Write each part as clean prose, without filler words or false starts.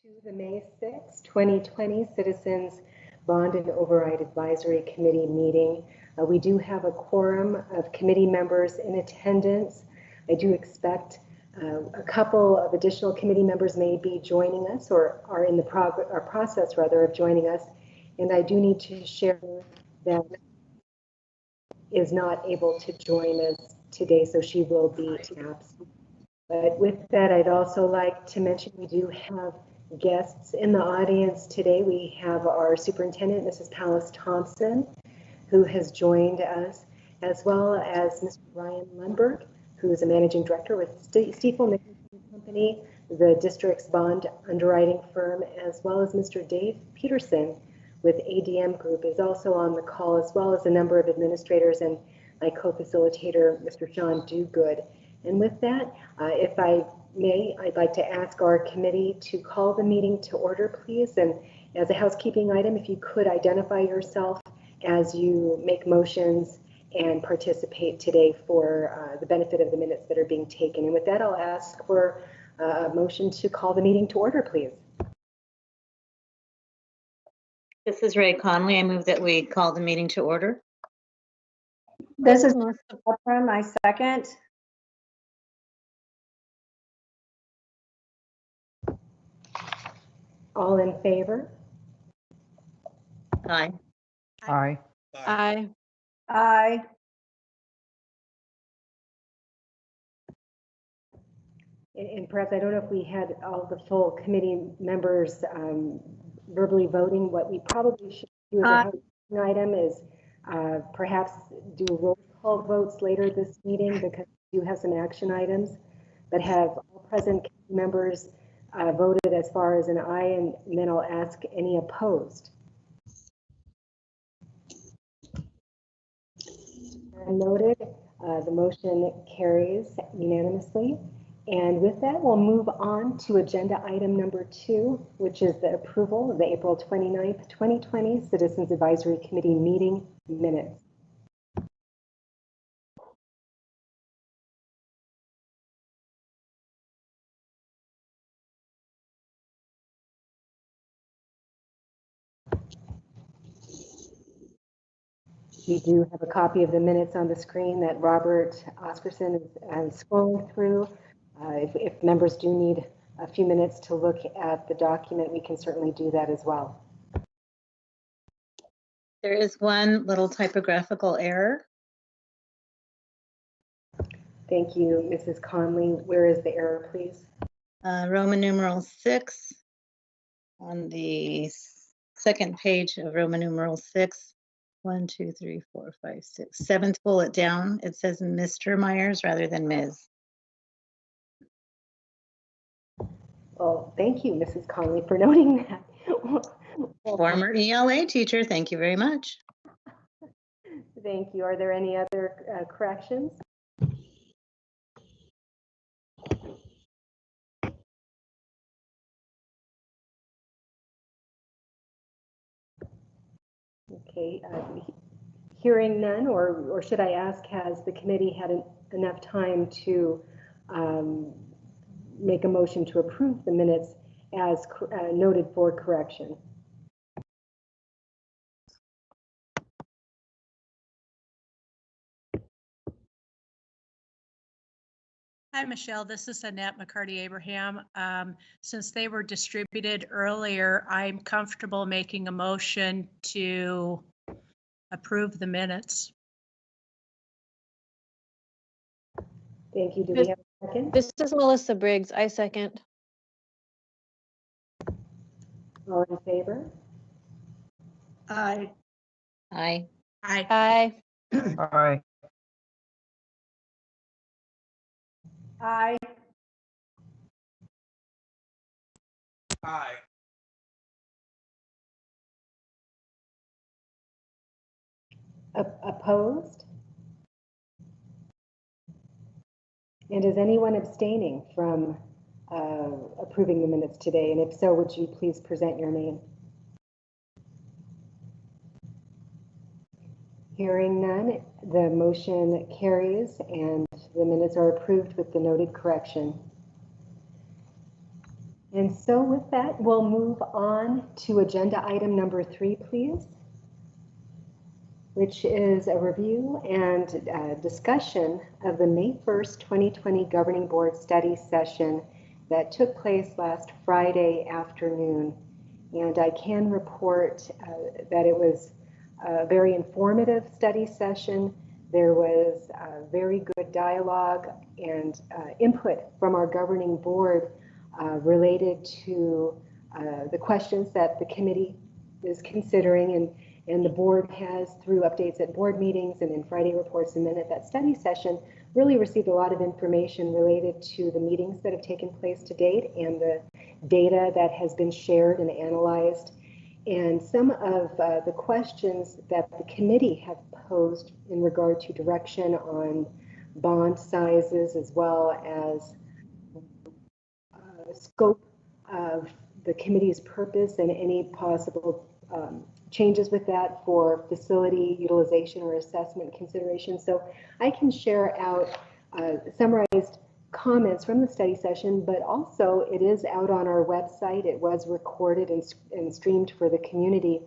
to the May 6, 2020 Citizens Bond and Override Advisory Committee meeting. We do have a quorum of committee members in attendance. I do expect a couple of additional committee members may be joining us or are in the process rather of joining us. And I do need to share that is not able to join us today, so she will be absent. But with that, I'd also like to mention we do have guests in the audience today. We have our superintendent, Mrs. Pallas Thompson, who has joined us, as well as Mr. Ryan Lundberg, who is a managing director with Stiefel Nicholson Company, the district's bond underwriting firm, as well as Mr. Dave Peterson with ADM Group is also on the call, as well as a number of administrators and my co-facilitator, Mr. Sean Dugood. And with that, if I may, I'd like to ask our committee to call the meeting to order, please. And as a housekeeping item, if you could identify yourself as you make motions and participate today for the benefit of the minutes that are being taken. And with that, I'll ask for a motion to call the meeting to order, please. This is Ray Conley. I move that we call the meeting to order. This is Melissa Buckram. I second. All in favor? Aye. Aye. Aye. Aye. And perhaps, I don't know if we had all the full committee members verbally voting. What we probably should do as a housekeeping item is perhaps do roll call votes later this meeting, because we do have some action items, but have all present members voted as far as an aye, and then I'll ask any opposed. Noted, the motion carries unanimously. And with that, we'll move on to agenda item number 2, which is the approval of the April 29th, 2020 Citizens Advisory Committee meeting minutes. We do have a copy of the minutes on the screen that Robert Oscarson is scrolling through. If members do need a few minutes to look at the document, we can certainly do that as well. There is one little typographical error. Thank you, Mrs. Conley. Where is the error, please? Roman numeral 6 on the second page of Roman numeral 6. 1, 2, 3, 4, 5, 6. 7th bullet down. It says Mr. Myers rather than Ms. Well, thank you, Mrs. Conley, for noting that. Former ELA teacher. Thank you very much. Thank you. Are there any other corrections? Okay, hearing none, or should I ask, has the committee had enough time to make a motion to approve the minutes as noted for correction? Hi, Michelle. This is Annette McCarty-Abraham. Since they were distributed earlier, I'm comfortable making a motion to approve the minutes. Thank you. Do we have a second? This is Melissa Briggs. I second. All in favor? Aye. Aye. Aye. Aye. Aye. Aye. Aye. Opposed? And is anyone abstaining from approving the minutes today? And if so, would you please present your name? Hearing none, the motion carries and the minutes are approved with the noted correction. And so with that, we'll move on to agenda item number 3, please, which is a review and discussion of the May 1st, 2020 Governing Board study session that took place last Friday afternoon. And I can report that it was a very informative study session. There was very good dialogue and input from our governing board related to the questions that the committee is considering, and the board has, through updates at board meetings and in Friday reports, and then at that study session, really received a lot of information related to the meetings that have taken place to date and the data that has been shared and analyzed. And some of the questions that the committee have posed in regard to direction on bond sizes, as well as scope of the committee's purpose and any possible changes with that for facility utilization or assessment considerations. So I can share out summarized comments from the study session, but also it is out on our website. It was recorded and streamed for the community.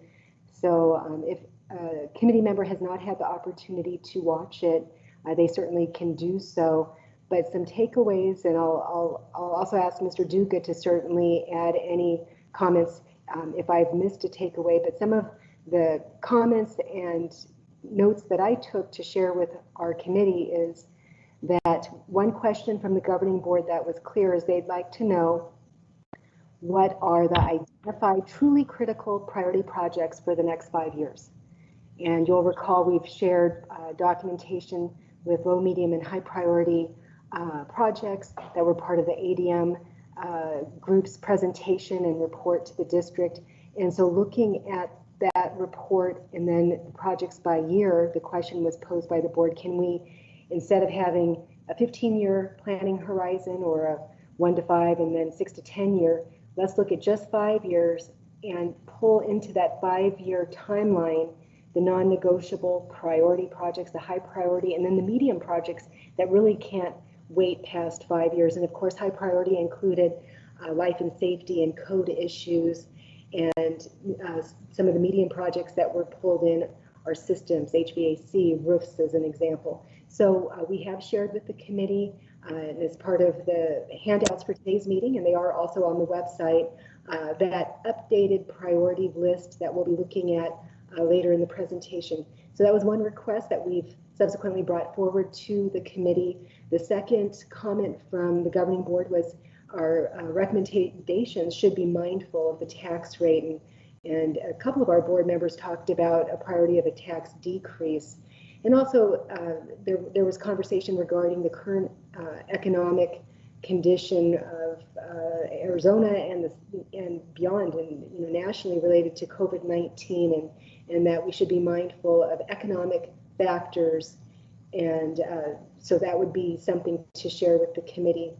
So if a committee member has not had the opportunity to watch it, they certainly can do so. But some takeaways, and I'll also ask Mr. Duca to certainly add any comments if I've missed a takeaway. But some of the comments and notes that I took to share with our committee is that one question from the governing board that was clear is they'd like to know what are the identified truly critical priority projects for the next 5 years. And you'll recall we've shared documentation with low, medium, and high priority projects that were part of the ADM group's presentation and report to the district. And so looking at that report and then the projects by year, the question was posed by the board, can we, instead of having a 15-year planning horizon or a 1 to 5 and then 6 to 10 year, let's look at just 5 years and pull into that 5-year timeline the non-negotiable priority projects, the high priority, and then the medium projects that really can't wait past 5 years. And of course, high priority included life and safety and code issues, and some of the medium projects that were pulled in are systems, HVAC, roofs as an example. So we have shared with the committee as part of the handouts for today's meeting, and they are also on the website, that updated priority list that we'll be looking at later in the presentation. So that was one request that we've subsequently brought forward to the committee. The second comment from the governing board was our recommendations should be mindful of the tax rate, and a couple of our board members talked about a priority of a tax decrease. And also there was conversation regarding the current economic condition of Arizona and beyond, and nationally related to COVID-19, and that we should be mindful of economic factors. And so that would be something to share with the committee.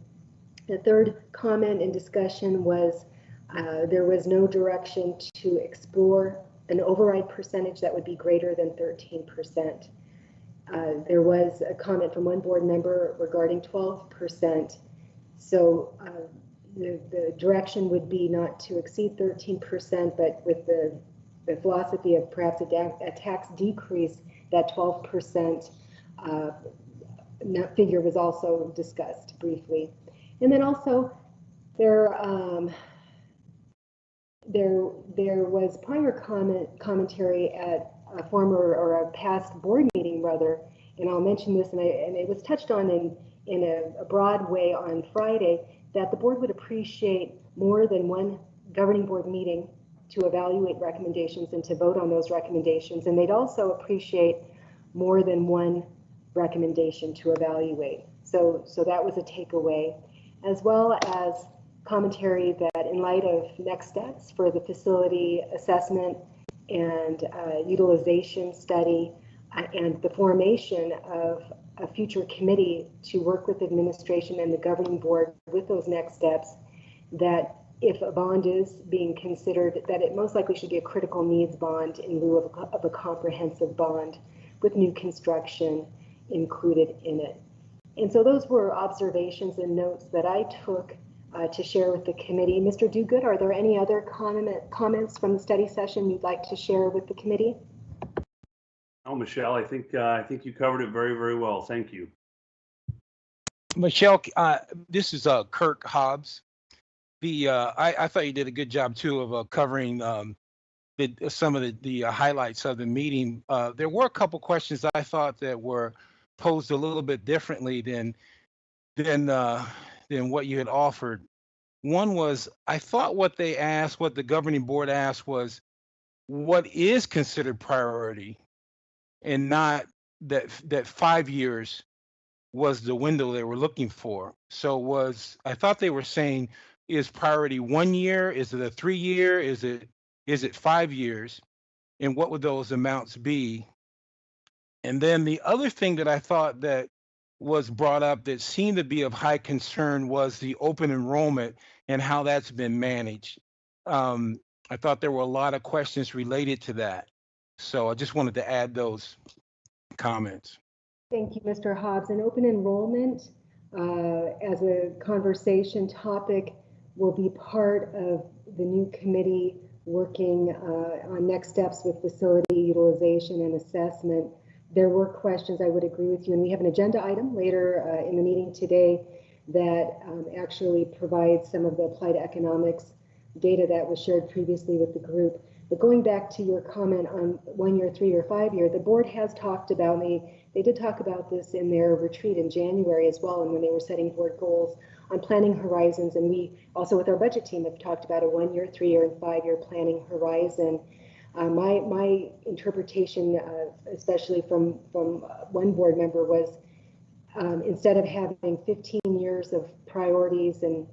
The third comment and discussion was there was no direction to explore an override percentage that would be greater than 13%. There was a comment from one board member regarding 12%. So the direction would be not to exceed 13%, but with the philosophy of perhaps a tax decrease, that 12% figure was also discussed briefly. And then also there was prior commentary at a former or a past board meeting rather, and I'll mention this, and it was touched on in a broad way on Friday, that the board would appreciate more than one governing board meeting to evaluate recommendations and to vote on those recommendations, and they'd also appreciate more than one recommendation to evaluate. So that was a takeaway, as well as commentary that in light of next steps for the facility assessment and utilization study and the formation of a future committee to work with administration and the governing board with those next steps, that if a bond is being considered, that it most likely should be a critical needs bond in lieu of a comprehensive bond with new construction included in it. And so those were observations and notes that I took to share with the committee. Mr. Duguid, are there any other comments from the study session you'd like to share with the committee? Oh, Michelle, I think you covered it very, very well. Thank you. Michelle, this is Kirk Hobbs. I thought you did a good job too of covering some of the highlights of the meeting. There were a couple questions I thought that were posed a little bit differently than what you had offered. One was, I thought what the governing board asked was, what is considered priority, and not that 5 years was the window they were looking for. So I thought they were saying, is priority 1 year? Is it a 3 year? Is it 5 years? And what would those amounts be? And then the other thing that I thought that was brought up that seemed to be of high concern was the open enrollment and how that's been managed. I thought there were a lot of questions related to that. So I just wanted to add those comments. Thank you, Mr. Hobbs. And open enrollment as a conversation topic will be part of the new committee working on next steps with facility utilization and assessment. There were questions, I would agree with you, and we have an agenda item later in the meeting today that actually provides some of the applied economics data that was shared previously with the group. But going back to your comment on 1 year, 3 year, 5 year, the board has talked about, they did talk about this in their retreat in January as well, and when they were setting board goals on planning horizons. And we also with our budget team have talked about a 1 year, 3 year, and 5 year planning horizon. My interpretation, especially from one board member, was instead of having 15 years of priorities and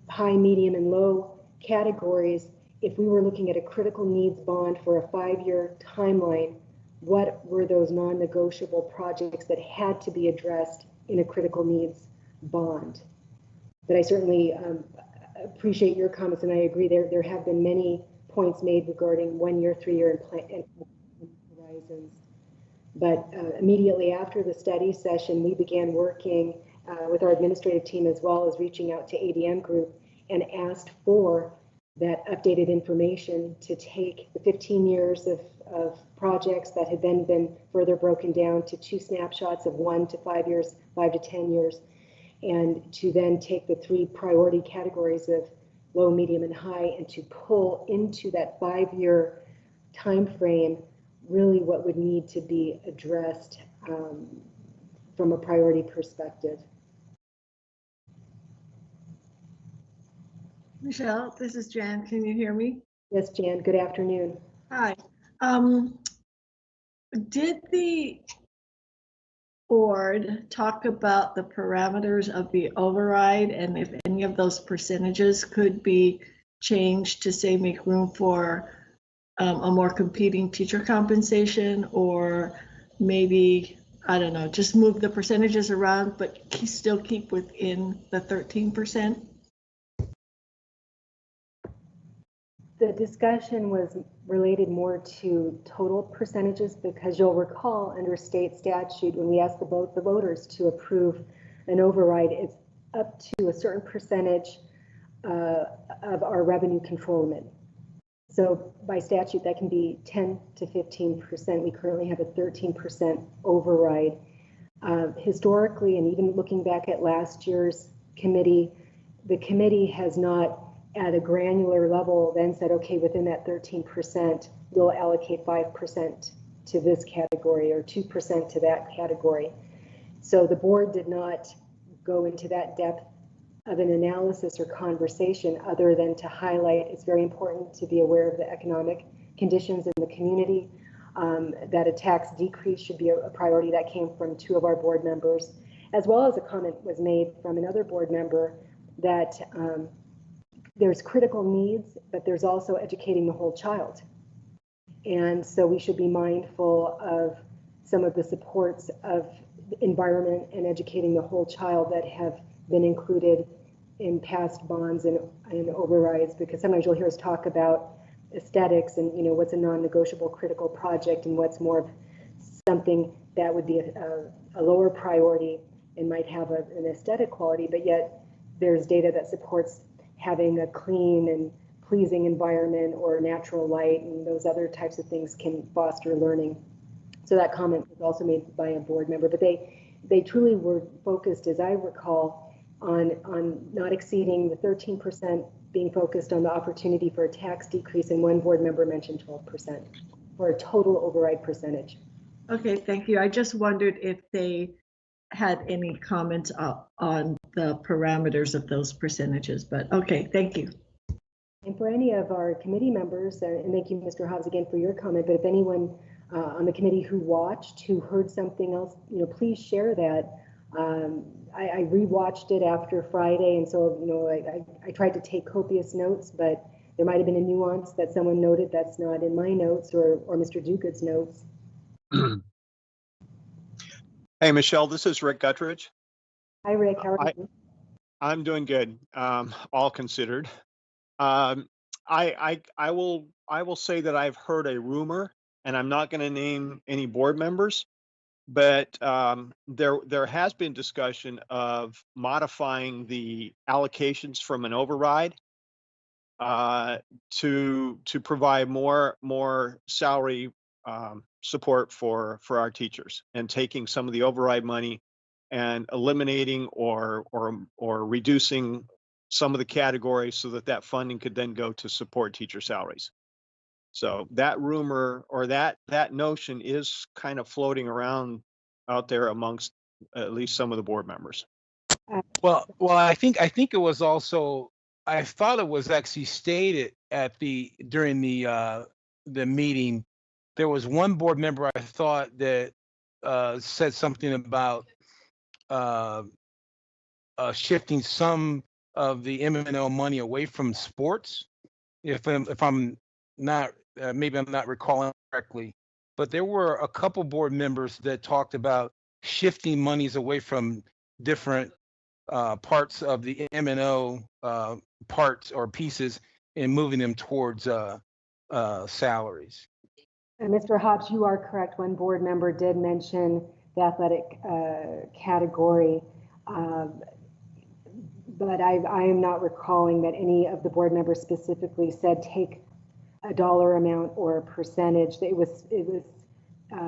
high, medium, and low categories, if we were looking at a critical needs bond for a 5-year timeline, what were those non-negotiable projects that had to be addressed in a critical needs bond? But I certainly appreciate your comments, and I agree there have been many points made regarding 1 year, 3 year, and horizons. But immediately after the study session, we began working with our administrative team as well as reaching out to ADM Group and asked for that updated information to take the 15 years of projects that had then been further broken down to 2 snapshots of 1 to 5 years, 5 to 10 years, and to then take the 3 priority categories of low, medium, and high, and to pull into that 5-year time frame really what would need to be addressed from a priority perspective. Michelle, this is Jan. Can you hear me? Yes, Jan, good afternoon. Hi. Did the board talk about the parameters of the override and if any of those percentages could be changed to, say, make room for a more competing teacher compensation, or maybe, I don't know, just move the percentages around but still keep within the 13%? The discussion was related more to total percentages, because you'll recall under state statute, when we asked the voters to approve an override, it's up to a certain percentage of our revenue control limit. So by statute, that can be 10 to 15%. We currently have a 13% override. Historically, and even looking back at last year's committee, the committee has not at a granular level then said, okay, within that 13%, we'll allocate 5% to this category or 2% to that category. So the board did not go into that depth of an analysis or conversation other than to highlight it's very important to be aware of the economic conditions in the community, that a tax decrease should be a priority. That came from 2 of our board members, as well as a comment was made from another board member that there's critical needs, but there's also educating the whole child. And so we should be mindful of some of the supports of the environment and educating the whole child that have been included in past bonds and overrides, because sometimes you'll hear us talk about aesthetics and, you know, what's a non-negotiable critical project and what's more of something that would be a lower priority and might have an aesthetic quality, but yet there's data that supports having a clean and pleasing environment or natural light, and those other types of things can foster learning. So that comment was also made by a board member, but they truly were focused, as I recall, on not exceeding the 13%, being focused on the opportunity for a tax decrease, and one board member mentioned 12% for a total override percentage. Okay, thank you. I just wondered if they had any comments on the parameters of those percentages, but okay, thank you. And for any of our committee members, and thank you, Mr. Hobbs, again for your comment, but if anyone on the committee who watched, who heard something else, please share that. I rewatched it after Friday, and so, I tried to take copious notes, but there might have been a nuance that someone noted that's not in my notes or Mr. Duguid's notes. Hey, Michelle, this is Rick Guttridge. Hi, Rick, how are you? I'm doing good, all considered. I will say that I've heard a rumor, and I'm not going to name any board members, but there has been discussion of modifying the allocations from an override to provide more salary support for our teachers, and taking some of the override money and eliminating or reducing some of the categories so that funding could then go to support teacher salaries. So that rumor or that notion is kind of floating around out there amongst at least some of the board members. Well, I think it was also, I thought it was actually stated during the meeting. There was one board member I thought that said something about shifting some of the M&O money away from sports. If I'm not, maybe I'm not recalling correctly, but there were a couple board members that talked about shifting monies away from different parts of the M&O parts or pieces and moving them towards salaries. And Mr. Hobbs, you are correct. One board member did mention the athletic category, but I am not recalling that any of the board members specifically said take a dollar amount or a percentage. It was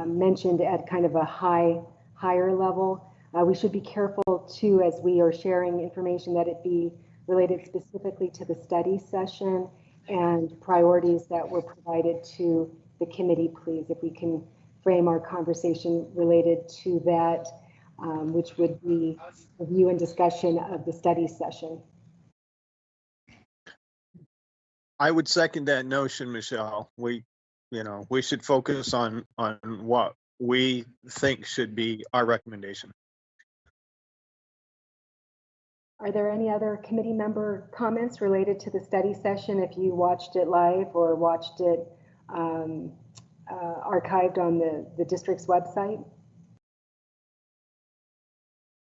mentioned at kind of a higher level. We should be careful too, as we are sharing information, that it be related specifically to the study session and priorities that were provided to the committee, please. If we can frame our conversation related to that, which would be review and discussion of the study session. I would second that notion, Michelle. We should focus on what we think should be our recommendation. Are there any other committee member comments related to the study session? If you watched it live or watched it archived on the district's website?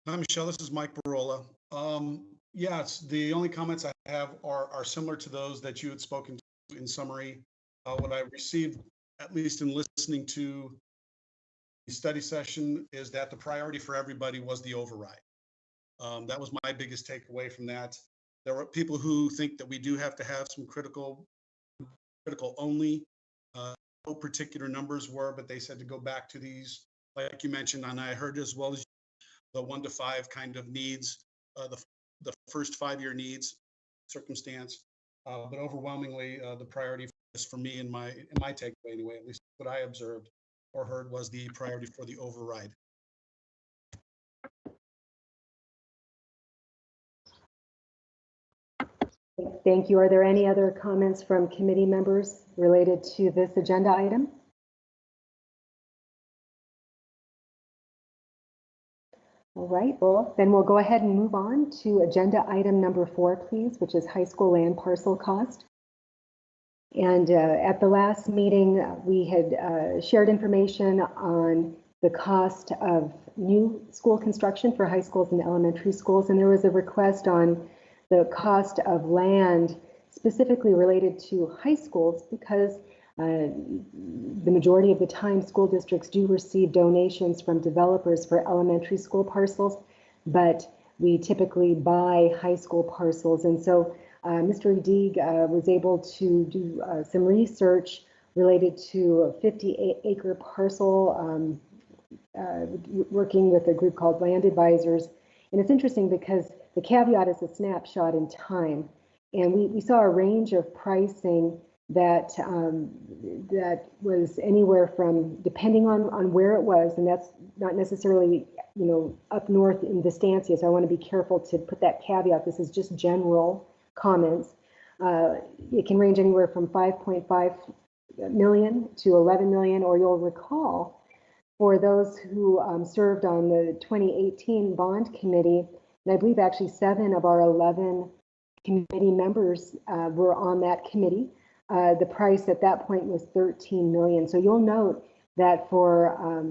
Hi, Michelle, this is Mike Barola. Yes, the only comments I have are similar to those that you had spoken to in summary. What I received, at least in listening to the study session, is that the priority for everybody was the override. That was my biggest takeaway from that. There were people who think that we do have to have some critical only. No particular numbers were, but they said to go back to these, like you mentioned, and I heard as well as the 1 to 5 kind of needs, the first 5-year needs circumstance, but overwhelmingly the priority for me in my takeaway anyway, at least what I observed or heard, was the priority for the override. Thank you. Are there any other comments from committee members related to this agenda item? All right, well, then we'll go ahead and move on to agenda item number 4, please, which is high school land parcel cost. And at the last meeting, we had shared information on the cost of new school construction for high schools and elementary schools, and there was a request on the cost of land specifically related to high schools, because the majority of the time school districts do receive donations from developers for elementary school parcels, but we typically buy high school parcels. And so Mr. Deeg was able to do some research related to a 50-acre parcel, working with a group called Land Advisors. And it's interesting because the caveat is a snapshot in time. And we saw a range of pricing that that was anywhere from, depending on where it was, and that's not necessarily, you know, up north in Vistancia, so I want to be careful to put that caveat. This is just general comments. It can range anywhere from 5.5 million to 11 million, or you'll recall, for those who served on the 2018 bond committee, and I believe actually 7 of our 11 committee members were on that committee. The price at that point was 13 million. So you'll note that for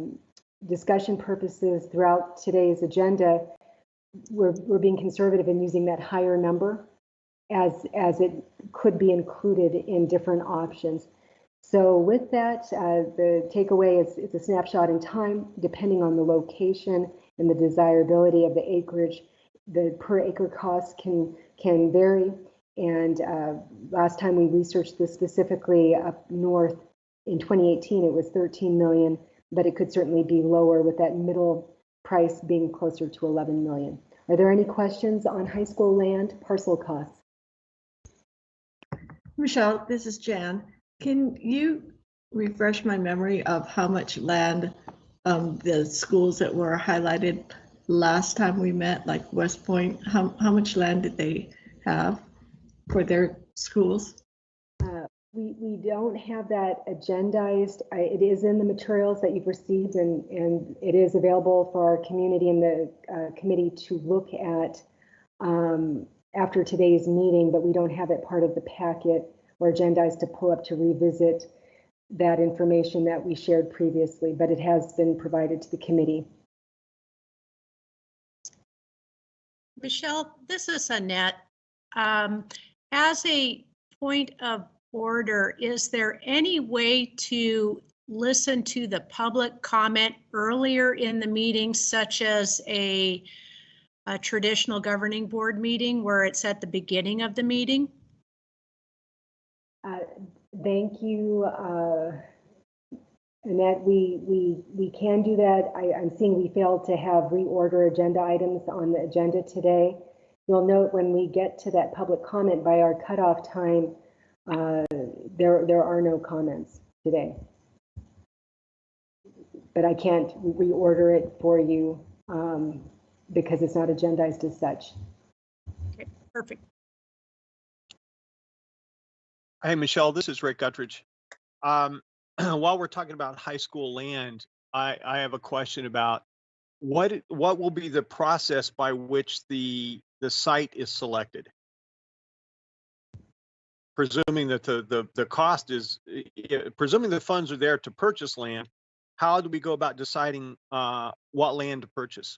discussion purposes throughout today's agenda, we're being conservative in using that higher number as it could be included in different options. So with that, the takeaway is it's a snapshot in time, depending on the location and the desirability of the acreage. The per acre costs can vary. And last time we researched this specifically up north in 2018, it was 13 million, but it could certainly be lower, with that middle price being closer to 11 million. Are there any questions on high school land parcel costs? Michelle, this is Jan. Can you refresh my memory of how much land the schools that were highlighted last time we met, like West Point, how much land did they have for their schools? We don't have that agendized. It is in the materials that you've received, and it is available for our community and the committee to look at after today's meeting, but we don't have it part of the packet or agendized to pull up to revisit that information that we shared previously, but it has been provided to the committee. Michelle, this is Annette. As a point of order, is there any way to listen to the public comment earlier in the meeting, such as a traditional governing board meeting where it's at the beginning of the meeting? Thank you, Annette. We can do that. I'm seeing we failed to have reorder agenda items on the agenda today. You'll note when we get to that public comment by our cutoff time, there are no comments today. But I can't reorder it for you because it's not agendized as such. Okay, perfect. Hey, Michelle, this is Rick Guttridge. While we're talking about high school land, I have a question about what will be the process by which the site is selected? Presuming that the cost is, presuming the funds are there to purchase land, how do we go about deciding what land to purchase?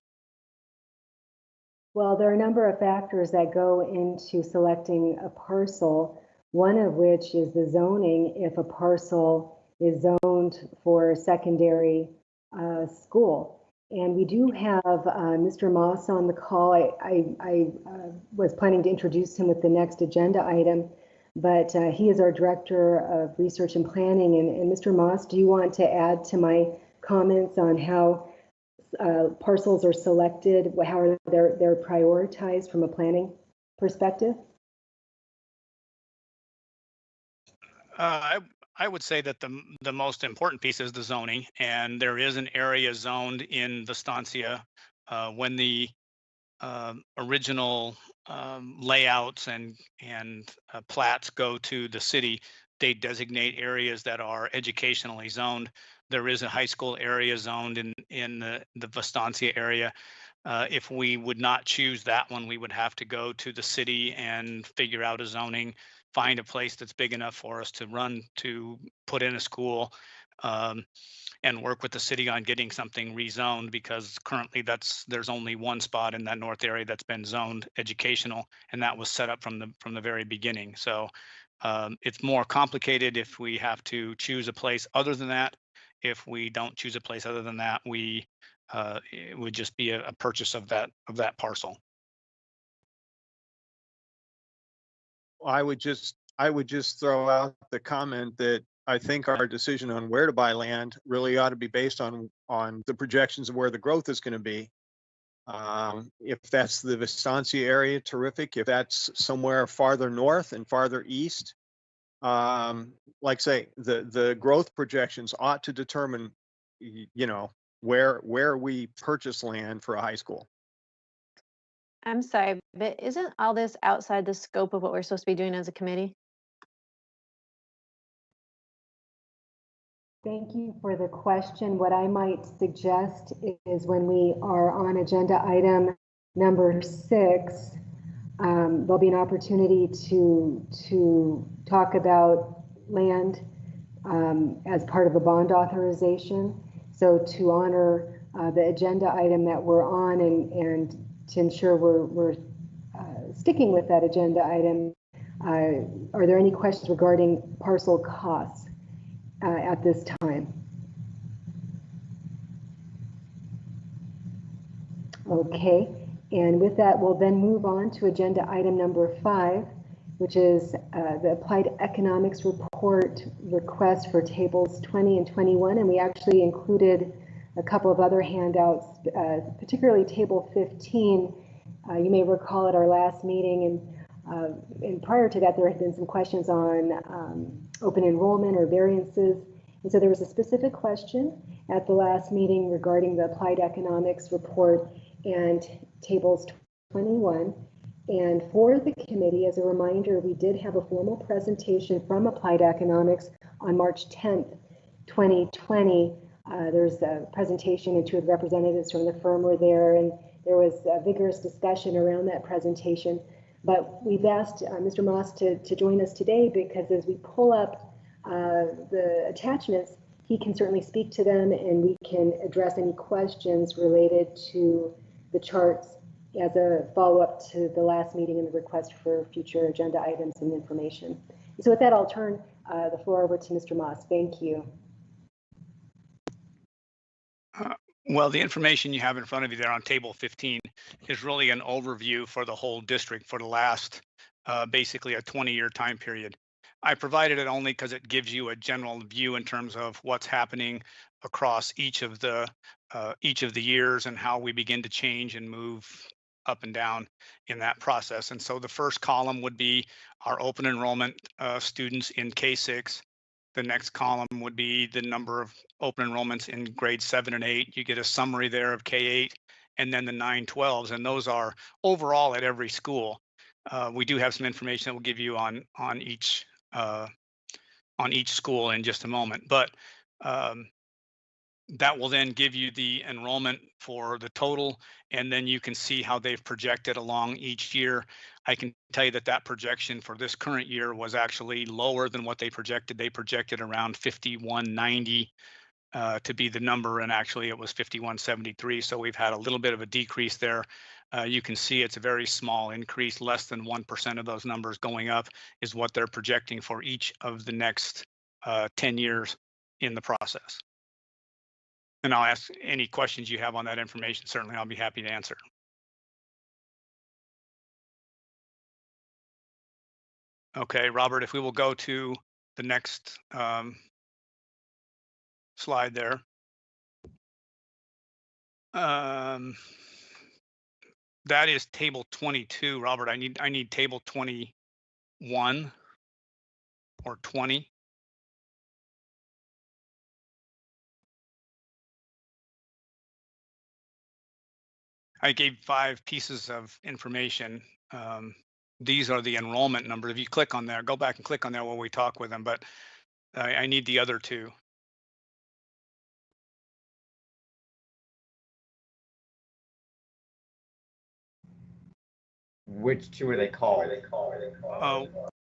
Well, there are a number of factors that go into selecting a parcel, one of which is the zoning. If a parcel is zoned for a secondary school. And we do have Mr. Moss on the call. I was planning to introduce him with the next agenda item, but he is our Director of Research and Planning. And Mr. Moss, do you want to add to my comments on how parcels are selected, how are they're prioritized from a planning perspective? I would say that the most important piece is the zoning, and there is an area zoned in Vistancia. When the original layouts and plats go to the city, they designate areas that are educationally zoned. There is a high school area zoned in the Vistancia area. If we would not choose that one, we would have to go to the city and figure out a zoning, find a place that's big enough for us to put in a school, and work with the city on getting something rezoned, because currently there's only one spot in that north area that's been zoned educational, and that was set up from the very beginning. So it's more complicated if we have to choose a place other than that. If we don't choose a place other than that, it would just be a purchase of that parcel. I would just throw out the comment that I think our decision on where to buy land really ought to be based on the projections of where the growth is going to be. If that's the Vistancia area, terrific. If that's somewhere farther north and farther east, like say the growth projections ought to determine, you know, where we purchase land for a high school. I'm sorry, but isn't all this outside the scope of what we're supposed to be doing as a committee? Thank you for the question. What I might suggest is when we are on agenda item number 6, there'll be an opportunity to talk about land as part of a bond authorization. So to honor the agenda item that we're on and to ensure we're sticking with that agenda item, are there any questions regarding parcel costs at this time? Okay, and with that, we'll then move on to agenda item number 5, which is the Applied Economics Report request for tables 20 and 21. And we actually included a couple of other handouts, particularly table 15. You may recall at our last meeting, and prior to that, there had been some questions on open enrollment or variances. And so there was a specific question at the last meeting regarding the Applied Economics Report and tables 21. And for the committee, as a reminder, we did have a formal presentation from Applied Economics on March 10th, 2020. There's a presentation and 2 of the representatives from the firm were there, and there was a vigorous discussion around that presentation. But we've asked Mr. Moss to join us today because as we pull up the attachments, he can certainly speak to them and we can address any questions related to the charts as a follow-up to the last meeting and the request for future agenda items and information. So with that, I'll turn the floor over to Mr. Moss. Thank you. Well, the information you have in front of you there on table 15 is really an overview for the whole district for the last basically a 20-year time period. I provided it only because it gives you a general view in terms of what's happening across each of the years and how we begin to change and move up and down in that process. And so the first column would be our open enrollment students in K-6. The next column would be the number of open enrollments in grades 7 and 8. You get a summary there of K-8 and then the 9-12s, and those are overall at every school. We do have some information that we'll give you on each school in just a moment, but that will then give you the enrollment for the total, and then you can see how they've projected along each year. I can tell you that projection for this current year was actually lower than what they projected. They projected around 5190 to be the number, and actually it was 5173. So we've had a little bit of a decrease there. You can see it's a very small increase, less than 1% of those numbers going up is what they're projecting for each of the next 10 years in the process. And I'll ask any questions you have on that information. Certainly, I'll be happy to answer. Okay, Robert, if we will go to the next slide there. That is table 22, Robert. I need table 21 or 20. I gave 5 pieces of information. These are the enrollment numbers. If you click on there, go back and click on there while we talk with them, but I need the other 2. Which 2 are they called?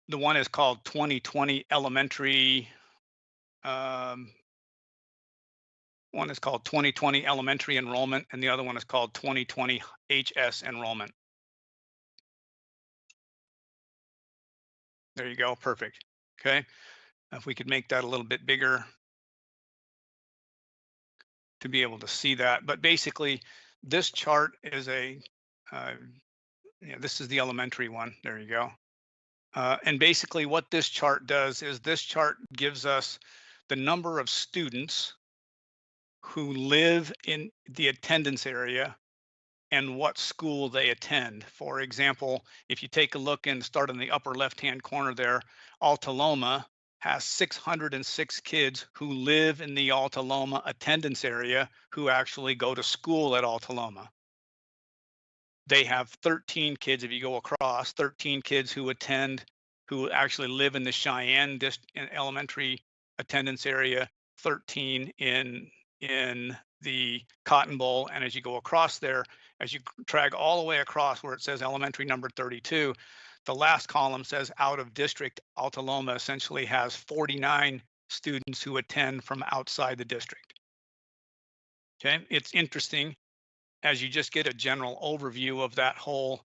The one is called 2020 Elementary. One is called 2020 Elementary Enrollment, and the other one is called 2020 HS Enrollment. There you go, perfect. Okay, if we could make that a little bit bigger to be able to see that. But basically, this chart is this is the elementary one. There you go. And basically what this chart does is this chart gives us the number of students who live in the attendance area and what school they attend. For example, if you take a look and start in the upper left-hand corner there, Altaloma has 606 kids who live in the Altaloma attendance area who actually go to school at Altaloma. They have 13 kids, if you go across, 13 kids who actually live in the Cheyenne elementary attendance area, 13 in the Cotton Bowl. And as you go across there, as you drag all the way across where it says elementary number 32, the last column says out of district. Altaloma essentially has 49 students who attend from outside the district. Okay, it's interesting as you just get a general overview of that whole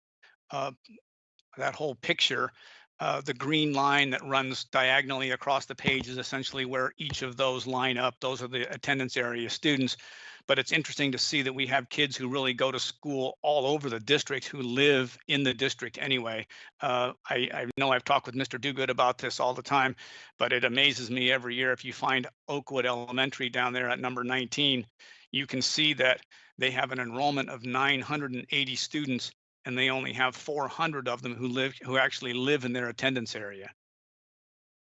picture. The green line that runs diagonally across the page is essentially where each of those line up. Those are the attendance area students. But it's interesting to see that we have kids who really go to school all over the district who live in the district anyway. I know I've talked with Mr. Duguid about this all the time, but it amazes me every year. If you find Oakwood Elementary down there at number 19, you can see that they have an enrollment of 980 students, and they only have 400 of them who actually live in their attendance area.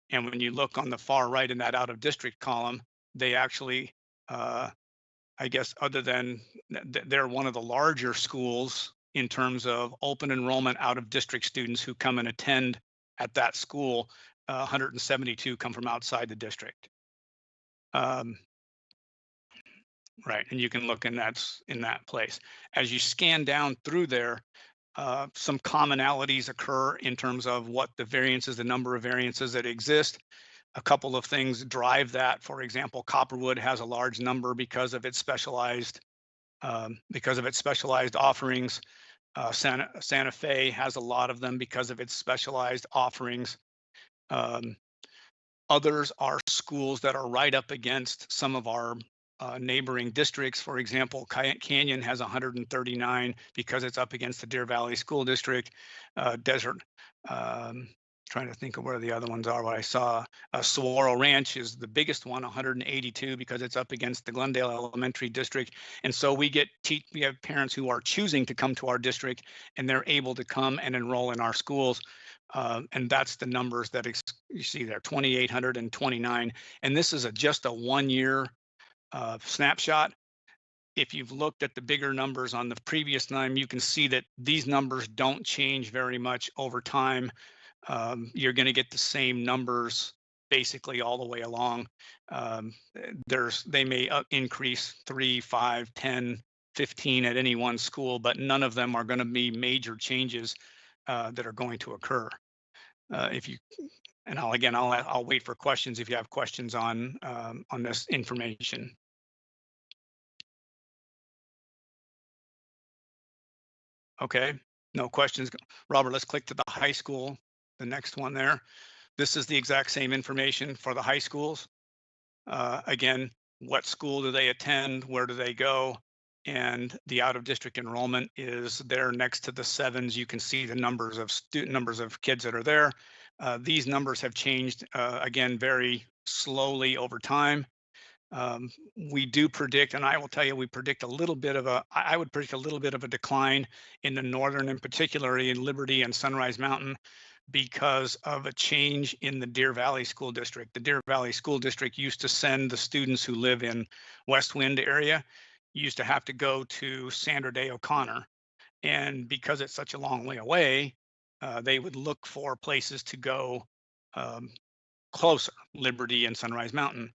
And when you look on the far right in that out of district column, they actually, I guess, other than they're one of the larger schools in terms of open enrollment out of district students who come and attend at that school. 172 come from outside the district. Right, and you can look in that place. As you scan down through there, some commonalities occur in terms of what the variances, the number of variances that exist. A couple of things drive that. For example, Copperwood has a large number because of its specialized offerings. Santa Fe has a lot of them because of its specialized offerings. Others are schools that are right up against some of our neighboring districts. For example, Canyon has 139 because it's up against the Deer Valley School District. Desert, trying to think of where the other ones are. What I saw, Saguaro Ranch is the biggest one, 182, because it's up against the Glendale Elementary District. And so we have parents who are choosing to come to our district, and they're able to come and enroll in our schools. And that's the numbers that you see there, 2,829. And this is just a 1-year snapshot. If you've looked at the bigger numbers on the previous time, you can see that these numbers don't change very much over time. You're going to get the same numbers basically all the way along. They may increase 3, 5, 10, 15 at any one school, but none of them are going to be major changes that are going to occur. I'll wait for questions if you have questions on this information. Okay, no questions. Robert, let's click to the high school, the next one there. This is the exact same information for the high schools. Again, what school do they attend? Where do they go? And the out of district enrollment is there next to the 7s. You can see the numbers of kids that are there. These numbers have changed again very slowly over time. We do predict, and I will tell you, I would predict a little bit of a decline in the northern, and particularly in Liberty and Sunrise Mountain, because of a change in the Deer Valley School District. The Deer Valley School District used to send the students who live in West Wind area, used to have to go to Sandra Day O'Connor. And because it's such a long way away, they would look for places to go closer, Liberty and Sunrise Mountain.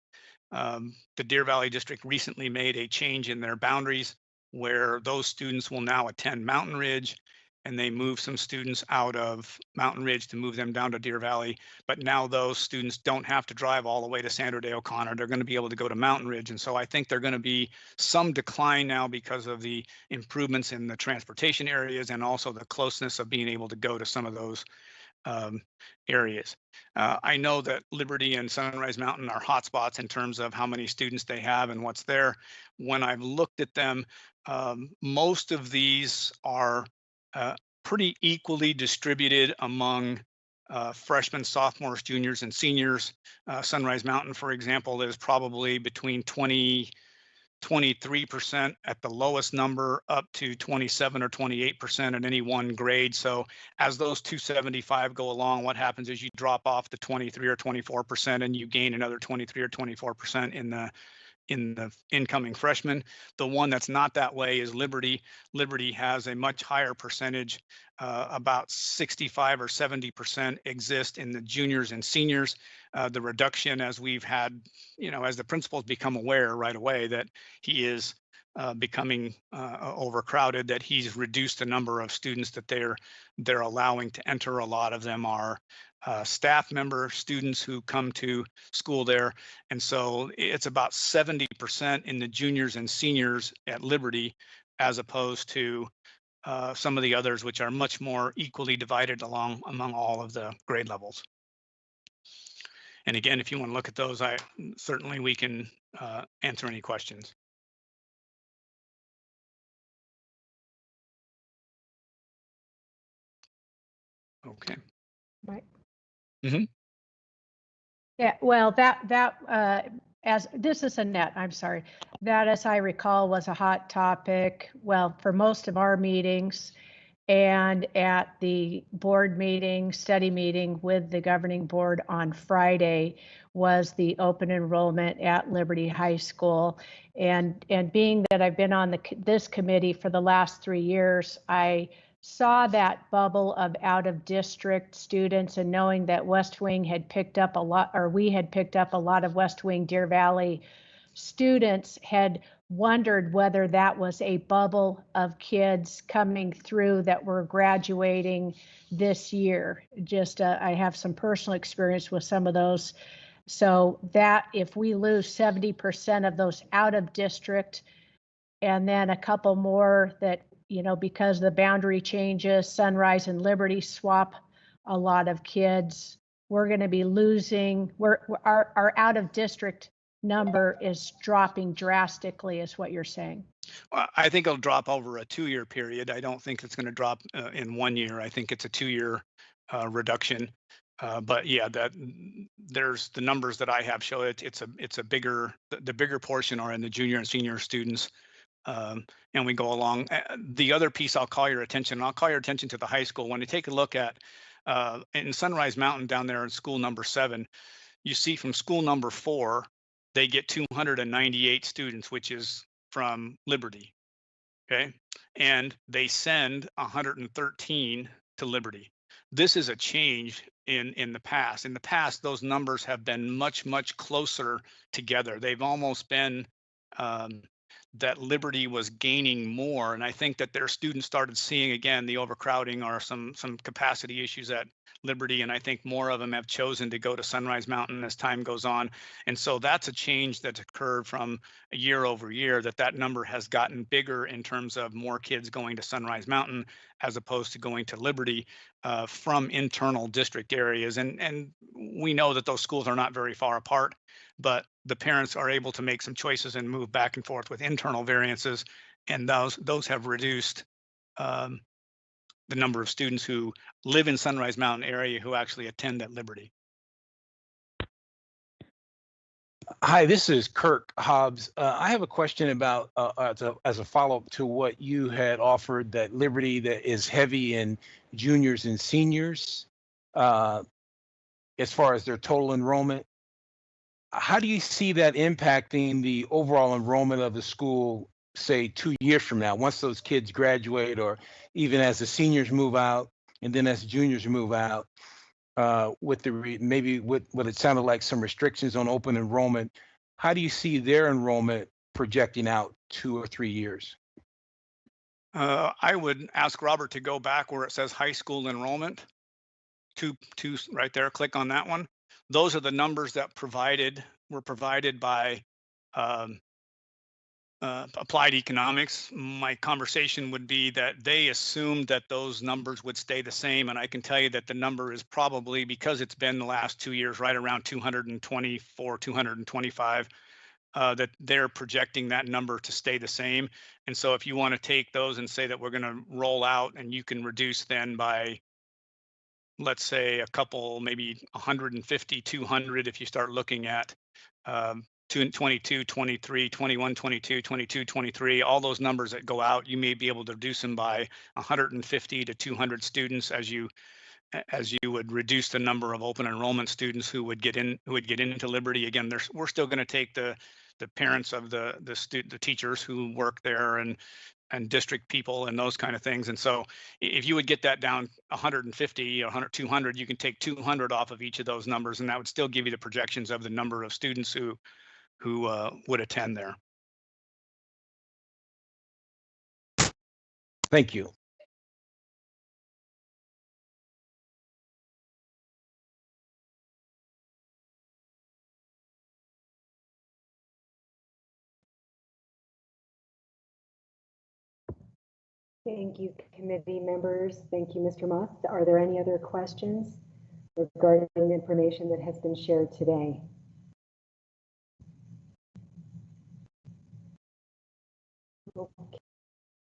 The Deer Valley District recently made a change in their boundaries where those students will now attend Mountain Ridge, and they move some students out of Mountain Ridge to move them down to Deer Valley. But now those students don't have to drive all the way to Sandra Day O'Connor. They're going to be able to go to Mountain Ridge. And so I think they're going to be some decline now because of the improvements in the transportation areas and also the closeness of being able to go to some of those areas. I know that Liberty and Sunrise Mountain are hotspots in terms of how many students they have and what's there. When I've looked at them, most of these are pretty equally distributed among freshmen, sophomores, juniors, and seniors. Sunrise Mountain, for example, is probably between 23% at the lowest number up to 27 or 28% in any one grade. So as those 275 go along, what happens is you drop off the 23 or 24% and you gain another 23 or 24% in the incoming freshmen. The one that's not that way is Liberty. Liberty has a much higher percentage, about 65 or 70% exist in the juniors and seniors. The reduction, as we've had, as the principals become aware right away that he is becoming overcrowded, that he's reduced the number of students that they're allowing to enter. A lot of them are staff member students who come to school there. And so it's about 70% in the juniors and seniors at Liberty, as opposed to some of the others, which are much more equally divided among all of the grade levels. And again, if you want to look at those, certainly we can answer any questions. Okay. Right. Mm-hmm. Yeah, well, as this is Annette, I'm sorry. That, as I recall, was a hot topic, well, for most of our meetings and at the board meeting, study meeting with the governing board on Friday was the open enrollment at Liberty High School. And being that I've been on this committee for the last 3 years, I saw that bubble of out of district students, and knowing that West Wing had picked up a lot, or we had picked up a lot of West Wing Deer Valley students, had wondered whether that was a bubble of kids coming through that were graduating this year. Just I have some personal experience with some of those. So that if we lose 70% of those out of district, and then a couple more that, because the boundary changes, Sunrise and Liberty swap a lot of kids, we're going to be losing, our out of district number is dropping drastically, is what you're saying. Well, I think it'll drop over a 2-year period. I don't think it's going to drop in 1 year. I think it's a 2-year reduction. But yeah, there's the numbers that I have show it. It's a bigger, the bigger portion are in the junior and senior students. And we go along. The other piece I'll call your attention to the high school. When you take a look at in Sunrise Mountain down there in school number 7, you see from school number 4, they get 298 students, which is from Liberty. Okay. And they send 113 to Liberty. This is a change in the past. In the past, those numbers have been much, much closer together. They've almost been that Liberty was gaining more. And I think that their students started seeing again the overcrowding or some capacity issues at Liberty. And I think more of them have chosen to go to Sunrise Mountain as time goes on. And so that's a change that's occurred from year over year, that number has gotten bigger in terms of more kids going to Sunrise Mountain as opposed to going to Liberty from internal district areas. And we know that those schools are not very far apart, but the parents are able to make some choices and move back and forth with internal variances. And those have reduced the number of students who live in Sunrise Mountain area who actually attend at Liberty. Hi, this is Kirk Hobbs. I have a question about, as a follow-up to what you had offered, that Liberty that is heavy in juniors and seniors as far as their total enrollment. How do you see that impacting the overall enrollment of the school, say 2 years from now, once those kids graduate, or even as the seniors move out and then as the juniors move out, with maybe with what it sounded like some restrictions on open enrollment? How do you see their enrollment projecting out 2 or 3 years? I would ask Robert to go back where it says high school enrollment. Two right there, click on that one. Those are the numbers that were provided by Applied Economics. My conversation would be that they assumed that those numbers would stay the same. And I can tell you that the number is probably, because it's been the last 2 years, right around 224, 225, that they're projecting that number to stay the same. And so if you want to take those and say that we're going to roll out and you can reduce then by let's say a couple, maybe 150, 200, if you start looking at 22, 23, 21, 22, 22, 23, all those numbers that go out, you may be able to reduce them by 150 to 200 students as you would reduce the number of open enrollment students who would get into Liberty. Again, we're still going to take the parents of the teachers who work there and district people and those kind of things. And so if you would get that down 150, 100, 200, you can take 200 off of each of those numbers, and that would still give you the projections of the number of students who would attend there. Thank you. Thank you, committee members. Thank you, Mr. Moss. Are there any other questions regarding the information that has been shared today? Okay.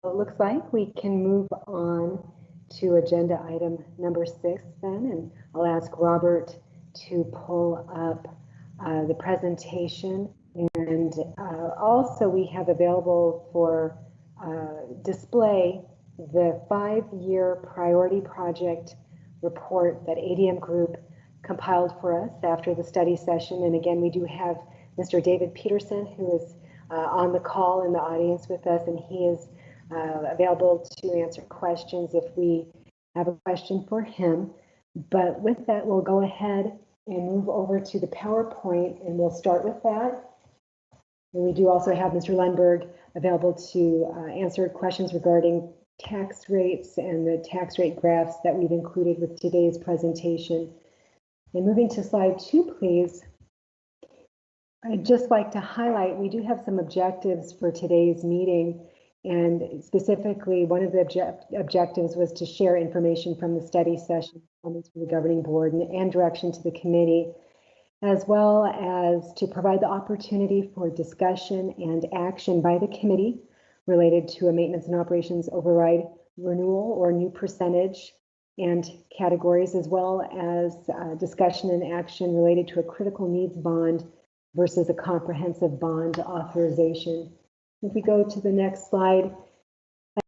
Well, it looks like we can move on to agenda item number 6 then, and I'll ask Robert to pull up the presentation, and also we have available for display the 5-year priority project report that ADM Group compiled for us after the study session. And again, we do have Mr. David Peterson, who is on the call in the audience with us, and he is available to answer questions if we have a question for him. But with that, we'll go ahead and move over to the PowerPoint, and we'll start with that. And we do also have Mr. Lundberg available to answer questions regarding tax rates and the tax rate graphs that we've included with today's presentation. And moving to slide 2, please. I'd just like to highlight, we do have some objectives for today's meeting, and specifically one of the objectives was to share information from the study session, comments from the governing board, and direction to the committee, as well as to provide the opportunity for discussion and action by the committee related to a maintenance and operations override renewal or new percentage and categories, as well as discussion and action related to a critical needs bond versus a comprehensive bond authorization. If we go to the next slide,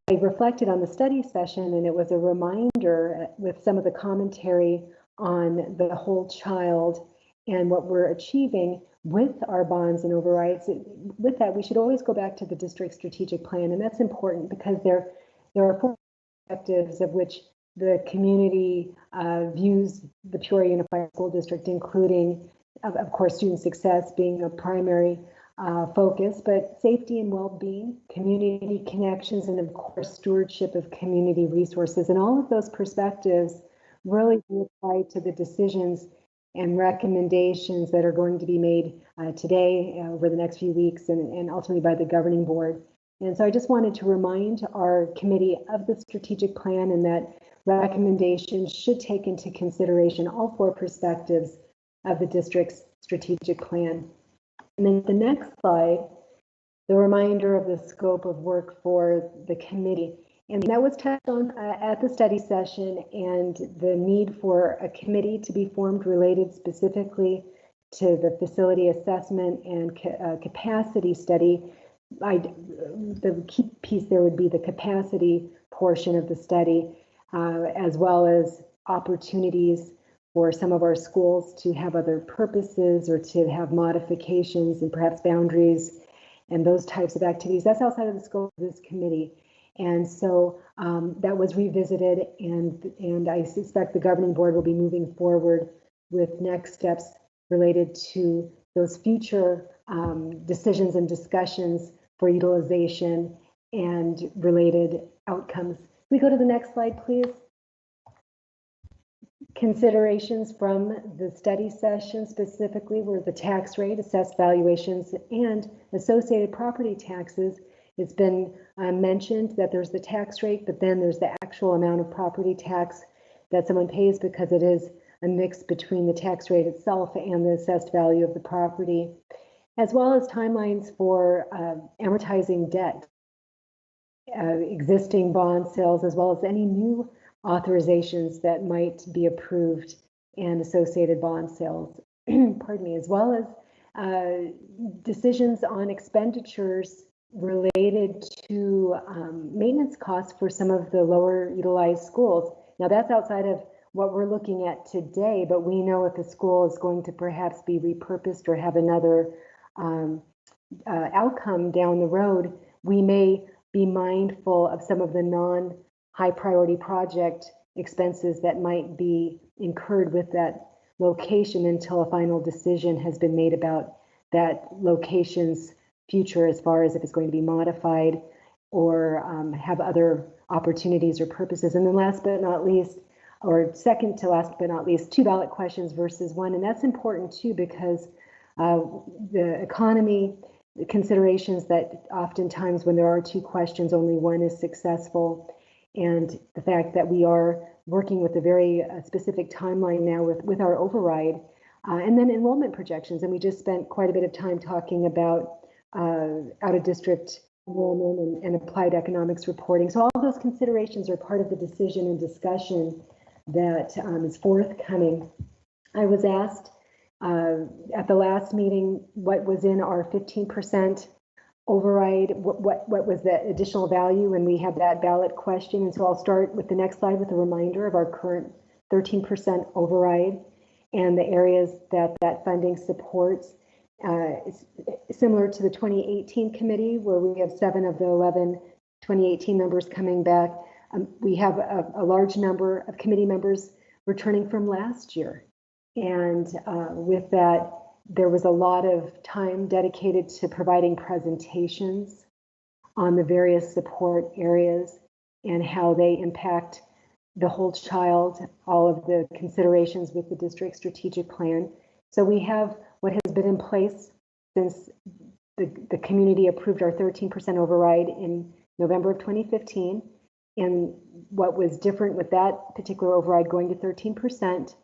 I reflected on the study session, and it was a reminder with some of the commentary on the whole child and what we're achieving with our bonds and overrides. With that, we should always go back to the district strategic plan, and that's important because there are 4 objectives of which the community views the Peoria Unified School District, including, of course, student success being a primary focus, but safety and well-being, community connections, and of course, stewardship of community resources. And all of those perspectives really apply to the decisions and recommendations that are going to be made today, over the next few weeks, and ultimately by the governing board. And so I just wanted to remind our committee of the strategic plan, and that recommendations should take into consideration all 4 perspectives of the district's strategic plan. And then the next slide, the reminder of the scope of work for the committee. And that was touched on at the study session, and the need for a committee to be formed related specifically to the facility assessment and capacity study. The key piece there would be the capacity portion of the study, as well as opportunities for some of our schools to have other purposes or to have modifications and perhaps boundaries and those types of activities. That's outside of the scope of this committee. And so that was revisited, and I suspect the governing board will be moving forward with next steps related to those future decisions and discussions for utilization and related outcomes. We go to the next slide, please. Considerations from the study session specifically were the tax rate, assessed valuations, and associated property taxes. It's been mentioned that there's the tax rate, but then there's the actual amount of property tax that someone pays, because it is a mix between the tax rate itself and the assessed value of the property, as well as timelines for amortizing debt, existing bond sales, as well as any new authorizations that might be approved and associated bond sales, pardon me, as well as decisions on expenditures related to maintenance costs for some of the lower utilized schools. Now that's outside of what we're looking at today, but we know if a school is going to perhaps be repurposed or have another outcome down the road, we may be mindful of some of the non-high priority project expenses that might be incurred with that location until a final decision has been made about that location's future as far as if it's going to be modified or have other opportunities or purposes. And then last but not least, or second to last but not least, 2 ballot questions versus 1. And that's important too, because the economy, the considerations that oftentimes when there are 2 questions, only 1 is successful. And the fact that we are working with a very specific timeline now with our override, and then enrollment projections. And we just spent quite a bit of time talking about out-of-district enrollment and applied economics reporting. So all those considerations are part of the decision and discussion that is forthcoming. I was asked at the last meeting what was in our 15% override, what was the additional value, and we had that ballot question. And so I'll start with the next slide with a reminder of our current 13% override and the areas that that funding supports. It's similar to the 2018 committee, where we have 7 of the 11 2018 members coming back. We have a large number of committee members returning from last year. And with that, there was a lot of time dedicated to providing presentations on the various support areas and how they impact the whole child, all of the considerations with the district strategic plan. So we have what has been in place since the community approved our 13% override in November of 2015. And what was different with that particular override going to 13%,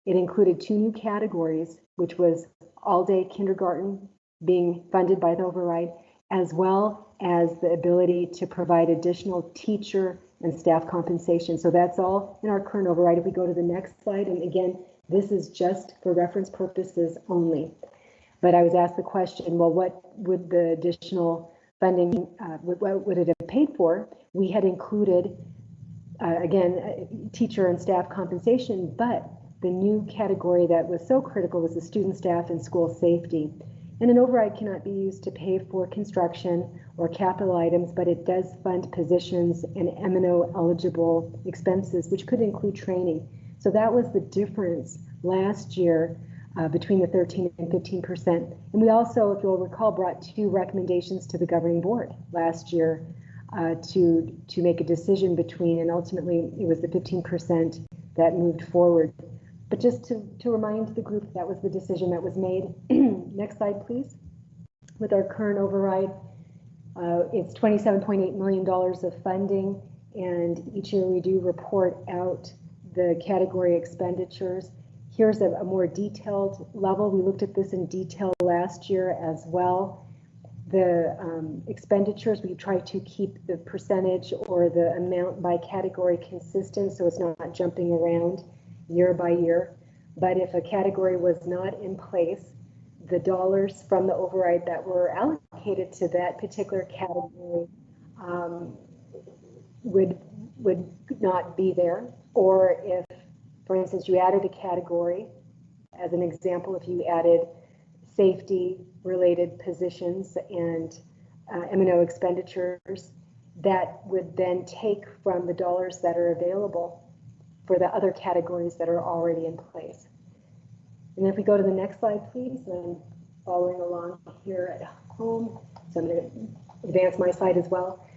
it included 2 new categories, which was all-day kindergarten being funded by the override, as well as the ability to provide additional teacher and staff compensation. So that's all in our current override. If we go to the next slide, and again, this is just for reference purposes only. But I was asked the question, well, what would the additional funding, what would it have paid for? We had included, again, teacher and staff compensation, but the new category that was so critical was the student, staff, and school safety. And an override cannot be used to pay for construction or capital items, but it does fund positions and M&O eligible expenses, which could include training. So that was the difference last year between the 13 and 15%. And we also, if you'll recall, brought 2 recommendations to the governing board last year to make a decision between, and ultimately it was the 15% that moved forward. But just to remind the group, that was the decision that was made. Next slide, please. With our current override, it's $27.8 million of funding, and each year we do report out the category expenditures. Here's a more detailed level. We looked at this in detail last year as well. The expenditures, we try to keep the percentage or the amount by category consistent, so it's not jumping around year by year. But if a category was not in place, the dollars from the override that were allocated to that particular category would not be there. Or if, for instance, you added a category, as an example, if you added safety related positions and M&O expenditures, that would then take from the dollars that are available for the other categories that are already in place. And if we go to the next slide, please, and following along here at home, so I'm going to advance my slide as well.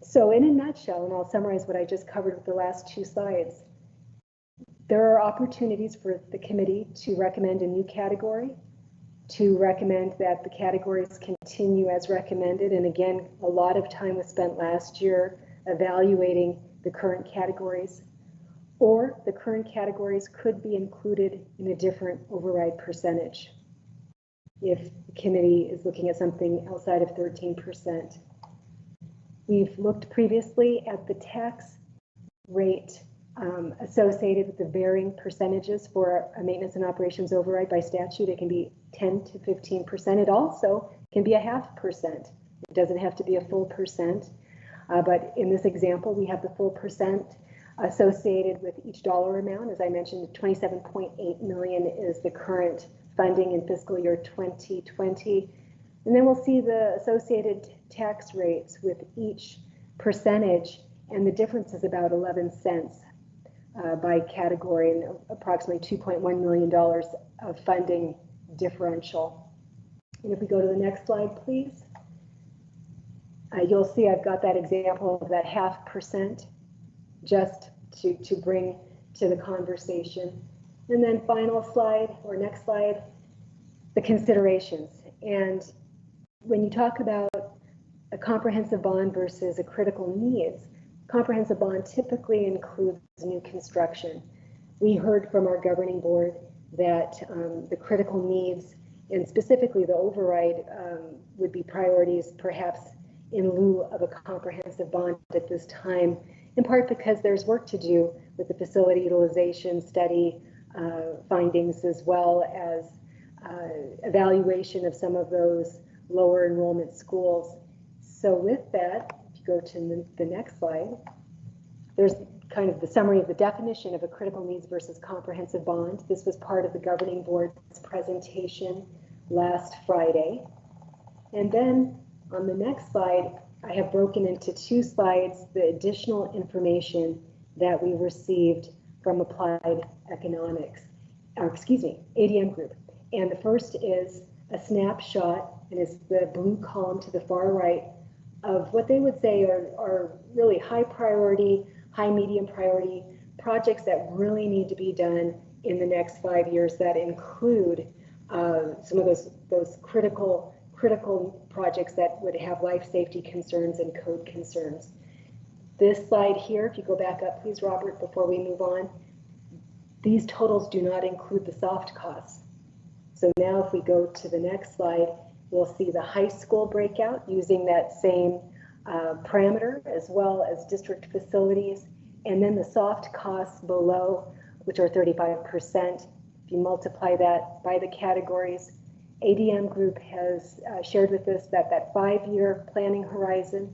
So in a nutshell, and I'll summarize what I just covered with the last 2 slides, there are opportunities for the committee to recommend a new category, to recommend that the categories continue as recommended. And again, a lot of time was spent last year evaluating the current categories, or the current categories could be included in a different override percentage if the committee is looking at something outside of 13%. We've looked previously at the tax rate associated with the varying percentages for a maintenance and operations override by statute. It can be 10 to 15%. It also can be a 0.5%. It doesn't have to be a full percent. But in this example, we have the full percent associated with each dollar amount. As I mentioned, 27.8 million is the current funding in fiscal year 2020. And then we'll see the associated tax rates with each percentage, and the difference is about 11 cents by category, and approximately $2.1 million of funding differential. And if we go to the next slide, please. You'll see I've got that example of that 0.5% just to bring to the conversation. And then final slide, or next slide, the considerations. And when you talk about a comprehensive bond versus a critical needs, comprehensive bond typically includes new construction. We heard from our governing board that the critical needs, and specifically the override, would be priorities perhaps in lieu of a comprehensive bond at this time, in part because there's work to do with the facility utilization study findings, as well as evaluation of some of those lower enrollment schools. So with that, if you go to the next slide, there's kind of the summary of the definition of a critical needs versus comprehensive bond. This was part of the governing board's presentation last Friday. And then on the next slide, I have broken into 2 slides the additional information that we received from Applied Economics, or excuse me, ADM Group. And the first is a snapshot, and it's the blue column to the far right, of what they would say are really high priority, high medium priority projects that really need to be done in the next 5 years, that include some of those critical projects that would have life safety concerns and code concerns. This slide here, if you go back up, please, Robert, before we move on, these totals do not include the soft costs. So now if we go to the next slide, we'll see the high school breakout using that same parameter, as well as district facilities, and then the soft costs below, which are 35%. If you multiply that by the categories, ADM Group has shared with us that that 5-year planning horizon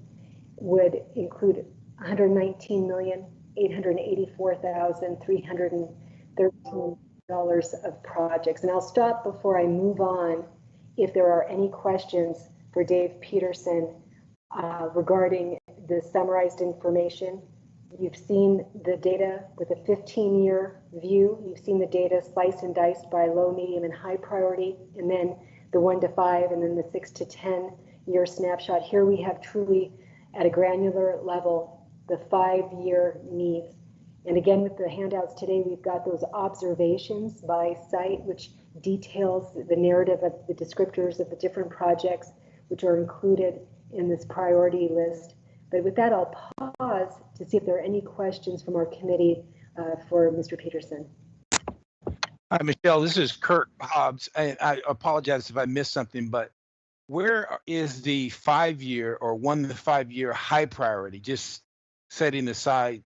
would include $119,884,313 of projects. And I'll stop before I move on if there are any questions for Dave Peterson regarding the summarized information. You've seen the data with a 15-year view. You've seen the data sliced and diced by low, medium, and high priority, and then the 1 to 5, and then the 6 to 10-year snapshot. Here we have truly, at a granular level, the 5-year needs. And again, with the handouts today, we've got those observations by site, which details the narrative of the descriptors of the different projects, which are included in this priority list. But with that, I'll pause to see if there are any questions from our committee for Mr. Peterson. Hi, Michelle, this is Kurt Hobbs. I apologize if I missed something, but where is the 5-year or 1 to 5-year high priority? Just setting aside,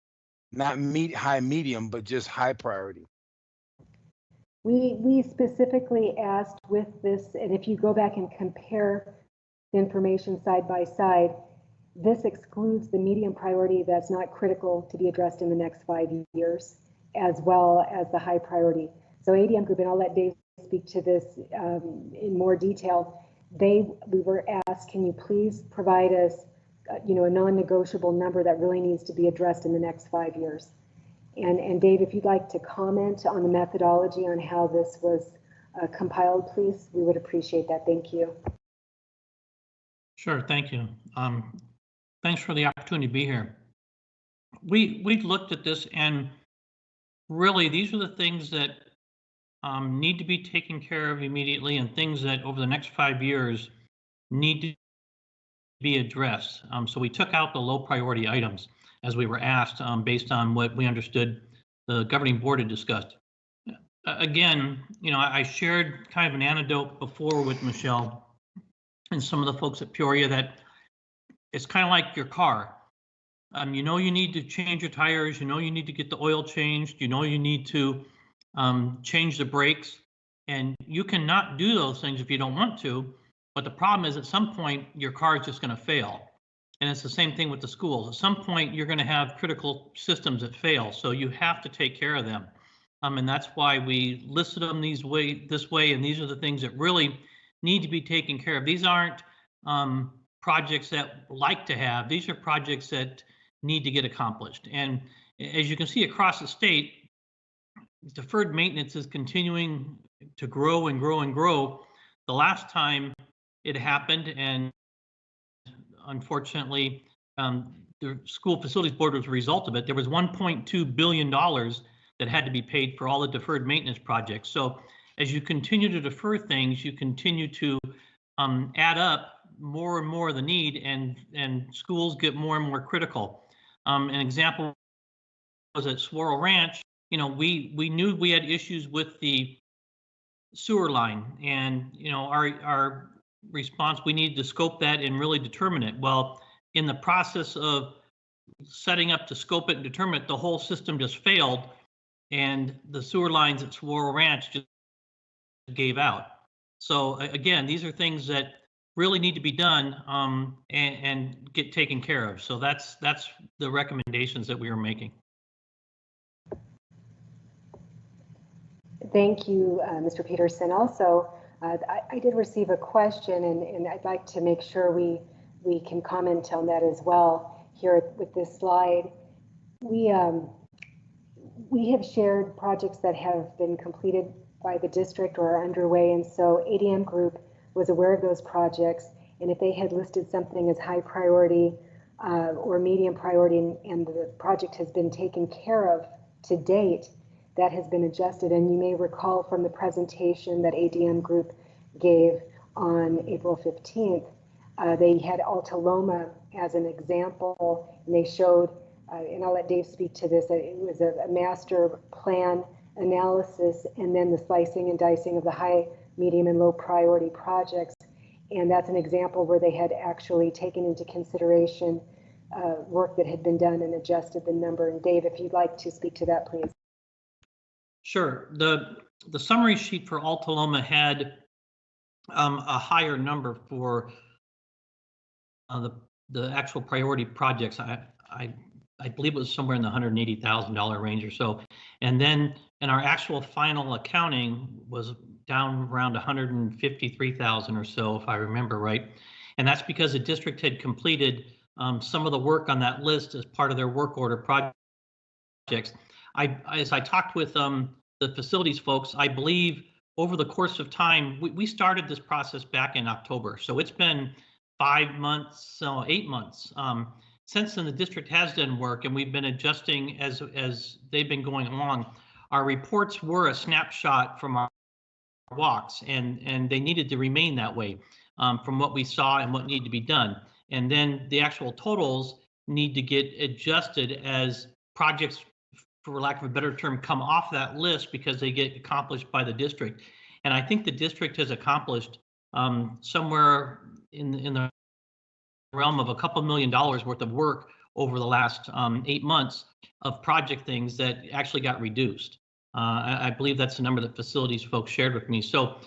not high, medium, but just high priority. We specifically asked with this, and if you go back and compare the information side by side, this excludes the medium priority that's not critical to be addressed in the next 5 years, as well as the high priority. So ADM Group, and I'll let Dave speak to this in more detail. We were asked, can you please provide us, a non-negotiable number that really needs to be addressed in the next 5 years? And Dave, if you'd like to comment on the methodology on how this was compiled, please, we would appreciate that. Thank you. Sure, thank you. Thanks for the opportunity to be here. We've looked at this, and really these are the things that need to be taken care of immediately, and things that over the next 5 years need to be addressed. So we took out the low priority items as we were asked, based on what we understood the governing board had discussed. Again, I shared kind of an anecdote before with Michelle and some of the folks at Peoria, that it's kind of like your car. You know you need to change your tires, you know you need to get the oil changed, you know you need to change the brakes, and you cannot do those things if you don't want to. But the problem is at some point your car is just going to fail. And it's the same thing with the schools. At some point you're going to have critical systems that fail, so you have to take care of them. And that's why we listed them this way, and these are the things that really need to be taken care of. These aren't projects that like to have. These are projects that need to get accomplished. And as you can see across the state, deferred maintenance is continuing to grow and grow and grow. The last time it happened, and unfortunately, the school facilities board was a result of it. There was $1.2 billion that had to be paid for all the deferred maintenance projects. So as you continue to defer things, you continue to add up more and more of the need, and schools get more and more critical. An example was at Swirl Ranch. You know, we knew we had issues with the sewer line, and you know, our response, we needed to scope that and really determine it. Well, in the process of setting up to scope it and determine it, the whole system just failed, and the sewer lines at Swirl Ranch just gave out. So again, these are things that really need to be done and get taken care of. So that's the recommendations that we are making. Thank you, Mr. Peterson. Also, I did receive a question, and I'd like to make sure we can comment on that as well here with this slide. We have shared projects that have been completed by the district or are underway, and so ADM Group was aware of those projects, and if they had listed something as high priority or medium priority, and the project has been taken care of to date, that has been adjusted. And you may recall from the presentation that ADM Group gave on April 15th, they had Alta Loma as an example, and they showed, and I'll let Dave speak to this, it was a master plan analysis and then the slicing and dicing of the high, medium, and low priority projects. And that's an example where they had actually taken into consideration work that had been done and adjusted the number. And Dave, if you'd like to speak to that, please. Sure. The summary sheet for Alta Loma had a higher number for the actual priority projects. I believe it was somewhere in the $180,000 range or so. And then in our actual final accounting was down around 153,000 or so, if I remember right. And that's because the district had completed some of the work on that list as part of their work order projects. As I talked with the facilities folks, I believe over the course of time, we started this process back in October. So it's been 5 months, so 8 months. Since then, the district has done work, and we've been adjusting as they've been going along. Our reports were a snapshot from our walks, and they needed to remain that way from what we saw and what needed to be done. And then the actual totals need to get adjusted as projects, for lack of a better term, come off that list because they get accomplished by the district. And I think the district has accomplished somewhere in the realm of a couple $1 million worth of work over the last 8 months of project things that actually got reduced. I believe that's the number that facilities folks shared with me. So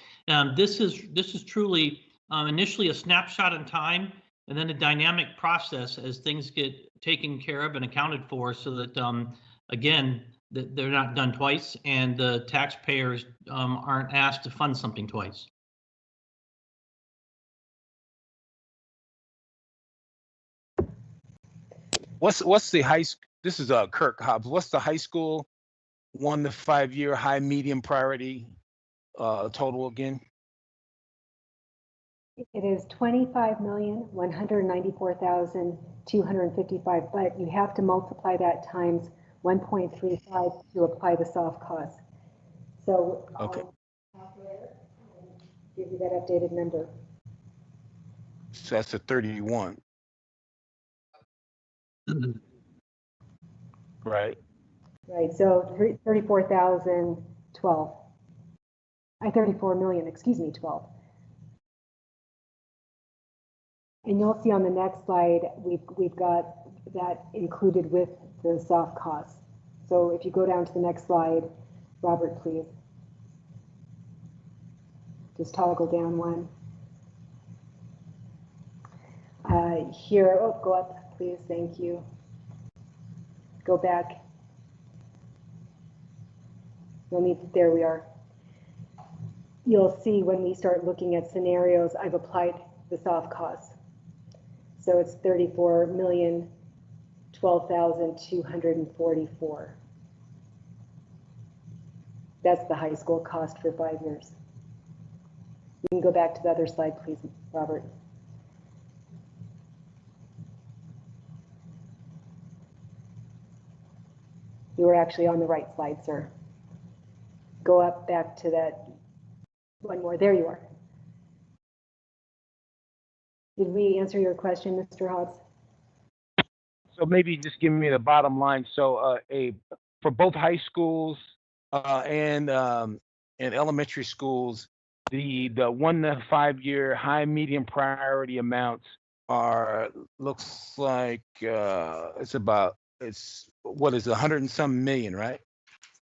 this is truly initially a snapshot in time, and then a dynamic process as things get taken care of and accounted for, so that again, they're not done twice, and the taxpayers aren't asked to fund something twice. What's the high school? This is Kirk Hobbs. What's the high school 1 to 5 year high medium priority total again? It is $25,194,255, but you have to multiply that times 1.35 to apply the soft cost. So Okay. I'll give you that updated number. So that's a 31. Right. Right, so 34,012. 34 million, excuse me, 12. And you'll see on the next slide, we've got that included with the soft costs. So if you go down to the next slide, Robert, please. Just toggle down one. Here, oh, go up, please, thank you. Go back. There we are. You'll see when we start looking at scenarios, I've applied the soft costs. So it's 34,012,244. That's the high school cost for 5 years. You can go back to the other slide, please, Robert. You were actually on the right slide, sir. Go up back to that one more. There you are. Did we answer your question, Mr. Hobbs? So maybe just give me the bottom line. So for both high schools and elementary schools, the 1 to 5 year high, medium priority amounts are, looks like it's what is it, 100 and some million, right?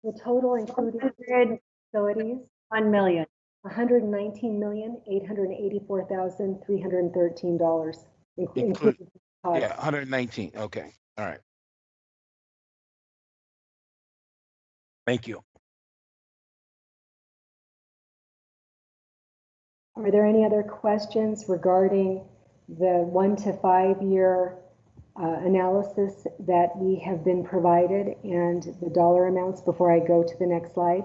The total including facilities, 1 million. $119,884,313, including costs. Yeah, 119. Okay. All right. Thank you. Are there any other questions regarding the 1 to 5 year analysis that we have been provided and the dollar amounts before I go to the next slide?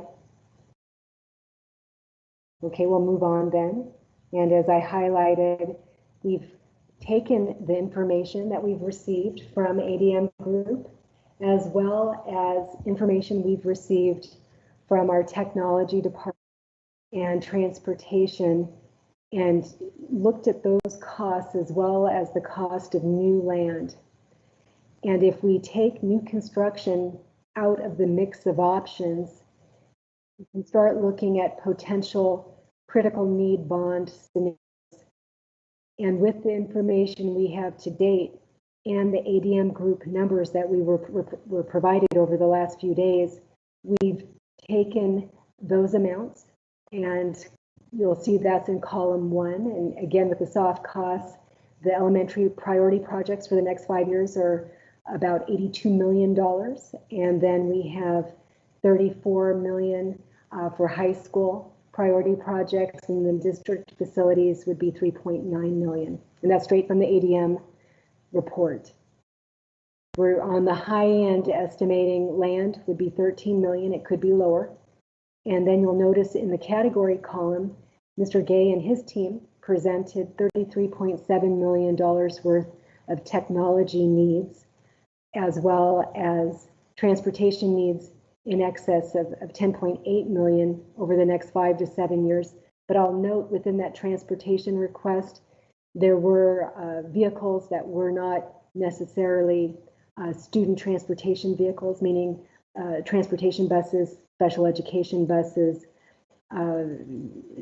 Okay, we'll move on then. And as I highlighted, we've taken the information that we've received from ADM Group, as well as information we've received from our technology department and transportation, and looked at those costs as well as the cost of new land. And if we take new construction out of the mix of options, we can start looking at potential critical need bond scenarios. And with the information we have to date and the ADM Group numbers that we were provided over the last few days, we've taken those amounts, and you'll see that's in column 1. And again, with the soft costs, the elementary priority projects for the next 5 years are about $82 million. And then we have 34 million for high school priority projects, and the district facilities would be 3.9 million. And that's straight from the ADM report. We're on the high end estimating land would be 13 million. It could be lower. And then you'll notice in the category column, Mr. Gay and his team presented $33.7 million worth of technology needs, as well as transportation needs in excess of 10.8 million over the next 5 to 7 years. But I'll note within that transportation request, there were vehicles that were not necessarily student transportation vehicles, meaning transportation buses, special education buses,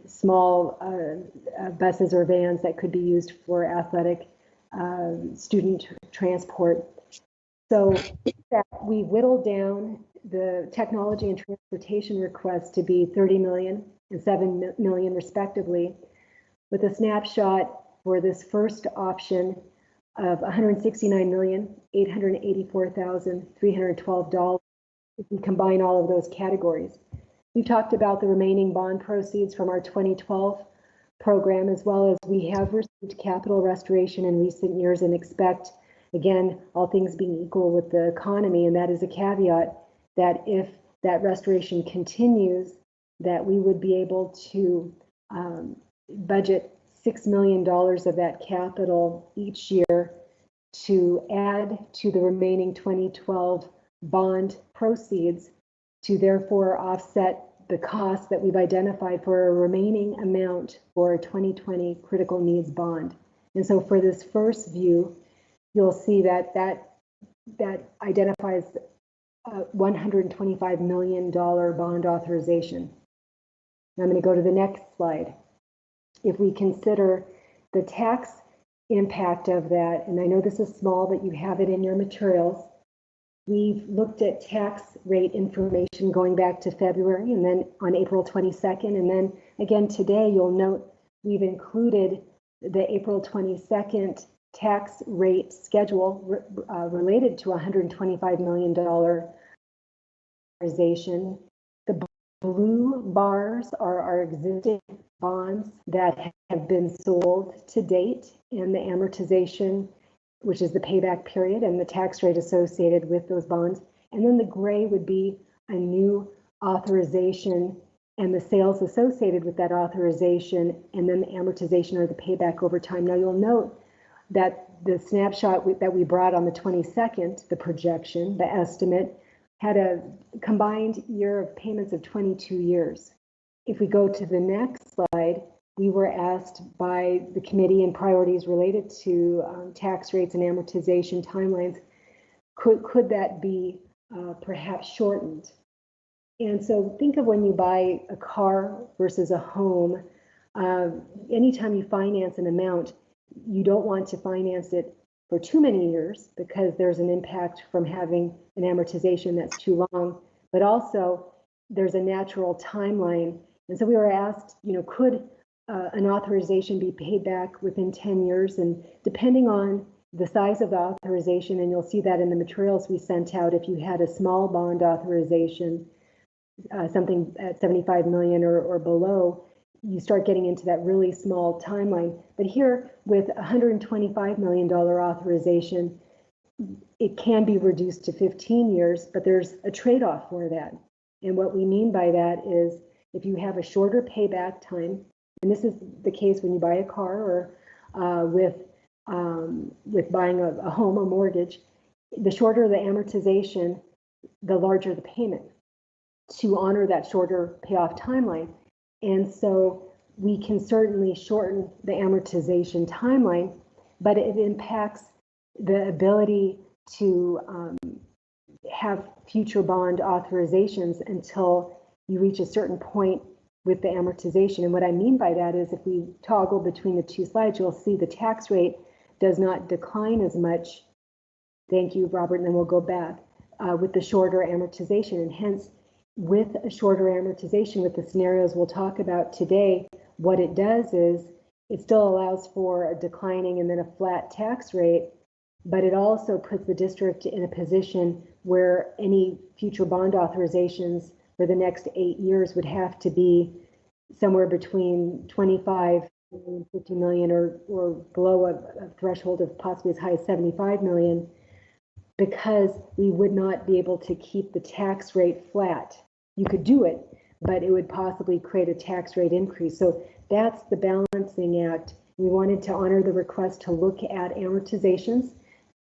small buses or vans that could be used for athletic student transport. So that we whittled down the technology and transportation requests to be 30 million and 7 million respectively, with a snapshot for this first option of $169,884,312 if we combine all of those categories. We've talked about the remaining bond proceeds from our 2012 program, as well as we have received capital restoration in recent years and expect, again, all things being equal with the economy, and that is a caveat, that if that restoration continues, that we would be able to budget $6 million of that capital each year to add to the remaining 2012 bond proceeds, to therefore offset the cost that we've identified for a remaining amount for a 2020 critical needs bond. And so for this first view, you'll see that identifies a $125 million bond authorization. Now I'm going to go to the next slide. If we consider the tax impact of that, and I know this is small, but you have it in your materials. We've looked at tax rate information going back to February and then on April 22nd. And then again today, you'll note we've included the April 22nd tax rate schedule related to $125 million authorization. The blue bars are our existing bonds that have been sold to date, and the amortization, which is the payback period and the tax rate associated with those bonds. And then the gray would be a new authorization and the sales associated with that authorization, and then the amortization or the payback over time. Now you'll note that the snapshot that we brought on the 22nd, the projection, the estimate, had a combined year of payments of 22 years. If we go to the next slide, we were asked by the committee in priorities related to tax rates and amortization timelines, could that be perhaps shortened? And so think of when you buy a car versus a home. Anytime you finance an amount, you don't want to finance it for too many years because there's an impact from having an amortization that's too long, but also there's a natural timeline. And so we were asked, could an authorization be paid back within 10 years? And depending on the size of the authorization, and you'll see that in the materials we sent out, if you had a small bond authorization, something at 75 million or below, you start getting into that really small timeline. But here with $125 million authorization, it can be reduced to 15 years, but there's a trade-off for that. And what we mean by that is if you have a shorter payback time, and this is the case when you buy a car or with buying a home, a mortgage, the shorter the amortization, the larger the payment to honor that shorter payoff timeline. And so we can certainly shorten the amortization timeline, but it impacts the ability to have future bond authorizations until you reach a certain point with the amortization. And what I mean by that is if we toggle between the two slides, you'll see the tax rate does not decline as much. Thank you, Robert, and then we'll go back with the shorter amortization. And hence, with a shorter amortization, with the scenarios we'll talk about today, what it does is it still allows for a declining and then a flat tax rate, but it also puts the district in a position where any future bond authorizations for the next 8 years would have to be somewhere between 25 and 50 million or below a threshold of possibly as high as 75 million, because we would not be able to keep the tax rate flat. You could do it, but it would possibly create a tax rate increase. So that's the balancing act. We wanted to honor the request to look at amortizations.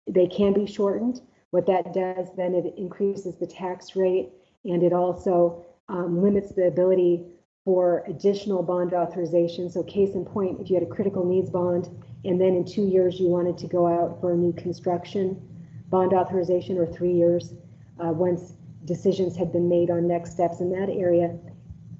They can be shortened. What that does then, it increases the tax rate, and it also limits the ability for additional bond authorization. So case in point, if you had a critical needs bond and then in 2 years you wanted to go out for a new construction bond authorization, or 3 years, once decisions had been made on next steps in that area,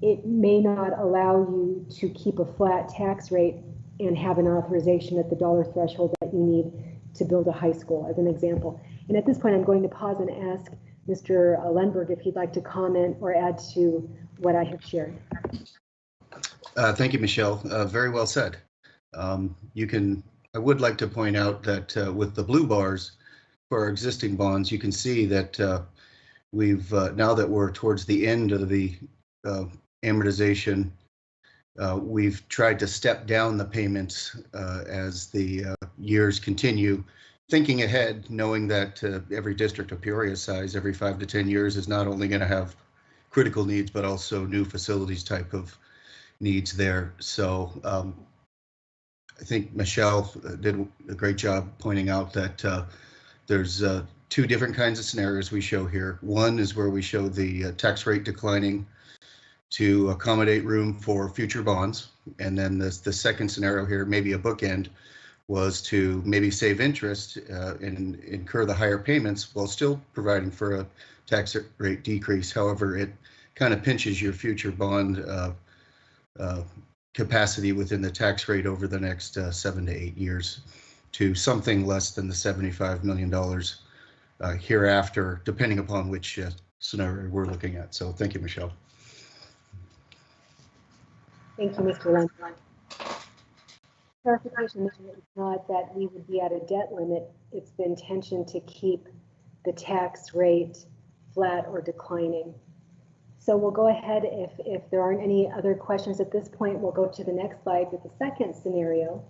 it may not allow you to keep a flat tax rate and have an authorization at the dollar threshold that you need to build a high school, as an example. And at this point, I'm going to pause and ask Mr. Lundberg if he'd like to comment or add to what I have shared. Thank you, Michelle. Very well said. I would like to point out that with the blue bars for our existing bonds, you can see that we've now that we're towards the end of the amortization, we've tried to step down the payments as the years continue, thinking ahead, knowing that every district of Peoria size every 5 to 10 years is not only going to have critical needs, but also new facilities type of needs there. So I think Michelle did a great job pointing out that there's 2 different kinds of scenarios we show here. One is where we show the tax rate declining to accommodate room for future bonds. And then the second scenario here, maybe a bookend, was to maybe save interest and incur the higher payments while still providing for a tax rate decrease. However, it kind of pinches your future bond capacity within the tax rate over the next 7 to 8 years. to something less than the $75 million hereafter, depending upon which scenario we're looking at. So thank you, Michelle. Thank you, Mr. Lund. Clarification, it's not that we would be at a debt limit. It's the intention to keep the tax rate flat or declining. So we'll go ahead, if there aren't any other questions at this point, we'll go to the next slide with the second scenario.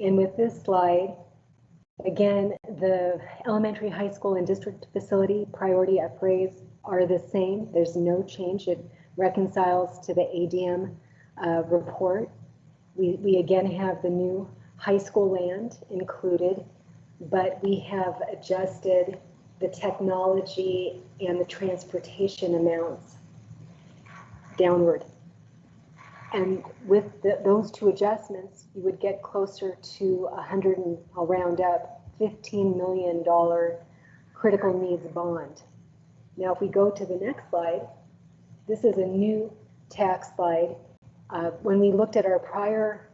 And with this slide, again, the elementary, high school, and district facility priority upgrades are the same. There's no change. It reconciles to the ADM report. We again have the new high school land included, but we have adjusted the technology and the transportation amounts downward. And with those two adjustments, you would get closer to I'll round up, $15 million critical needs bond. Now, if we go to the next slide, this is a new tax slide. When we looked at our prior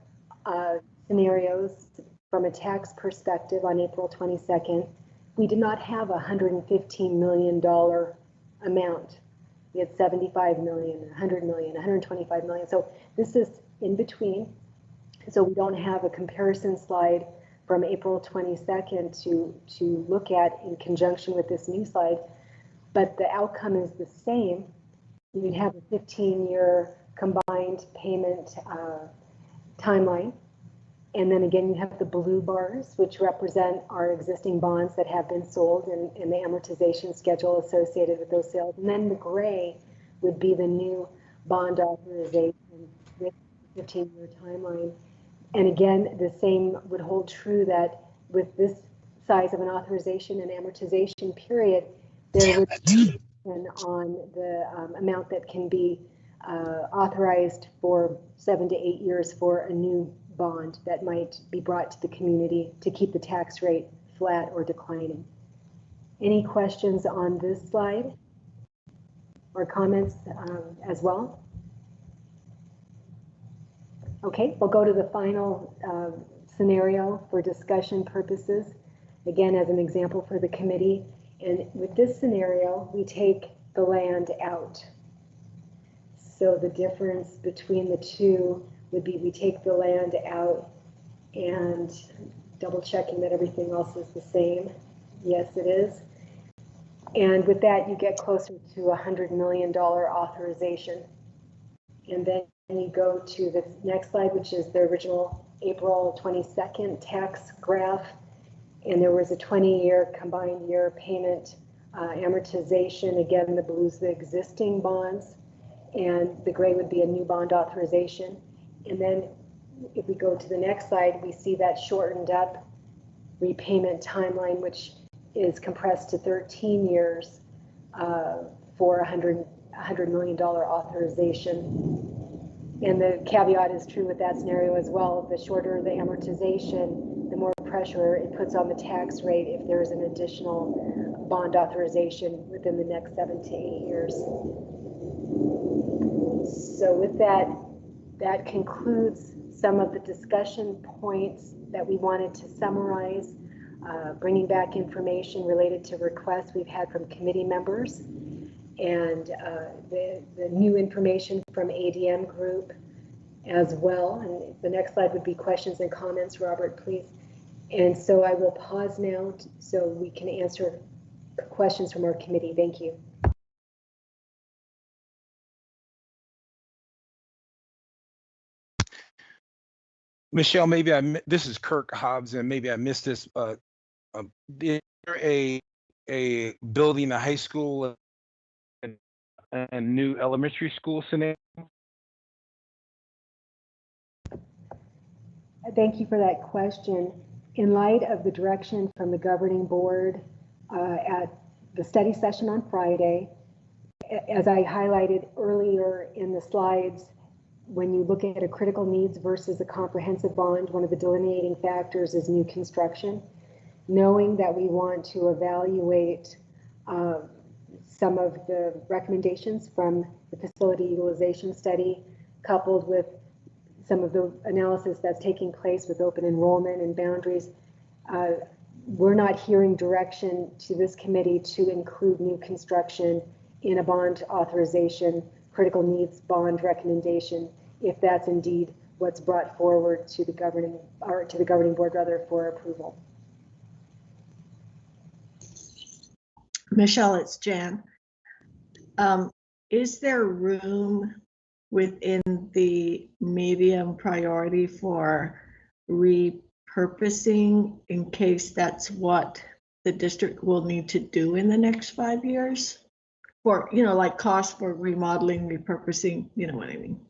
scenarios from a tax perspective on April 22nd, we did not have a $115 million amount. We had 75 million, 100 million, 125 million. So this is in between. So we don't have a comparison slide from April 22nd to look at in conjunction with this new slide, but the outcome is the same. You'd have a 15-year combined payment timeline. And then again, you have the blue bars, which represent our existing bonds that have been sold and the amortization schedule associated with those sales. And then the gray would be the new bond authorization with 15-year timeline. And again, the same would hold true that with this size of an authorization and amortization period, there would be on the amount that can be authorized for 7 to 8 years for a new bond that might be brought to the community to keep the tax rate flat or declining. Any questions on this slide or comments as well? Okay, we'll go to the final scenario for discussion purposes, again as an example for the committee. And with this scenario, we take the land out. So the difference between the two would be we take the land out, and double checking that everything else is the same. Yes, it is. And with that, you get closer to $100 million authorization. And then you go to the next slide, which is the original April 22nd tax graph. And there was a 20-year combined year payment amortization. Again, the blue's the existing bonds, and the gray would be a new bond authorization. And then if we go to the next slide, we see that shortened up repayment timeline, which is compressed to 13 years for $100 million authorization. And the caveat is true with that scenario as well. The shorter the amortization, the more pressure it puts on the tax rate if there's an additional bond authorization within the next 7 to 8 years. So with that, that concludes some of the discussion points that we wanted to summarize, bringing back information related to requests we've had from committee members and the new information from ADM group as well. And the next slide would be questions and comments, Robert, please. And so I will pause now so we can answer questions from our committee. Thank you. Michelle, maybe this is Kirk Hobbs, and maybe I missed this. Is there a building a high school and a new elementary school scenario? Thank you for that question. In light of the direction from the governing board at the study session on Friday, as I highlighted earlier in the slides, when you look at a critical needs versus a comprehensive bond, one of the delineating factors is new construction. Knowing that we want to evaluate some of the recommendations from the facility utilization study, coupled with some of the analysis that's taking place with open enrollment and boundaries, we're not hearing direction to this committee to include new construction in a bond authorization, critical needs bond recommendation, if that's indeed what's brought forward to the governing board rather for approval. Michelle, it's Jan. Is there room within the medium priority for repurposing in case that's what the district will need to do in the next 5 years? For, you know, like cost for remodeling, repurposing, you know what I mean?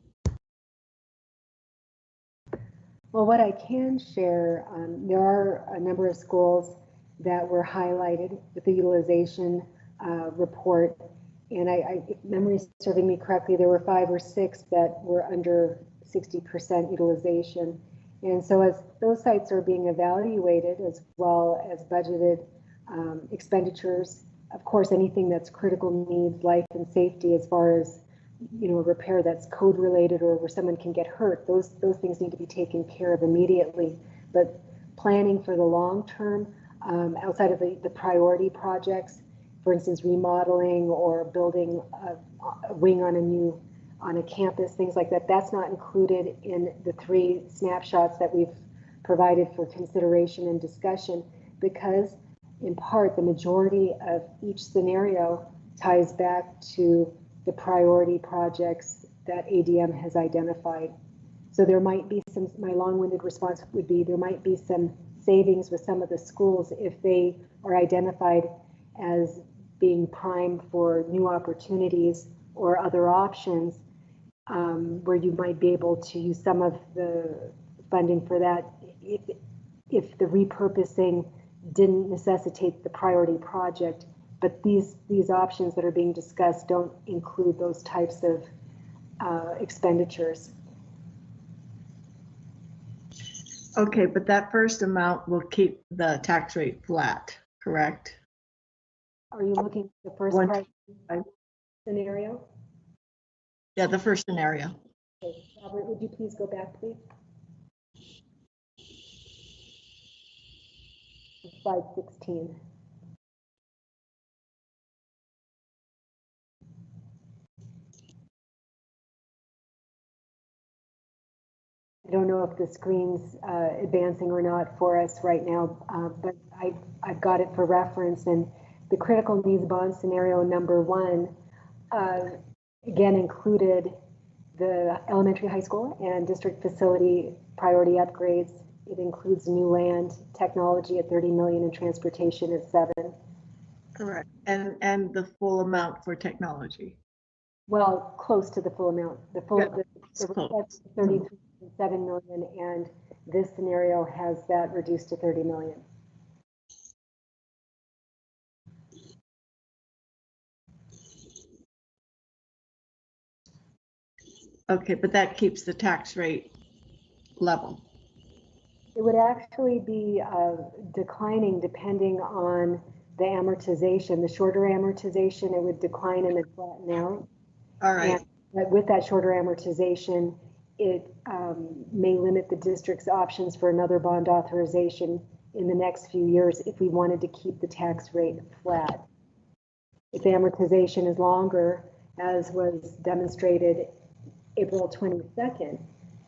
Well, what I can share, there are a number of schools that were highlighted with the utilization report. And if memory is serving me correctly, there were 5 or 6 that were under 60% utilization. And so as those sites are being evaluated, as well as budgeted expenditures, of course, anything that's critical needs, life and safety, as far as, you know, repair that's code related or where someone can get hurt, those things need to be taken care of immediately. But planning for the long term, outside of the priority projects, for instance, remodeling or building a wing on a campus, things like that, that's not included in the 3 snapshots that we've provided for consideration and discussion, because in part the majority of each scenario ties back to the priority projects that ADM has identified. So there might be some, my long-winded response would be, there might be some savings with some of the schools if they are identified as being prime for new opportunities or other options, where you might be able to use some of the funding for that if the repurposing didn't necessitate the priority project. But these options that are being discussed don't include those types of expenditures. Okay, but that first amount will keep the tax rate flat, correct? Are you looking at the first scenario? Yeah, the first scenario. Okay. Robert, would you please go back, please? Slide 16. I don't know if the screen's advancing or not for us right now, but I've got it for reference. And the critical needs bond scenario number 1, again, included the elementary, high school, and district facility priority upgrades. It includes new land, technology at 30 million, and transportation at 7. Correct. And the full amount for technology. Well, close to the full amount. The full, Yeah, the 33.7 million, and this scenario has that reduced to 30 million. Okay, but that keeps the tax rate level. It would actually be declining depending on the amortization. The shorter amortization, it would decline and then flatten out. All right. And with that shorter amortization, it may limit the district's options for another bond authorization in the next few years if we wanted to keep the tax rate flat. If the amortization is longer, as was demonstrated April 22nd,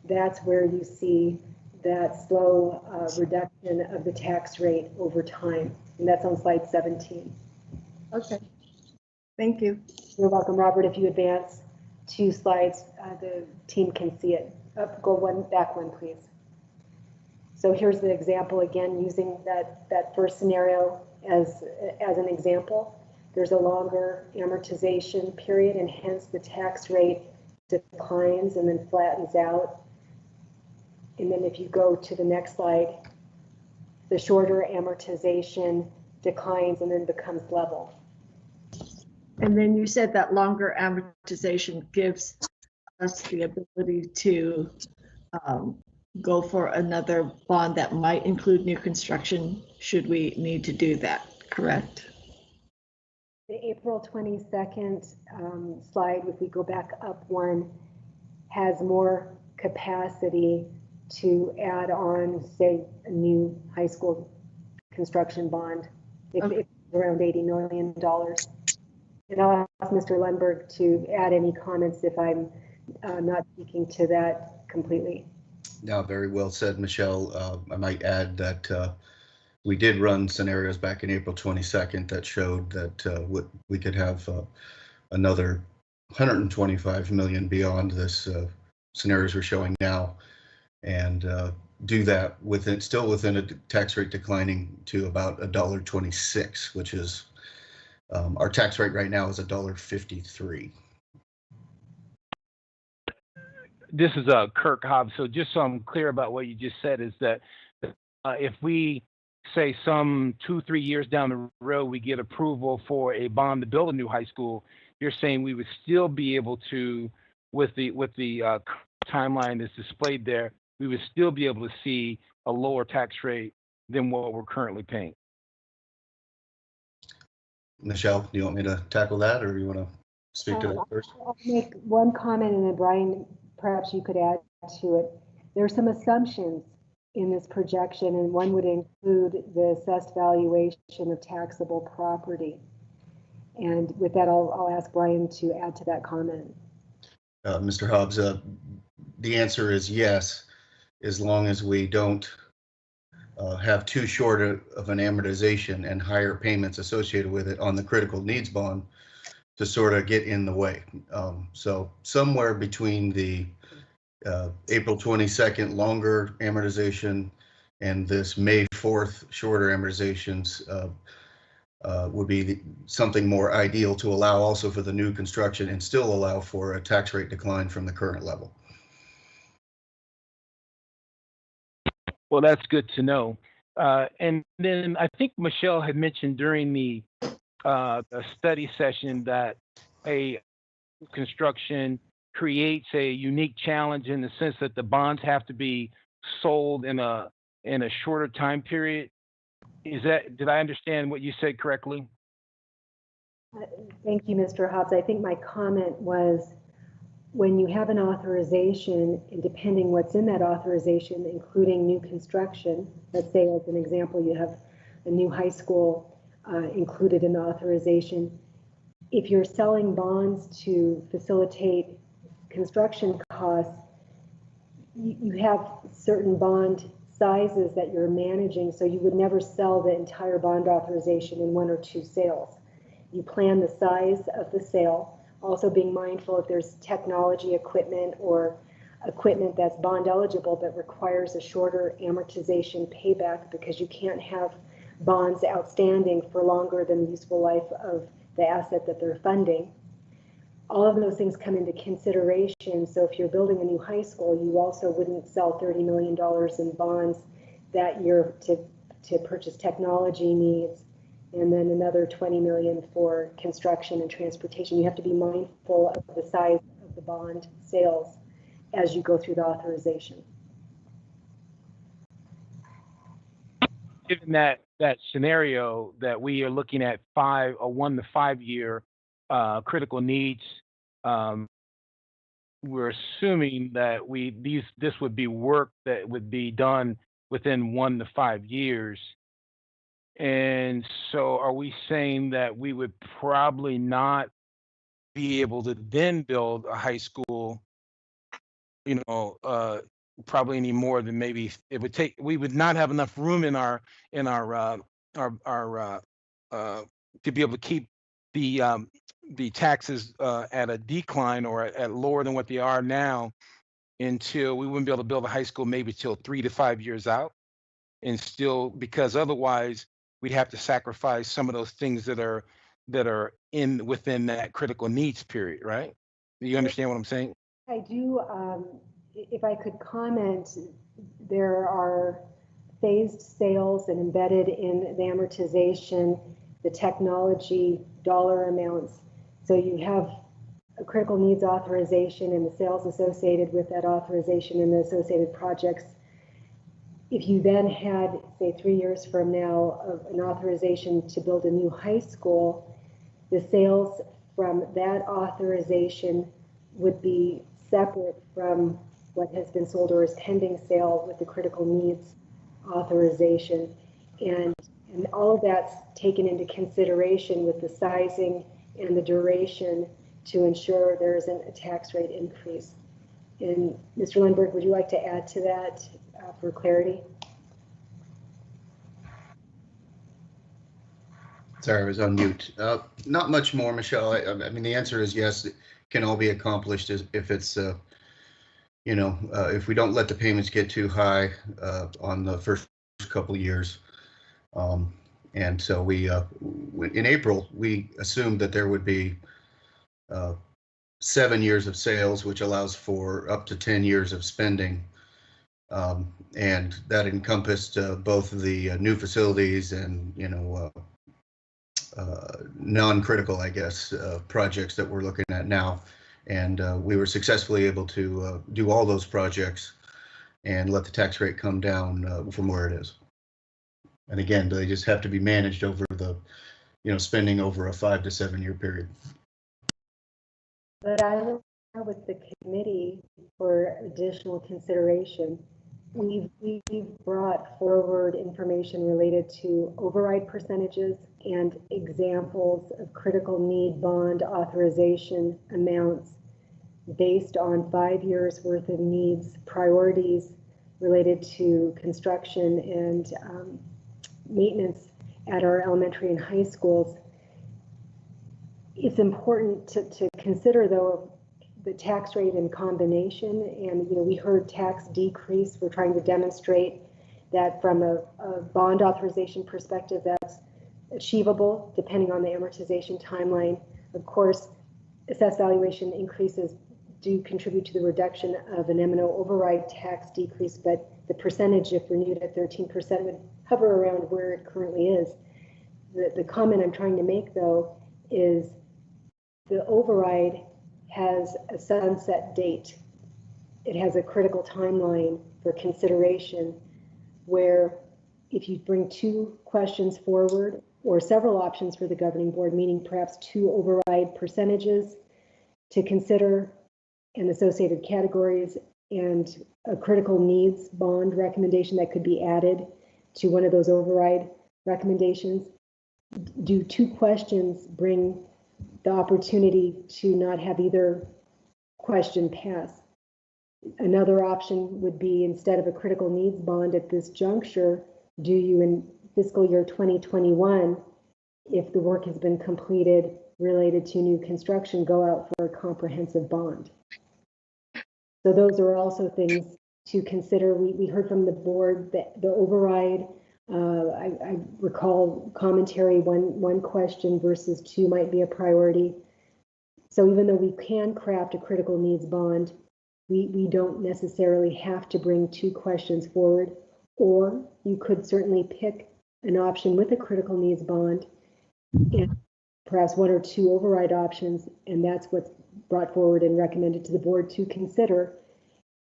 that's where you see that slow reduction of the tax rate over time. And that's on slide 17. Okay. Thank you. You're welcome, Robert. If you advance 2 slides, the team can see it. Go back one, please. So here's the example again, using that first scenario as an example. There's a longer amortization period, and hence the tax rate declines and then flattens out. And then if you go to the next slide, the shorter amortization declines and then becomes level. And then you said that longer amortization gives us the ability to go for another bond that might include new construction should we need to do that, correct? The April 22nd slide, if we go back up one, has more capacity to add on, say, a new high school construction bond, if it's around $80 million. And I'll ask Mr. Lundberg to add any comments if I'm not speaking to that completely. Now, very well said, Michelle. I might add that we did run scenarios back in April 22nd that showed that we could have another 125 million beyond this scenarios we're showing now, and do that still within a tax rate declining to about $1.26, which is our tax rate right now is $1.53. This is Kirk Hobbs. So just so I'm clear about what you just said is that if we say some 2-3 years down the road, we get approval for a bond to build a new high school, you're saying we would still be able to, with the timeline that's displayed there, we would still be able to see a lower tax rate than what we're currently paying. Michelle, do you want me to tackle that, or you want to speak to that first? I'll make one comment, and then Brian, perhaps you could add to it. There are some assumptions in this projection, and one would include the assessed valuation of taxable property. And with that, I'll ask Brian to add to that comment. Mr. Hobbs, the answer is yes, as long as we don't have too short of an amortization and higher payments associated with it on the critical needs bond to sort of get in the way. So somewhere between the April 22nd longer amortization and this May 4th shorter amortizations would be something more ideal to allow also for the new construction and still allow for a tax rate decline from the current level. Well, that's good to know. And then I think Michelle had mentioned during the study session that a construction creates a unique challenge in the sense that the bonds have to be sold in a shorter time period. Did I understand what you said correctly? Thank you, Mr. Hobbs. I think my comment was when you have an authorization, and depending what's in that authorization, including new construction, let's say as an example, you have a new high school included in the authorization. If you're selling bonds to facilitate construction costs, you have certain bond sizes that you're managing, so you would never sell the entire bond authorization in 1 or 2 sales. You plan the size of the sale, also being mindful if there's technology equipment or equipment that's bond eligible but requires a shorter amortization payback because you can't have bonds outstanding for longer than the useful life of the asset that they're funding. All of those things come into consideration. So if you're building a new high school, you also wouldn't sell $30 million in bonds that year to purchase technology needs, and then another 20 million for construction and transportation. You have to be mindful of the size of the bond sales as you go through the authorization. Given that scenario that we are looking at 1 to 5 year critical needs, we're assuming that this would be work that would be done within 1 to 5 years. And so are we saying that we would probably not be able to then build a high school, probably any more than maybe it would take? We would not have enough room in our to be able to keep the taxes at a decline or at lower than what they are now, until we wouldn't be able to build a high school maybe till 3 to 5 years out, and still, because otherwise we'd have to sacrifice some of those things that are within that critical needs period, right? Do you understand what I'm saying? I do. If I could comment, there are phased sales and embedded in the amortization, the technology dollar amounts. So you have a critical needs authorization and the sales associated with that authorization and the associated projects. If you then had, say, 3 years from now, of an authorization to build a new high school, the sales from that authorization would be separate from what has been sold or is pending sale with the critical needs authorization. And all of that's taken into consideration with the sizing and the duration to ensure there isn't a tax rate increase. And Mr. Lundberg, would you like to add to that for clarity? Sorry, I was on mute. Not much more, Michelle. I mean, the answer is yes, it can all be accomplished if it's, if we don't let the payments get too high on the first couple of years. And so we, in April, we assumed that there would be 7 years of sales, which allows for up to 10 years of spending. And that encompassed both the new facilities and, non-critical, I guess, projects that we're looking at now. And we were successfully able to do all those projects and let the tax rate come down from where it is. And again, they just have to be managed over the, spending over a 5 to 7 year period. But I will share with the committee for additional consideration. We've brought forward information related to override percentages and examples of critical need bond authorization amounts based on 5 years worth of needs, priorities related to construction and maintenance at our elementary and high schools. It's important to consider, though, the tax rate in combination. And we heard tax decrease. We're trying to demonstrate that from a bond authorization perspective, that's achievable depending on the amortization timeline. Of course, assessed valuation increases do contribute to the reduction of an M&O override tax decrease, but the percentage, if renewed at 13%, would hover around where it currently is. The comment I'm trying to make, though, is the override has a sunset date. It has a critical timeline for consideration where if you bring 2 questions forward or several options for the governing board, meaning perhaps 2 override percentages to consider and associated categories and a critical needs bond recommendation that could be added to one of those override recommendations, do 2 questions bring the opportunity to not have either question pass? Another option would be, instead of a critical needs bond at this juncture, do you in fiscal year 2021, if the work has been completed related to new construction, go out for a comprehensive bond? So those are also things to consider. We heard from the board that the override, I recall commentary, one question versus 2 might be a priority. So even though we can craft a critical needs bond, we don't necessarily have to bring 2 questions forward, or you could certainly pick an option with a critical needs bond and perhaps 1 or 2 override options, and that's what's brought forward and recommended to the board to consider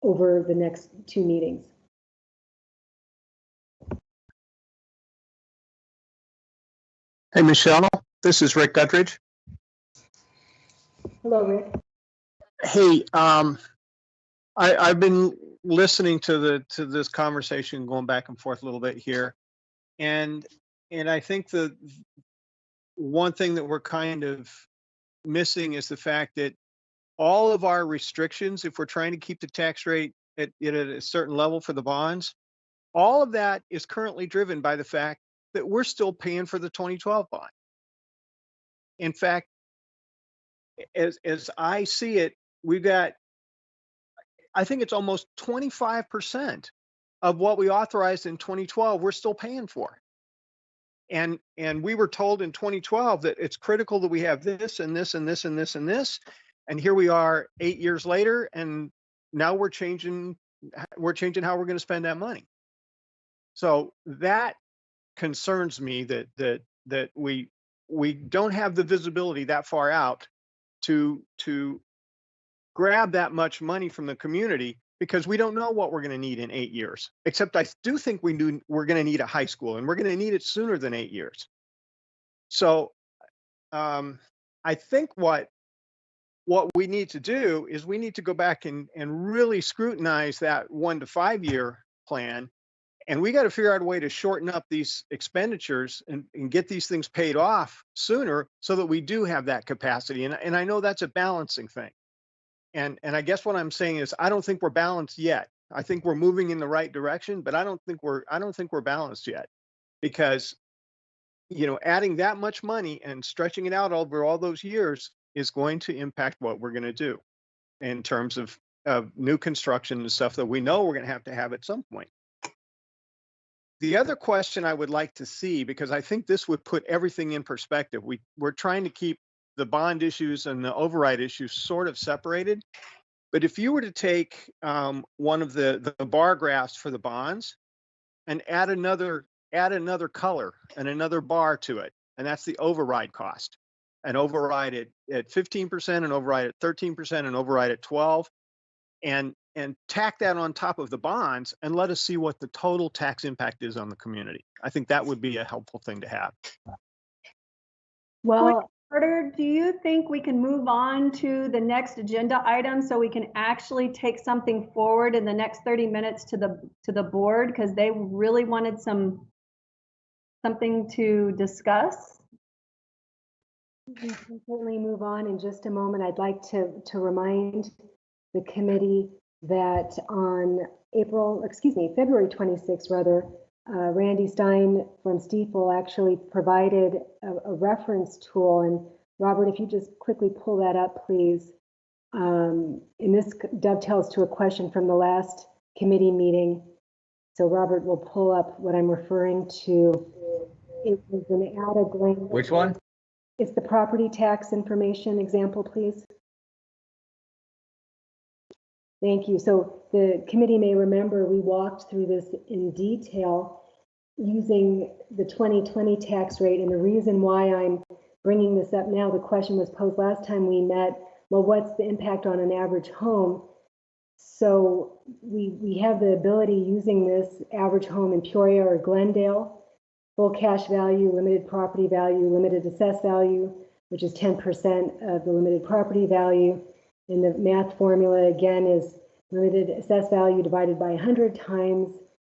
over the next 2 meetings. Hey, Michelle, this is Rick Guthridge. Hello, Rick. Hey, I've been listening to this conversation, going back and forth a little bit here, and I think the one thing that we're kind of missing is the fact that all of our restrictions, if we're trying to keep the tax rate at a certain level for the bonds, all of that is currently driven by the fact that we're still paying for the 2012 bond. In fact, as I see it, we've got, I think it's almost 25% of what we authorized in 2012 we're still paying for. And we were told in 2012 that it's critical that we have this and this and this and this and this. And here we are 8 years later, and now we're changing how we're going to spend that money. So that concerns me, that we don't have the visibility that far out to grab that much money from the community, because we don't know what we're going to need in 8 years. Except I do think we're going to need a high school, and we're going to need it sooner than 8 years. So I think what what we need to do is we need to go back and really scrutinize that 1 to 5 year plan. And we got to figure out a way to shorten up these expenditures and get these things paid off sooner so that we do have that capacity. And I know that's a balancing thing. And I guess what I'm saying is I don't think we're balanced yet. I think we're moving in the right direction, but I don't think we're balanced yet, because adding that much money and stretching it out over all those years is going to impact what we're going to do in terms of new construction and stuff that we know we're going to have at some point. The other question I would like to see, because I think this would put everything in perspective. We're trying to keep the bond issues and the override issues sort of separated. But if you were to take one of the bar graphs for the bonds and add another color and another bar to it, and that's the override cost, and override it at 15% and override at 13% and override at 12%, and tack that on top of the bonds and let us see what the total tax impact is on the community. I think that would be a helpful thing to have. Well, Carter, do you think we can move on to the next agenda item so we can actually take something forward in the next 30 minutes to the board, because they really wanted something to discuss? We can certainly move on in just a moment. I'd like to remind the committee that on February 26th, Randy Stein from Stiefel actually provided a reference tool. And Robert, if you just quickly pull that up, please. And this dovetails to a question from the last committee meeting. So Robert will pull up what I'm referring to. It was an added language. Which one? It's the property tax information example, please. Thank you. So the committee may remember we walked through this in detail using the 2020 tax rate. And the reason why I'm bringing this up now, the question was posed last time we met, well, what's the impact on an average home? So we have the ability using this average home in Peoria or Glendale, full cash value, limited property value, limited assessed value, which is 10% of the limited property value. And the math formula, again, is limited assessed value divided by 100 times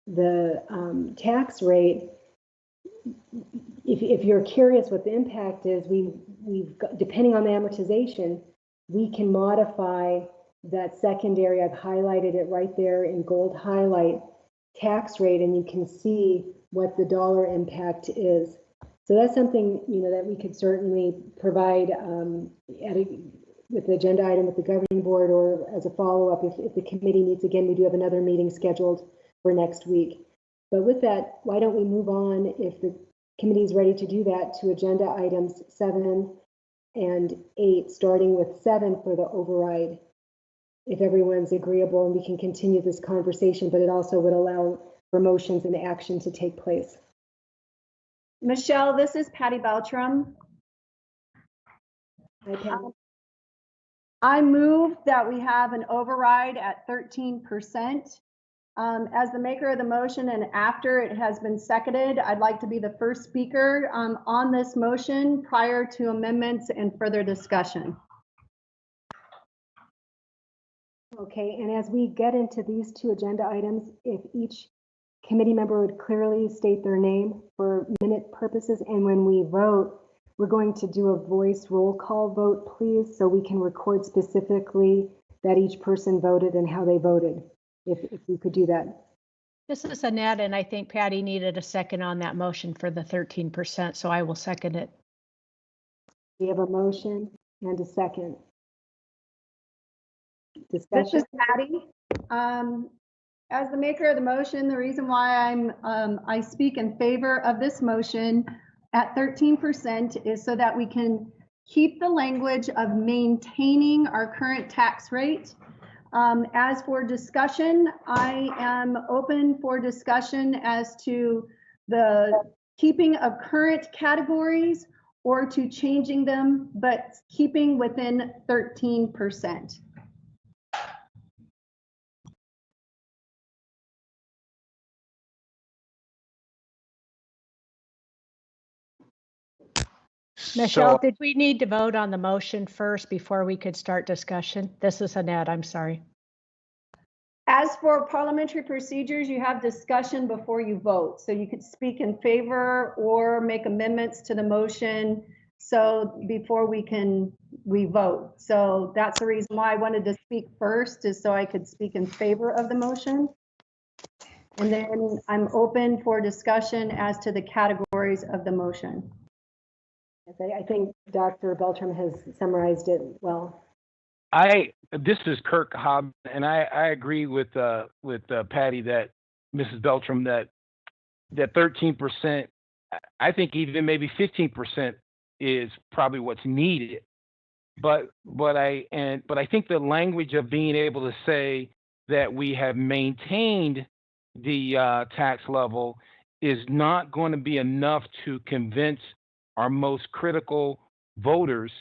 the tax rate. If you're curious what the impact is, we've got, depending on the amortization, we can modify that secondary. I've highlighted it right there in gold highlight, tax rate, and you can see what the dollar impact is. So that's something that we could certainly provide with the agenda item with the governing board, or as a follow-up if the committee meets again. We do have another meeting scheduled for next week. But with that, why don't we move on, if the committee is ready to do that, to agenda items 7 and 8, starting with 7 for the override, if everyone's agreeable, and we can continue this conversation, but it also would allow for motions and action to take place. Michelle, this is Patty Beltram. Hi, Patty. I move that we have an override at 13%. As the maker of the motion, and after it has been seconded, I'd like to be the first speaker on this motion prior to amendments and further discussion. Okay, and as we get into these two agenda items, if each committee member would clearly state their name for minute purposes, and when we vote, we're going to do a voice roll call vote, please, so we can record specifically that each person voted and how they voted, if we could do that. This is Annette, and I think Patty needed a second on that motion for the 13%, so I will second it. We have a motion and a second. Discussion. This is Patty. As the maker of the motion, the reason why I speak in favor of this motion at 13% is so that we can keep the language of maintaining our current tax rate. As for discussion, I am open for discussion as to the keeping of current categories or to changing them, but keeping within 13%. Michelle, So did we need to vote on the motion first before we could start discussion? This is Annette, I'm sorry. As for parliamentary procedures, you have discussion before you vote. So you could speak in favor or make amendments to the motion. So before we vote. So that's the reason why I wanted to speak first, is so I could speak in favor of the motion. And then I'm open for discussion as to the categories of the motion. I think Dr. Beltram has summarized it well. This is Kirk Hobb, and I agree with Patty that Mrs. Beltram that 13%, I think even maybe 15% is probably what's needed. But I think the language of being able to say that we have maintained the tax level is not going to be enough to convince our most critical voters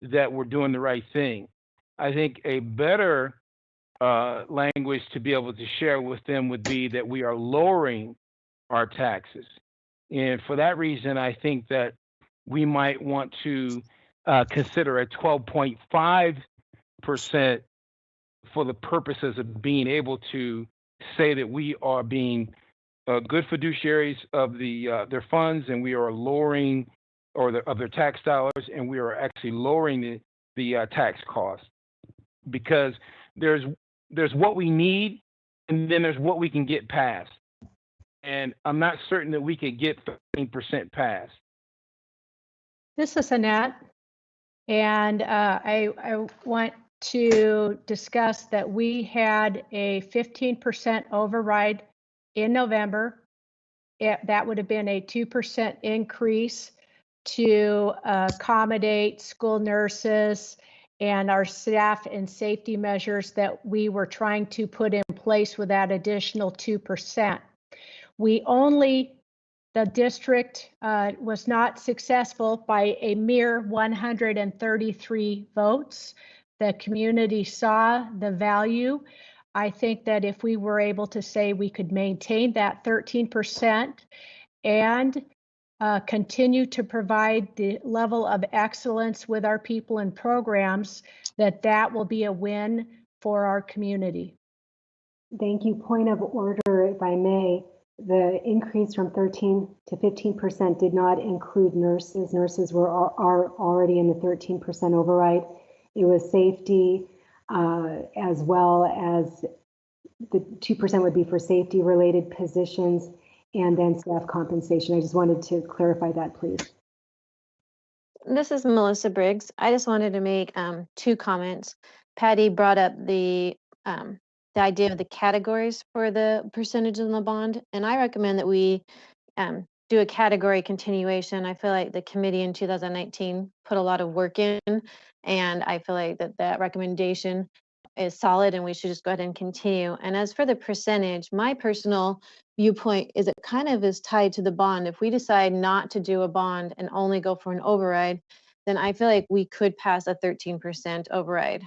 that we're doing the right thing. I think a better language to be able to share with them would be that we are lowering our taxes. And for that reason, I think that we might want to consider a 12.5% for the purposes of being able to say that we are being good fiduciaries of their funds, and we are lowering of their tax dollars, and we are actually lowering the tax cost, because there's what we need, and then there's what we can get past, and I'm not certain that we could get 13% past. This is Annette, and I want to discuss that we had a 15% override in November. That would have been a 2% increase to accommodate school nurses and our staff and safety measures that we were trying to put in place with that additional 2%. The district was not successful by a mere 133 votes. The community saw the value. I think that if we were able to say we could maintain that 13% and continue to provide the level of excellence with our people and programs, that will be a win for our community. Thank you. Point of order, if I may. The increase from 13 to 15% did not include nurses. Nurses are already in the 13% override. It was safety, as well as the 2% would be for safety related positions, and then staff compensation. I just wanted to clarify that, please. This is Melissa Briggs. I just wanted to make two comments. Patty brought up the idea of the categories for the percentage in the bond, and I recommend that we do a category continuation. I feel like the committee in 2019 put a lot of work in, and I feel like that recommendation is solid, and we should just go ahead and continue. And as for the percentage, my personal viewpoint is it kind of is tied to the bond. If we decide not to do a bond and only go for an override, then I feel like we could pass a 13% override.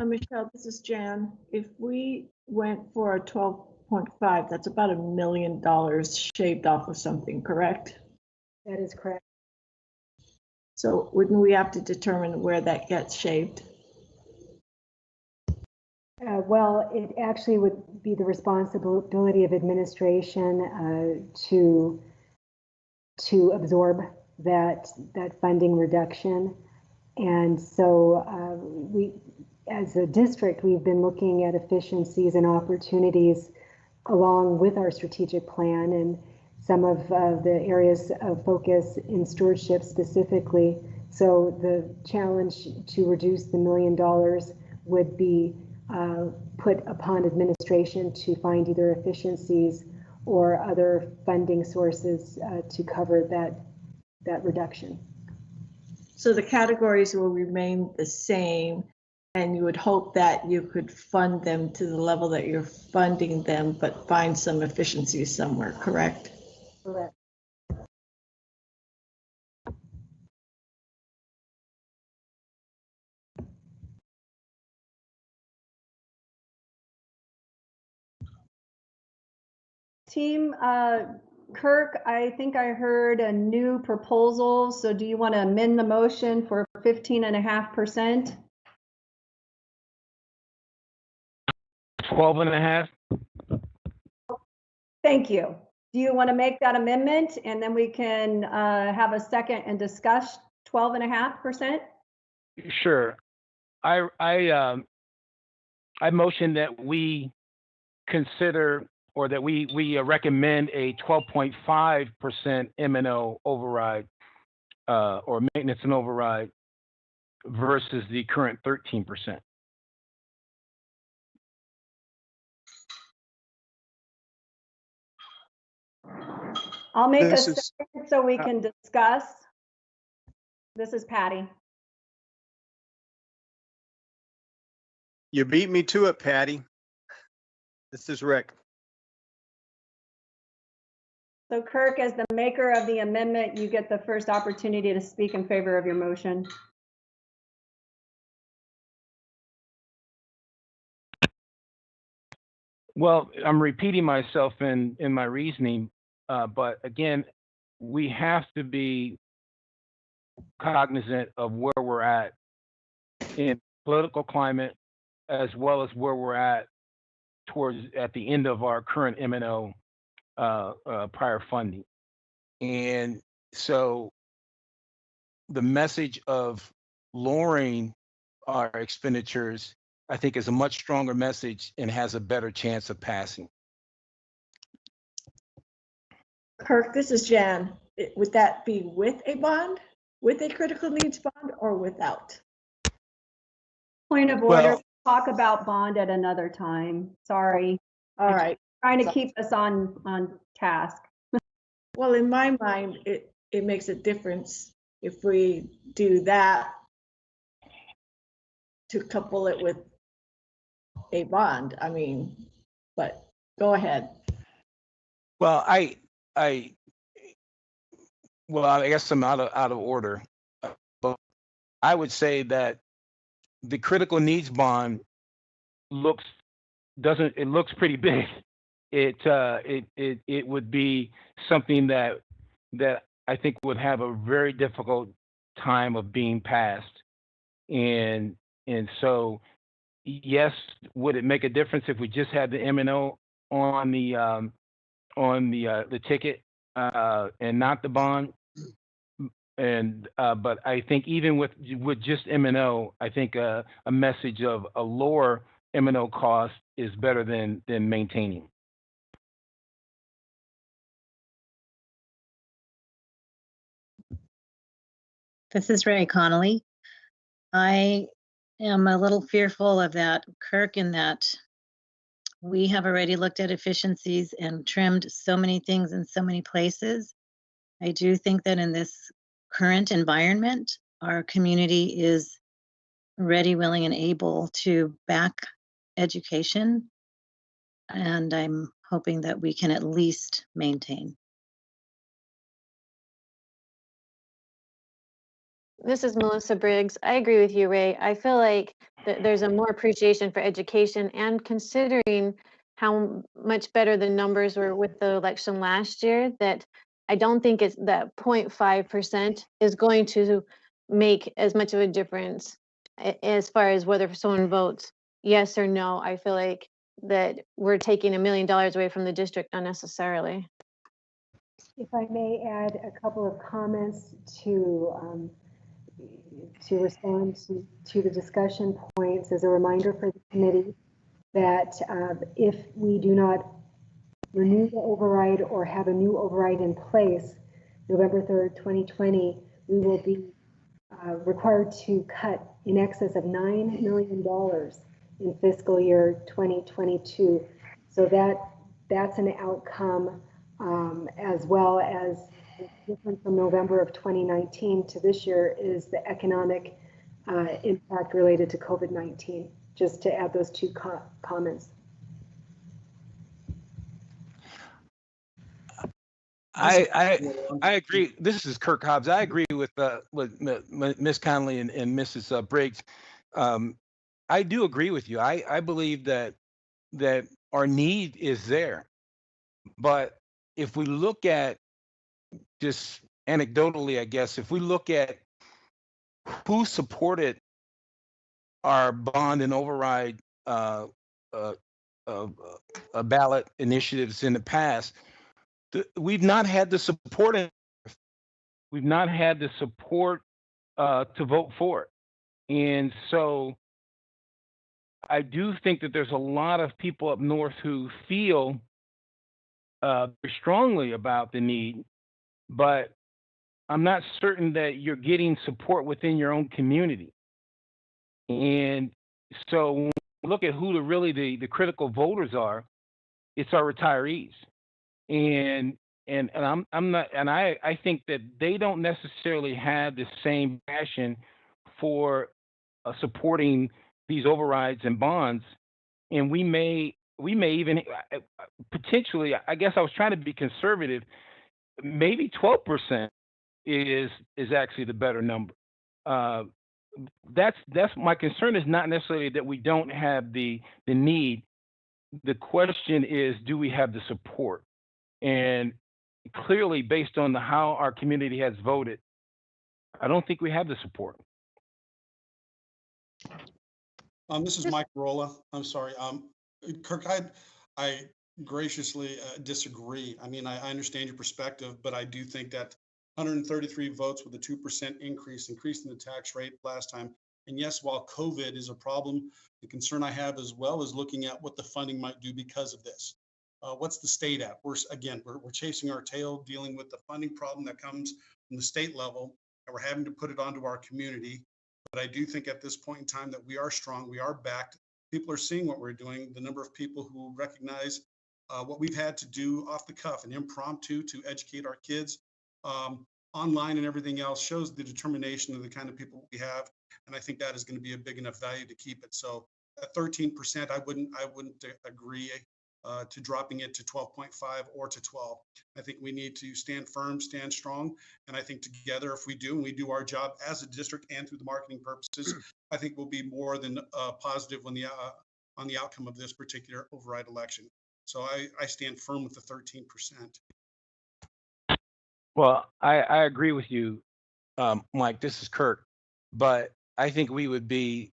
Michelle, this is Jan. If we went for a 12.5, that's about $1 million shaved off of something, correct? That is correct. So wouldn't we have to determine where that gets shaved? Well, it actually would be the responsibility of administration to absorb that funding reduction. And so we, as a district, we've been looking at efficiencies and opportunities along with our strategic plan, and some of the areas of focus in stewardship specifically. So the challenge to reduce the $1 million would be put upon administration to find either efficiencies or other funding sources to cover that reduction. So the categories will remain the same, and you would hope that you could fund them to the level that you're funding them, but find some efficiencies somewhere, correct? Correct. Team Kirk, I think I heard a new proposal. So do you want to amend the motion for 15.5%? 12.5. Thank you. Do you want to make that amendment and then we can have a second and discuss 12.5%? Sure. I motion that we consider, or that we recommend a 12.5% M&O override, or maintenance and override, versus the current 13%. I'll make a This is- second so we can discuss. This is Patty. You beat me to it, Patty. This is Rick. So Kirk, as the maker of the amendment, you get the first opportunity to speak in favor of your motion. Well, I'm repeating myself in my reasoning, but again, we have to be cognizant of where we're at in political climate, as well as where we're at at the end of our current M&O prior funding. And so the message of lowering our expenditures, I think, is a much stronger message and has a better chance of passing. Kirk, this is Jan. Would that be with a bond, with a critical needs bond, or without? Point of order, Well, talk about bond at another time. Sorry. All right. Trying to keep us on task. Well, in my mind, it makes a difference if we do that to couple it with a bond. I mean, but go ahead. well, I guess I'm out of order, but I would say that the critical needs bond looks pretty big. It would be something that I think would have a very difficult time of being passed. And so, yes, would it make a difference if we just had the M&O on the ticket and not the bond? And but I think even with just M&O, I think a message of a lower M&O cost is better than maintaining. This is Ray Connolly. I am a little fearful of that, Kirk, in that we have already looked at efficiencies and trimmed so many things in so many places. I do think that in this current environment, our community is ready, willing, and able to back education. And I'm hoping that we can at least maintain. This is Melissa Briggs. I agree with you, Ray. I feel like there's a more appreciation for education, and considering how much better the numbers were with the election last year, that I don't think it's that 0.5% is going to make as much of a difference as far as whether someone votes yes or no. I feel like that we're taking $1 million away from the district unnecessarily. If I may add a couple of comments to respond to the discussion points as a reminder for the committee that if we do not renew the override or have a new override in place November 3rd, 2020, we will be required to cut in excess of $9 million in fiscal year 2022. So that's an outcome, as well as different from November of 2019 to this year is the economic impact related to COVID-19. Just to add those two comments. I agree. This is Kirk Hobbs. I agree with Ms. Connolly and Mrs. Briggs. I do agree with you. I believe that our need is there. But if we look at, just anecdotally, I guess, if we look at who supported our bond and override uh, uh, ballot initiatives in the past, we've not had the support. We've not had the support to vote for it. And so I do think that there's a lot of people up north who feel very strongly about the need, but I'm not certain that you're getting support within your own community. And so when we look at who the critical voters are, it's our retirees. And I'm not, and I think that they don't necessarily have the same passion for supporting these overrides and bonds. And we may even potentially, I guess I was trying to be conservative, maybe 12% is actually the better number. That's my concern, is not necessarily that we don't have the need. The question is, do we have the support? And clearly, based on how our community has voted, I don't think we have the support. This is Mike Barola. I'm sorry. Kirk, I graciously disagree. I mean, I understand your perspective, but I do think that 133 votes with a 2% increasing the tax rate last time. And yes, while COVID is a problem, the concern I have as well is looking at what the funding might do because of this. What's the state at? We're chasing our tail, dealing with the funding problem that comes from the state level, and we're having to put it onto our community. But I do think at this point in time that we are strong, we are backed. People are seeing what we're doing. The number of people who recognize what we've had to do off the cuff and impromptu to educate our kids online and everything else shows the determination of the kind of people we have. And I think that is going to be a big enough value to keep it. So at 13%, I wouldn't agree to dropping it to 12.5 or to 12. I think we need to stand firm, stand strong. And I think together, if we do, and we do our job as a district and through the marketing purposes, I think we'll be more than positive on the outcome of this particular override election. So I stand firm with the 13%. Well, I agree with you, Mike. This is Kirk, but I think we'd be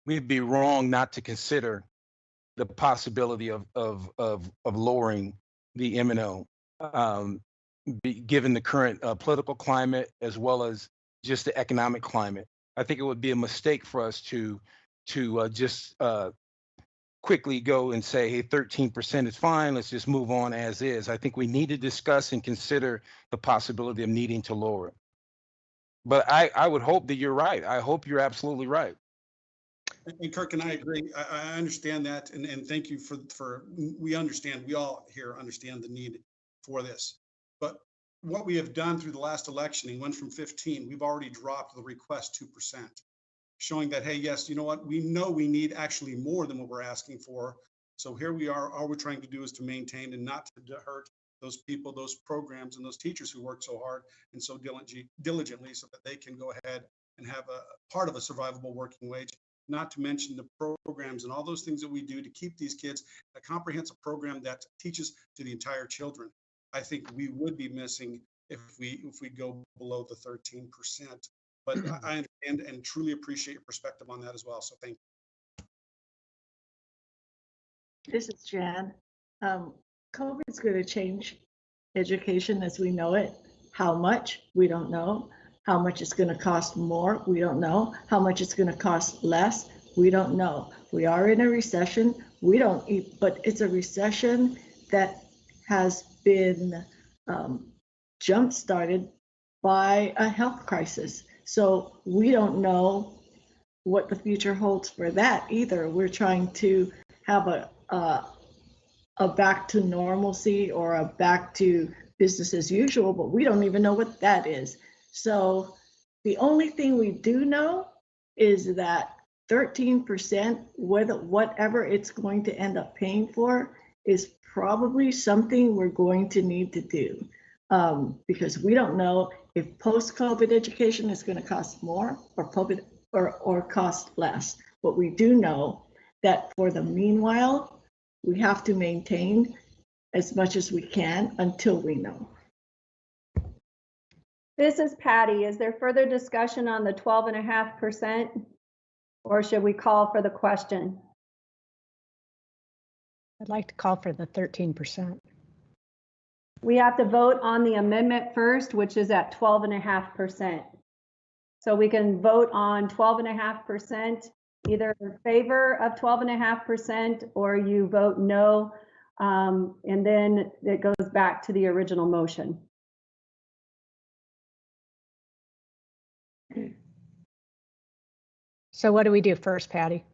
wrong not to consider the possibility of lowering the M&O, given the current political climate as well as just the economic climate. I think it would be a mistake for us to just quickly go and say, hey, 13% is fine, let's just move on as is. I think we need to discuss and consider the possibility of needing to lower it. But I would hope that you're right. I hope you're absolutely right. And Kirk and I agree. I understand that, and thank you for we understand, we all here understand the need for this. But what we have done through the last election, we went from 15, we've already dropped the request 2%, showing that, hey, yes, you know what, we know we need actually more than what we're asking for. So here we are, all we're trying to do is to maintain and not to hurt those people, those programs, and those teachers who work so hard and so diligently so that they can go ahead and have a part of a survivable working wage. Not to mention the programs and all those things that we do to keep these kids, a comprehensive program that teaches to the entire children. I think we would be missing if we go below the 13%. But I understand and truly appreciate your perspective on that as well. So thank you. This is Jan. COVID's going to change education as we know it. How much? We don't know. How much it's going to cost more? We don't know. How much it's going to cost less? We don't know. We are in a recession. But it's a recession that has been jump-started by a health crisis. So we don't know what the future holds for that either. We're trying to have a back to normalcy or a back to business as usual, but we don't even know what that is. So the only thing we do know is that 13%, whatever it's going to end up paying for, is probably something we're going to need to do, because we don't know if post-COVID education is going to cost more or cost less. But we do know that for the meanwhile, we have to maintain as much as we can until we know. This is Patty. Is there further discussion on the 12.5%? Or should we call for the question? I'd like to call for the 13%. We have to vote on the amendment first, which is at 12.5%. So we can vote on 12.5%, either in favor of 12.5% or you vote no, and then it goes back to the original motion. So what do we do first, Patty?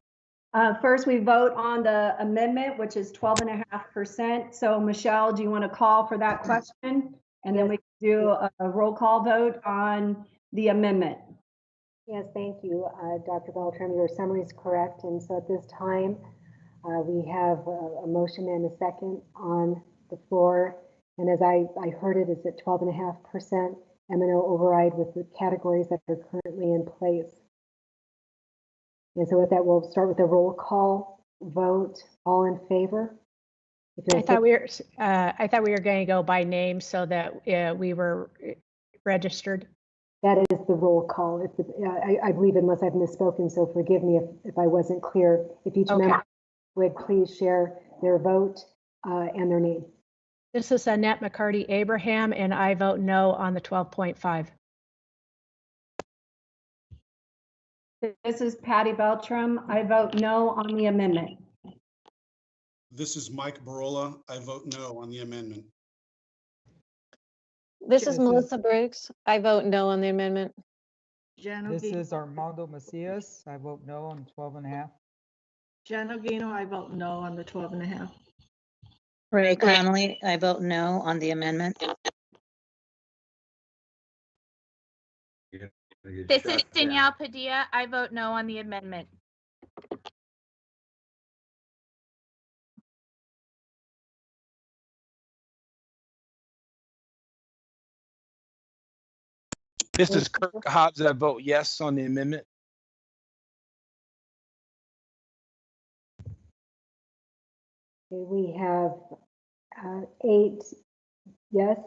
First, we vote on the amendment, which is 12.5%. So Michelle, do you want to call for that question? And then we can do a roll call vote on the amendment. Yes, thank you, Dr. Beltram. Your summary is correct. And so at this time, we have a motion and a second on the floor. And as I heard it, is at 12.5% M&O override with the categories that are currently in place. And so with that, we'll start with a roll call vote. All in favor? I thought we were going to go by name so that we were registered. That is the roll call. I believe, unless I've misspoken, so forgive me if I wasn't clear. If each member would please share their vote and their name. This is Annette McCarty Abraham, and I vote no on the 12.5. This is Patty Beltram. I vote no on the amendment. This is Mike Barola. I vote no on the amendment. This is Melissa Briggs. I vote no on the amendment. This is Armando Macias. I vote no on 12.5. Janogino, I vote no on the 12.5. Ray Connolly, I vote no on the amendment. This is Danielle Padilla. I vote no on the amendment. This is Kirk Hobbs. I vote yes on the amendment. We have 8 yes,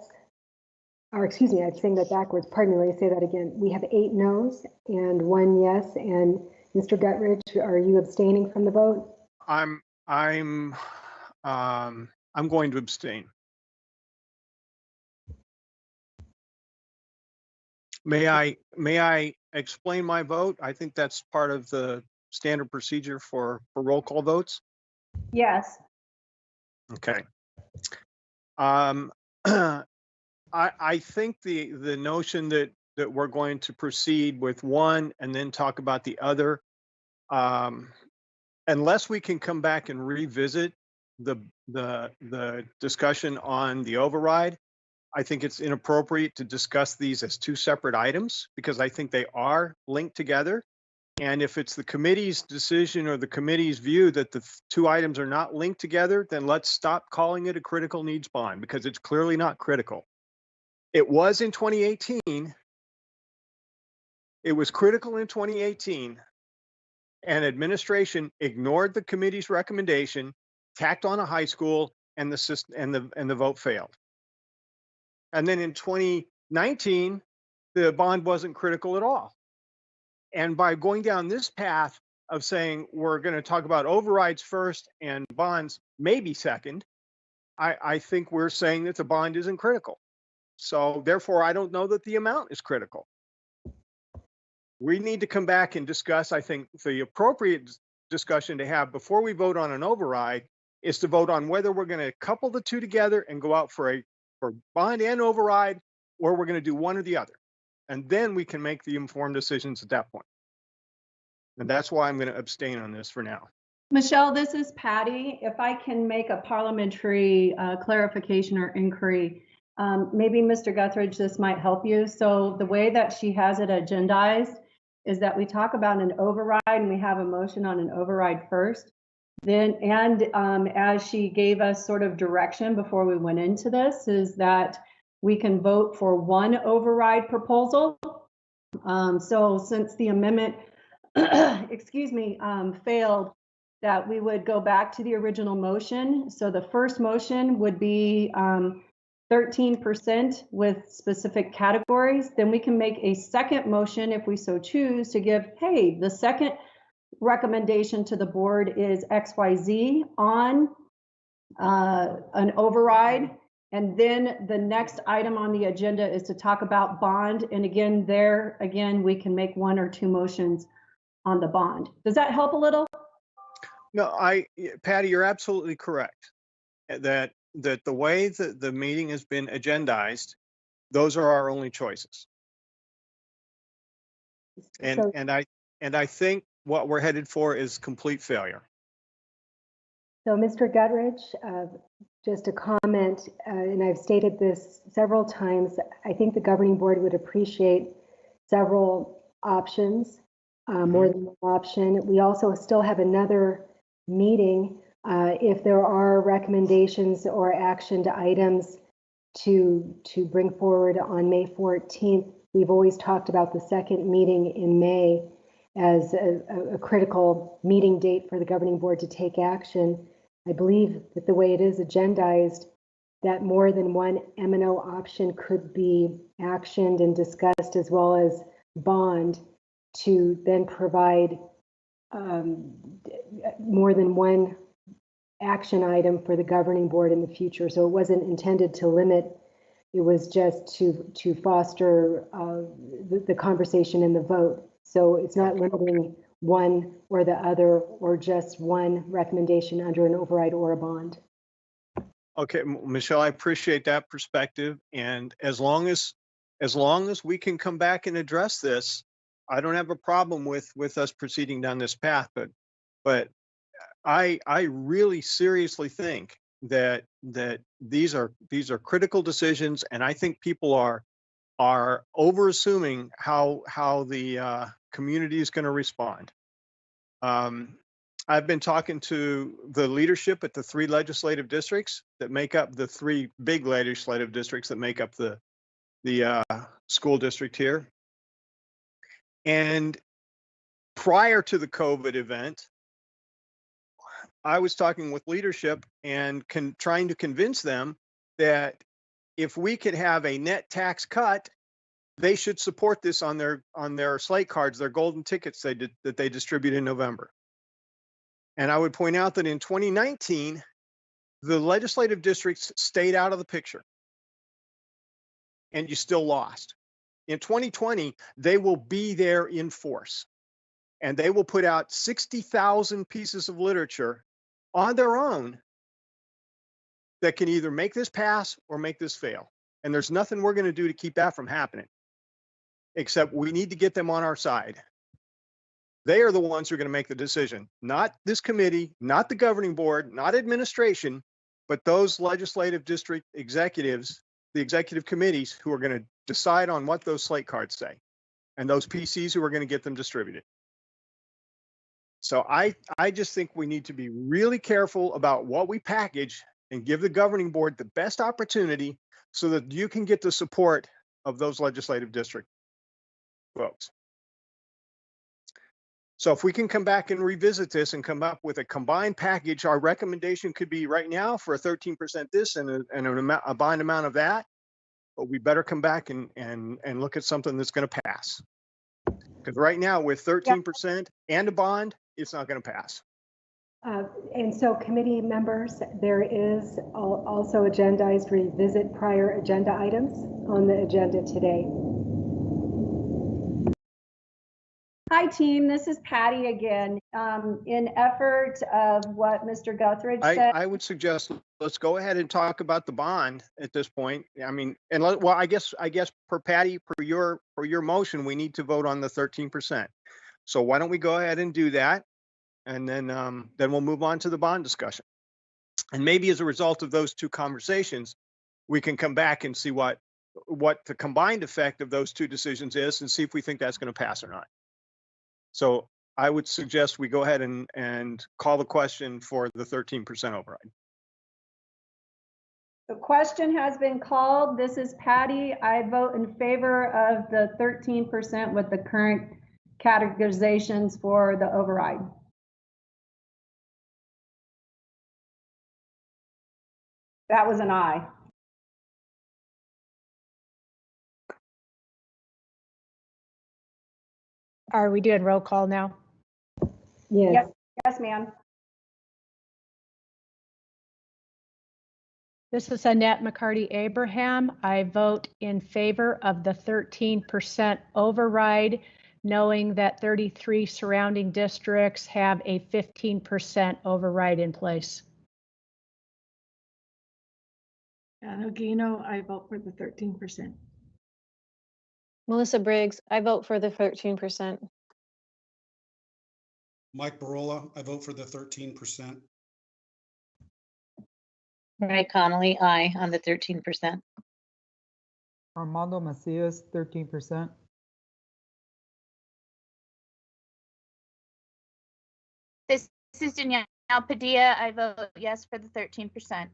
or excuse me, I'm saying that backwards. Pardon me, let me say that again. We have 8 no's and 1 yes. And Mr. Guttridge, are you abstaining from the vote? I'm going to abstain. May I explain my vote? I think that's part of the standard procedure for roll call votes. Yes. Okay. I think the notion that we're going to proceed with one and then talk about the other, unless we can come back and revisit the discussion on the override, I think it's inappropriate to discuss these as 2 separate items because I think they are linked together. And if it's the committee's decision or the committee's view that the 2 items are not linked together, then let's stop calling it a critical needs bond because it's clearly not critical. It was in 2018. It was critical in 2018. And administration ignored the committee's recommendation, tacked on a high school, and the system and the vote failed. And then in 2019, the bond wasn't critical at all. And by going down this path of saying we're going to talk about overrides first and bonds maybe second, I think we're saying that the bond isn't critical. So therefore, I don't know that the amount is critical. We need to come back and discuss, I think, the appropriate discussion to have before we vote on an override is to vote on whether we're going to couple the 2 together and go out for bond and override, or we're going to do one or the other. And then we can make the informed decisions at that point. And that's why I'm going to abstain on this for now. Michelle, this is Patty. If I can make a parliamentary clarification or inquiry, maybe Mr. Guthridge, this might help you. So the way that she has it agendized is that we talk about an override and we have a motion on an override first. Then, and as she gave us sort of direction before we went into this, is that we can vote for one override proposal. So since the amendment, excuse me, failed, that we would go back to the original motion. So the first motion would be 13% with specific categories. Then we can make a second motion if we so choose to give, hey, the second recommendation to the board is XYZ on an override. And then the next item on the agenda is to talk about bond. And again, we can make one or two motions on the bond. Does that help a little? No, Patty, you're absolutely correct. That the way that the meeting has been agendized, those are our only choices. And I think what we're headed for is complete failure. So, Mr. Guthridge, just a comment, and I've stated this several times, I think the governing board would appreciate several options, more than one option. We also still have another meeting if there are recommendations or actioned items to bring forward on May 14th. We've always talked about the second meeting in May as a critical meeting date for the governing board to take action. I believe that the way it is agendized, that more than one M&O option could be actioned and discussed, as well as bond, to then provide more than one action item for the governing board in the future. So it wasn't intended to limit, it was just to foster the conversation and the vote. So it's not limiting one or the other, or just one recommendation under an override or a bond. Okay, Michelle, I appreciate that perspective. And as long as we can come back and address this, I don't have a problem with us proceeding down this path. But I really seriously think that these are critical decisions, and I think people are over assuming how the community is going to respond. I've been talking to the leadership at the three legislative districts that make up the three big legislative districts that make up the school district here. And prior to the COVID event, I was talking with leadership and trying to convince them that if we could have a net tax cut, they should support this on their slate cards, their golden tickets that they distribute in November. And I would point out that in 2019, the legislative districts stayed out of the picture, and you still lost. In 2020, they will be there in force, and they will put out 60,000 pieces of literature on their own that can either make this pass or make this fail. And there's nothing we're going to do to keep that from happening, except we need to get them on our side. They are the ones who are going to make the decision, not this committee, not the governing board, not administration, but those legislative district executives, the executive committees who are going to decide on what those slate cards say, and those PCs who are going to get them distributed. So I just think we need to be really careful about what we package and give the governing board the best opportunity so that you can get the support of those legislative district folks. So if we can come back and revisit this and come up with a combined package, our recommendation could be right now for a 13% this and a bond amount of that, but we better come back and look at something that's going to pass. Because right now with 13% and a bond, it's not going to pass. And so committee members, there is also agendized revisit prior agenda items on the agenda today. Hi team, this is Patty again. In effort of what Mr. Guthridge said. I would suggest let's go ahead and talk about the bond at this point. I mean, and well, I guess per Patty, per your motion, we need to vote on the 13%. So why don't we go ahead and do that? And then we'll move on to the bond discussion. And maybe as a result of those two conversations, we can come back and see what the combined effect of those two decisions is and see if we think that's going to pass or not. So I would suggest we go ahead and call the question for the 13% override. The question has been called. This is Patty. I vote in favor of the 13% with the current categorizations for the override. That was an aye. Are we doing roll call now? Yes. Yep. Yes, ma'am. This is Annette McCarty Abraham. I vote in favor of the 13% override, knowing that 33 surrounding districts have a 15% override in place. Gino, I vote for the 13%. Melissa Briggs, I vote for the 13%. Mike Barola, I vote for the 13%. Right, Connolly, aye on the 13%. Armando Macias, 13%. This is Danielle Padilla. I vote yes for the 13%.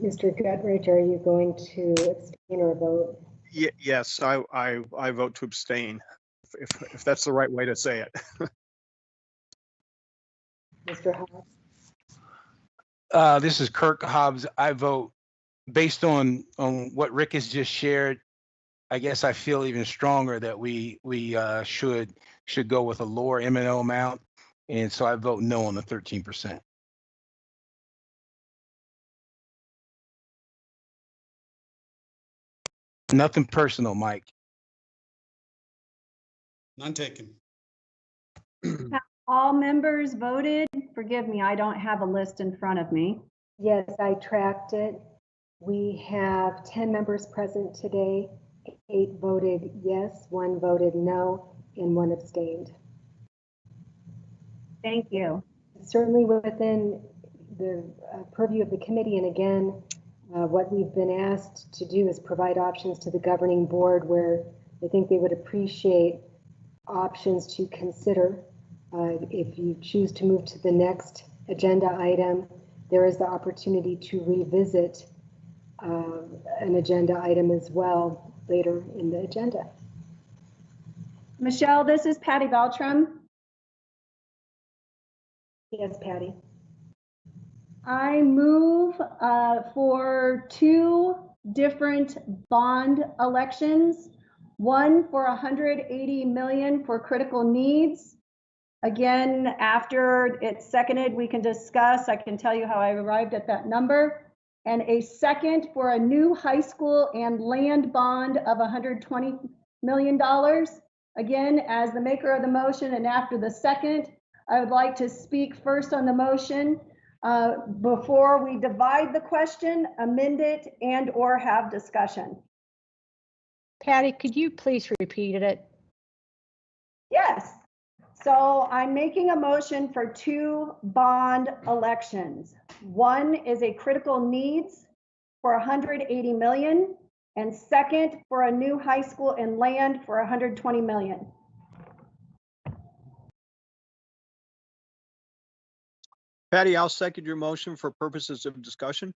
Mr. Gutridge, are you going to abstain or vote? Yes, I vote to abstain, if that's the right way to say it. Mr. Hobbs? This is Kirk Hobbs. I vote based on what Rick has just shared. I guess I feel even stronger that we should go with a lower M&O amount, and so I vote no on the 13%. Nothing personal, Mike. None taken. All members voted. Forgive me, I don't have a list in front of me. Yes, I tracked it. We have 10 members present today. 8 voted yes, 1 voted no, and 1 abstained. Thank you. Certainly within the purview of the committee, and again, what we've been asked to do is provide options to the governing board where I think they would appreciate options to consider. If you choose to move to the next agenda item, there is the opportunity to revisit an agenda item as well later in the agenda. Michelle, this is Patty Beltram. Yes, Patty. I move for 2 different bond elections. One for 180 million for critical needs. Again, after it's seconded, we can discuss. I can tell you how I arrived at that number. And a second for a new high school and land bond of $120 million. Again, as the maker of the motion and after the second, I would like to speak first on the motion before we divide the question, amend it, and or have discussion. Patty, could you please repeat it? Yes. So I'm making a motion for 2 bond elections. One is a critical needs for 180 million, and second for a new high school and land for 120 million. Patty, I'll second your motion for purposes of discussion.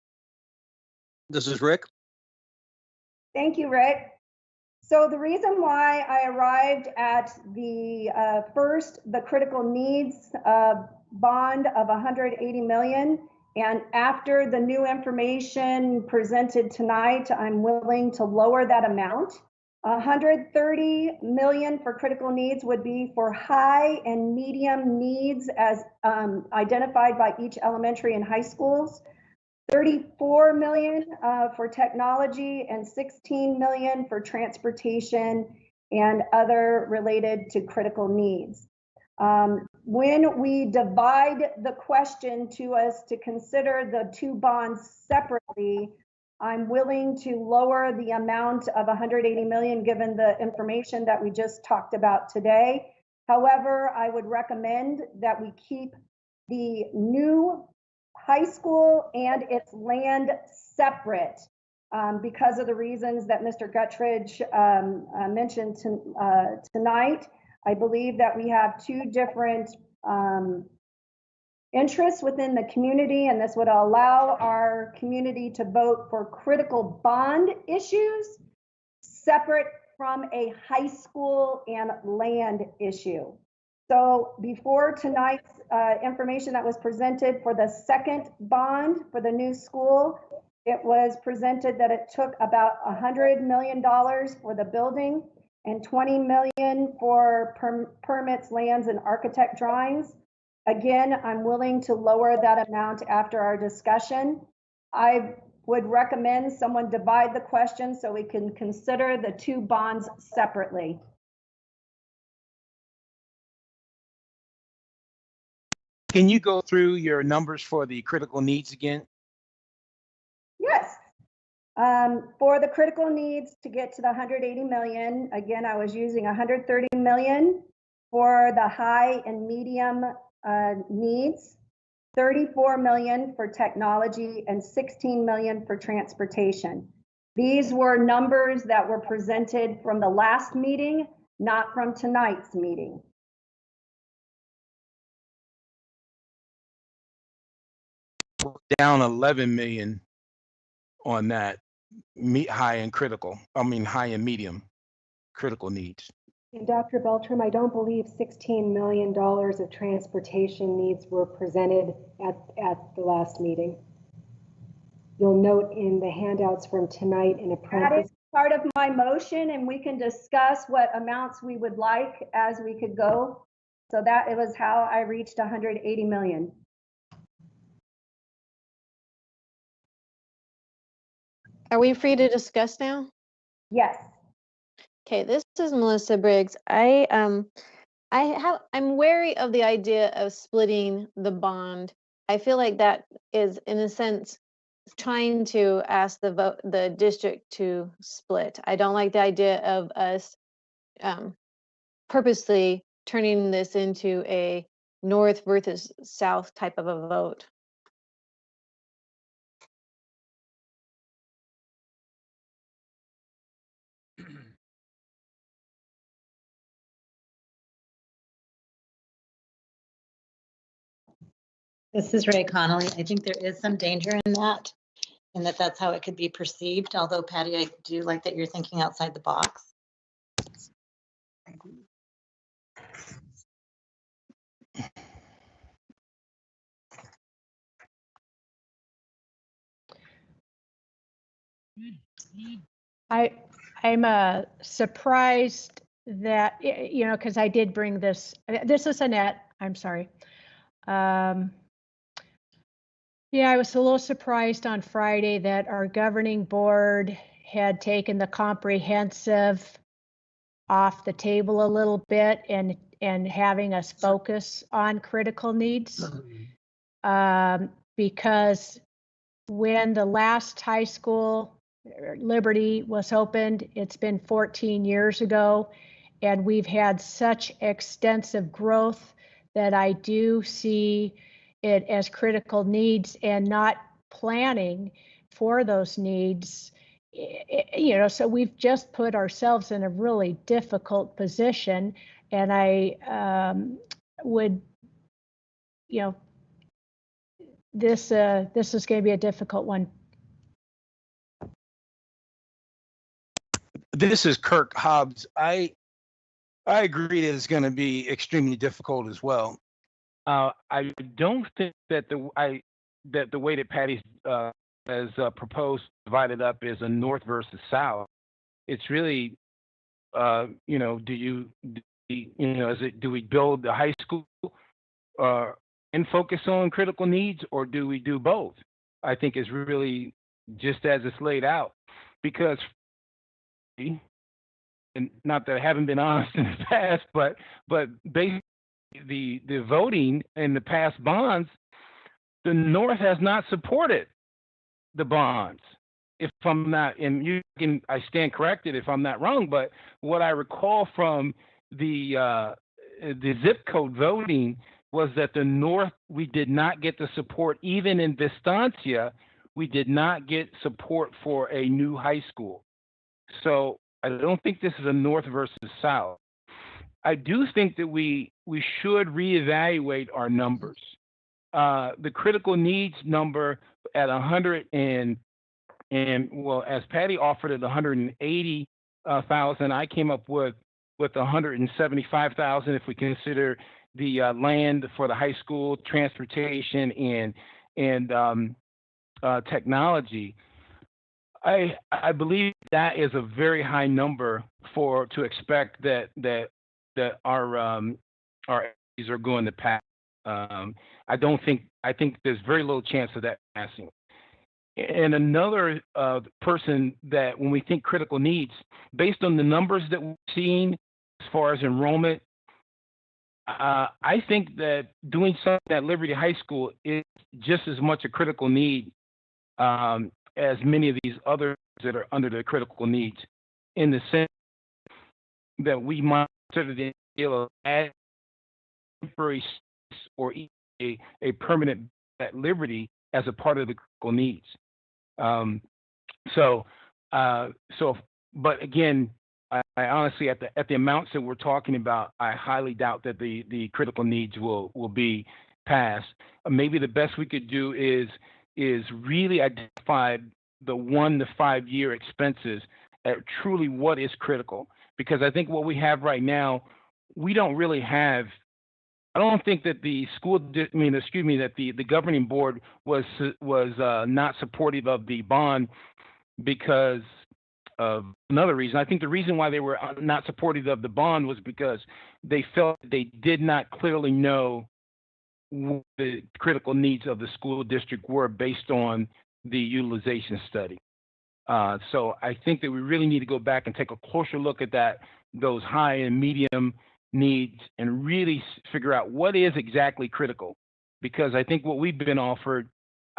This is Rick. Thank you, Rick. So the reason why I arrived at the first, the critical needs bond of 180 million, and after the new information presented tonight, I'm willing to lower that amount. 130 million for critical needs would be for high and medium needs as identified by each elementary and high schools. 34 million for technology and 16 million for transportation and other related to critical needs. When we divide the question to us to consider the 2 bonds separately, I'm willing to lower the amount of 180 million given the information that we just talked about today. However, I would recommend that we keep the new high school and its land separate because of the reasons that Mr. Gutridge mentioned tonight. I believe that we have 2 different interests within the community, and this would allow our community to vote for critical bond issues separate from a high school and land issue. So before tonight's information that was presented for the second bond for the new school, it was presented that it took about $100 million for the building and 20 million for permits, lands, and architect drawings. Again, I'm willing to lower that amount after our discussion. I would recommend someone divide the question so we can consider the two bonds separately. Can you go through your numbers for the critical needs again? Yes. For the critical needs to get to the 180 million, again, I was using 130 million for the high and medium needs, 34 million for technology, and 16 million for transportation. These were numbers that were presented from the last meeting, not from tonight's meeting. Down 11 million on that high and critical, high and medium critical needs. And Dr. Beltram, I don't believe $16 million of transportation needs were presented at the last meeting. You'll note in the handouts from tonight in a That parenthesis. is part of my motion, and we can discuss what amounts we would like as we could go. So that it was how I reached 180 million. Are we free to discuss now? Yes. Okay, this is Melissa Briggs. I'm wary of the idea of splitting the bond. I feel like that is, in a sense, trying to ask the district to split. I don't like the idea of us purposely turning this into a north versus south type of a vote. This is Ray Connolly. I think there is some danger in that, and that's how it could be perceived. Although, Patty, I do like that you're thinking outside the box. I'm surprised that, because I did bring this. This is Annette. I'm sorry. Yeah, I was a little surprised on Friday that our governing board had taken the comprehensive off the table a little bit and having us focus on critical needs. Because when the last high school, Liberty, was opened, it's been 14 years ago, and we've had such extensive growth that I do see it as critical needs and not planning for those needs. So we've just put ourselves in a really difficult position, and I would, this is going to be a difficult one. This is Kirk Hobbs. I agree that it's going to be extremely difficult as well. I don't think that the way that Patty's has proposed divided up is a north versus south. It's really, do we build the high school and focus on critical needs, or do we do both? I think is really just as it's laid out, because, and not that I haven't been honest in the past, but basically the voting in the past bonds, the North has not supported the bonds. If I'm not, and I stand corrected if I'm not wrong, but what I recall from the zip code voting was that the North, we did not get the support, even in Vistancia, we did not get support for a new high school. So I don't think this is a North versus South. I do think that we should reevaluate our numbers. The critical needs number at 100 and well, as Patty offered at 180,000, I came up with with 175,000 if we consider the land for the high school, transportation, and technology. I believe that is a very high number to expect that our agencies are going to pass. I think there's very little chance of that passing. And another person that when we think critical needs, based on the numbers that we've seen as far as enrollment, I think that doing something at Liberty High School is just as much a critical need as many of these others that are under the critical needs, in the sense that we might consider the deal of add temporary or a permanent at Liberty as a part of the critical needs. But again, I honestly, at the amounts that we're talking about, I highly doubt that the critical needs will be passed. Maybe the best we could do is really identify the 1 to 5 year expenses at truly what is critical. Because I think what we have right now, we don't really have. I don't think that the that the governing board was not supportive of the bond because of another reason. I think the reason why they were not supportive of the bond was because they felt they did not clearly know what the critical needs of the school district were based on the utilization study. So I think that we really need to go back and take a closer look at those high and medium needs and really figure out what is exactly critical. Because I think what we've been offered,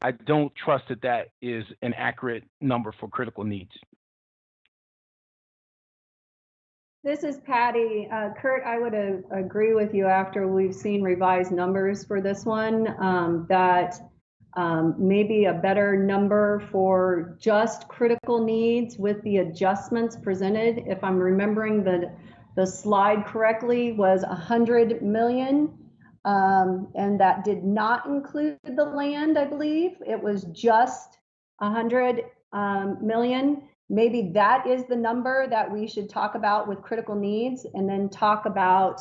I don't trust that is an accurate number for critical needs. This is Patty. Kurt, I would agree with you after we've seen revised numbers for this one, that maybe a better number for just critical needs with the adjustments presented, if I'm remembering the slide correctly, was 100 million. And that did not include the land, I believe. It was just 100 million. Maybe that is the number that we should talk about with critical needs, and then talk about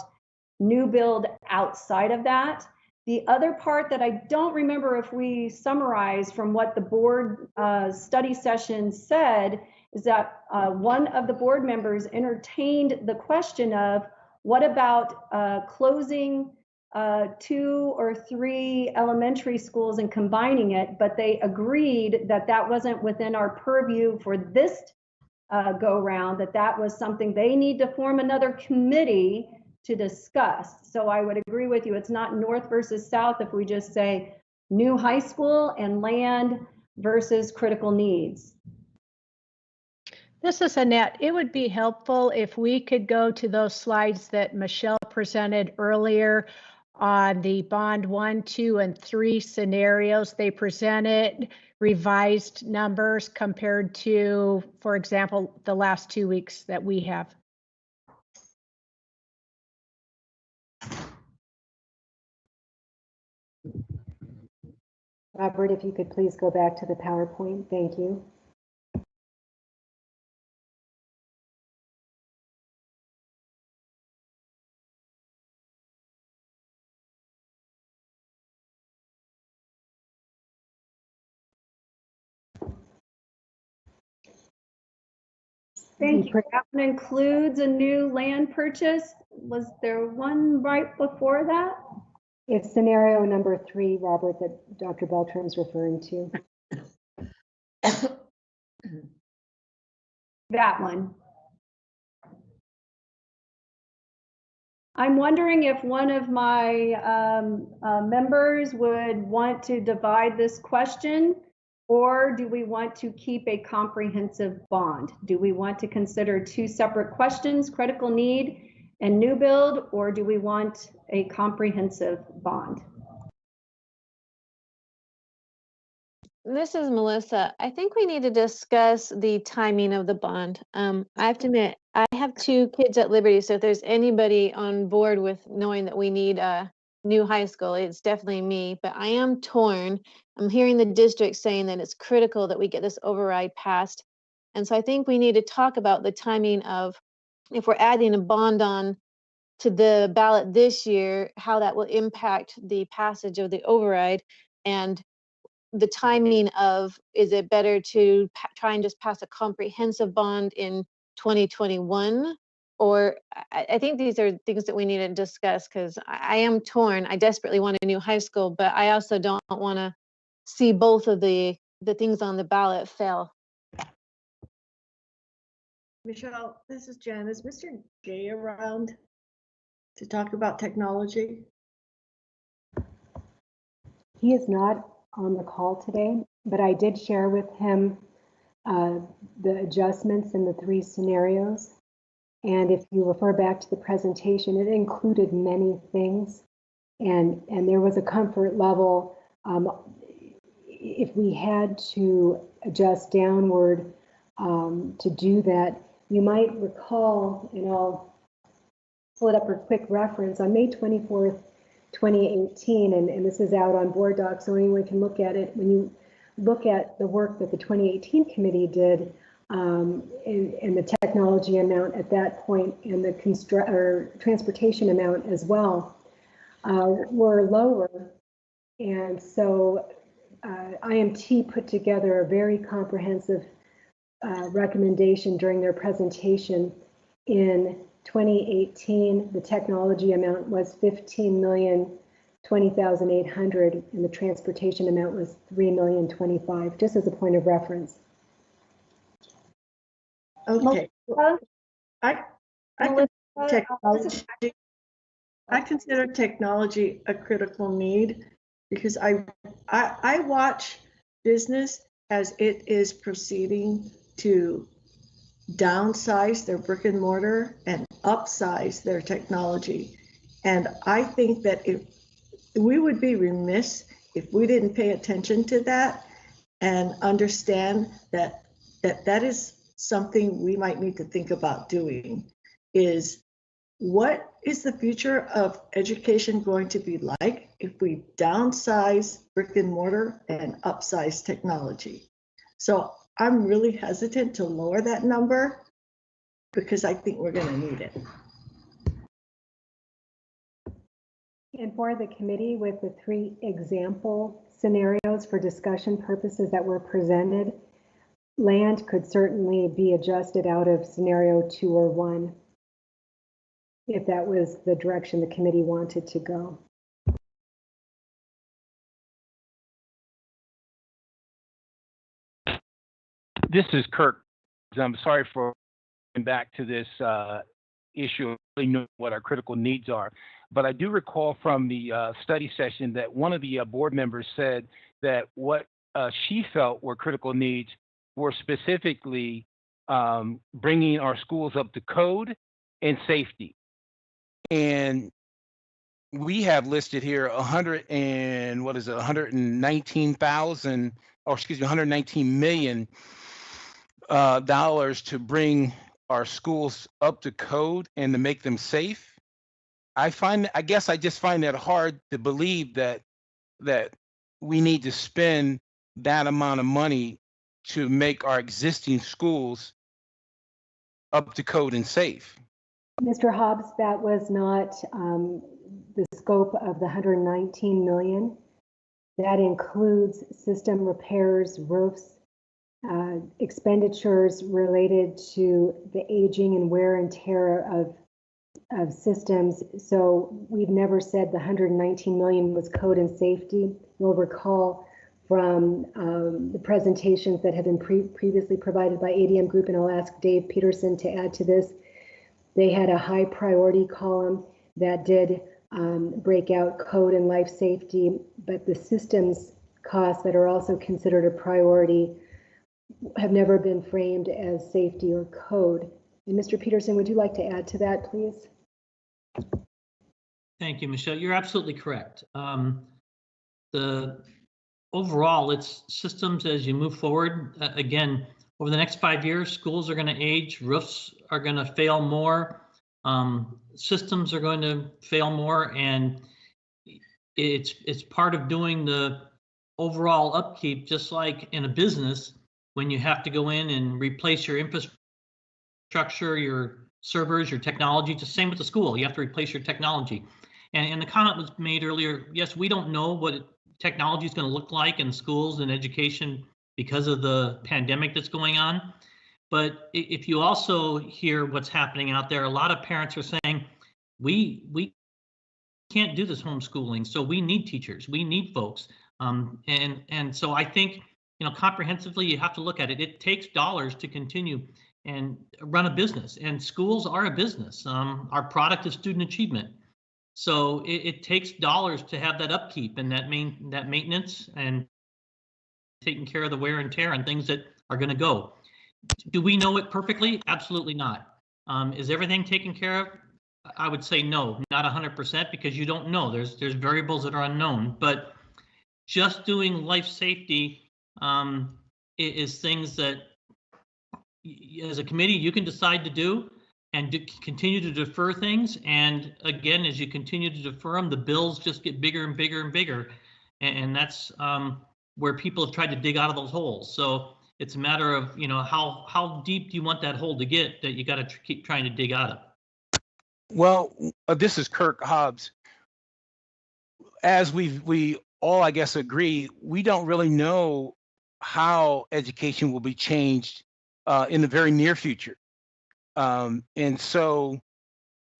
new build outside of that. The other part that I don't remember if we summarized from what the board study session said is that one of the board members entertained the question of what about closing 2 or 3 elementary schools and combining it, but they agreed that that wasn't within our purview for this go round, that was something they need to form another committee to discuss. So I would agree with you. It's not north versus south if we just say new high school and land versus critical needs. This is Annette. It would be helpful if we could go to those slides that Michelle presented earlier on the bond 1, 2, and 3 scenarios. They presented revised numbers compared to, for example, the last 2 weeks that we have. Robert, if you could please go back to the PowerPoint. Thank you. Thank you. That one includes a new land purchase. Was there one right before that? It's scenario number 3, Robert, that Dr. Beltran's referring to. That one. I'm wondering if one of my members would want to divide this question, or do we want to keep a comprehensive bond? Do we want to consider 2 separate questions, critical need and new build, or do we want a comprehensive bond? This is Melissa. I think we need to discuss the timing of the bond. I have to admit, I have 2 kids at Liberty, so if there's anybody on board with knowing that we need a new high school, it's definitely me, but I am torn. I'm hearing the district saying that it's critical that we get this override passed. And so I think we need to talk about the timing of if we're adding a bond on to the ballot this year, how that will impact the passage of the override, and the timing of, is it better to try and just pass a comprehensive bond in 2021? Or I think these are things that we need to discuss, because I am torn. I desperately want a new high school, but I also don't want to see both of the things on the ballot fail. Michelle, this is Jan. Is Mr. Gay around to talk about technology? He is not on the call today, but I did share with him the adjustments in the 3 scenarios. And if you refer back to the presentation, it included many things. And there was a comfort level. If we had to adjust downward to do that, you might recall, and I'll pull it up for quick reference, on May 24th, 2018, and this is out on board docs, so anyone can look at it. When you look at the work that the 2018 committee did, and the technology amount at that point, and the transportation amount as well, were lower. And so IMT put together a very comprehensive recommendation during their presentation. In 2018, the technology amount was $15,020,800, and the transportation amount was $3,025,025, just as a point of reference. Okay. I consider technology a critical need, because I watch business as it is proceeding to downsize their brick and mortar and upsize their technology. And I think that if we would be remiss if we didn't pay attention to that and understand that is something we might need to think about doing, is what is the future of education going to be like if we downsize brick and mortar and upsize technology? So I'm really hesitant to lower that number, because I think we're going to need it. And for the committee, with the 3 example scenarios for discussion purposes that were presented, land could certainly be adjusted out of scenario 2 or 1, if that was the direction the committee wanted to go. This is Kirk. I'm sorry for going back to this issue of really knowing what our critical needs are. But I do recall from the study session that one of the board members said that what she felt were critical needs were specifically bringing our schools up to code and safety. And we have listed here 119,000, or excuse me, 119 million dollars to bring our schools up to code and to make them safe. I guess I just find that hard to believe that we need to spend that amount of money to make our existing schools up to code and safe. Mr. Hobbs, that was not the scope of the 119 million. That includes system repairs, roofs, expenditures related to the aging and wear and tear of systems. So we've never said the 119 million was code and safety. You'll recall from the presentations that have been previously provided by ADM Group, and I'll ask Dave Peterson to add to this. They had a high priority column that did break out code and life safety, but the systems costs that are also considered a priority have never been framed as safety or code. And Mr. Peterson, would you like to add to that, please? Thank you, Michelle. You're absolutely correct. Overall, it's systems as you move forward. Again, over the next 5 years, schools are going to age, roofs are going to fail more, systems are going to fail more, and it's part of doing the overall upkeep, just like in a business when you have to go in and replace your infrastructure, your servers, your technology. It's the same with the school. You have to replace your technology. And the comment was made earlier, yes, we don't know what technology is going to look like in schools and education because of the pandemic that's going on. But if you also hear what's happening out there, a lot of parents are saying, we can't do this homeschooling, so we need teachers, we need folks. And so I think, comprehensively, you have to look at it. It takes dollars to continue and run a business, and schools are a business. Our product is student achievement. So it takes dollars to have that upkeep and that maintenance and taking care of the wear and tear and things that are going to go. Do we know it perfectly? Absolutely not. Is everything taken care of? I would say no, not 100%, because you don't know. There's variables that are unknown. But just doing life safety is things that, as a committee, you can decide to do and continue to defer things. And again, as you continue to defer them, the bills just get bigger and bigger and bigger. And that's where people have tried to dig out of those holes. So it's a matter of, how deep do you want that hole to get that you got to keep trying to dig out of. Well, this is Kirk Hobbs. As we all, I guess, agree, we don't really know how education will be changed in the very near future. And so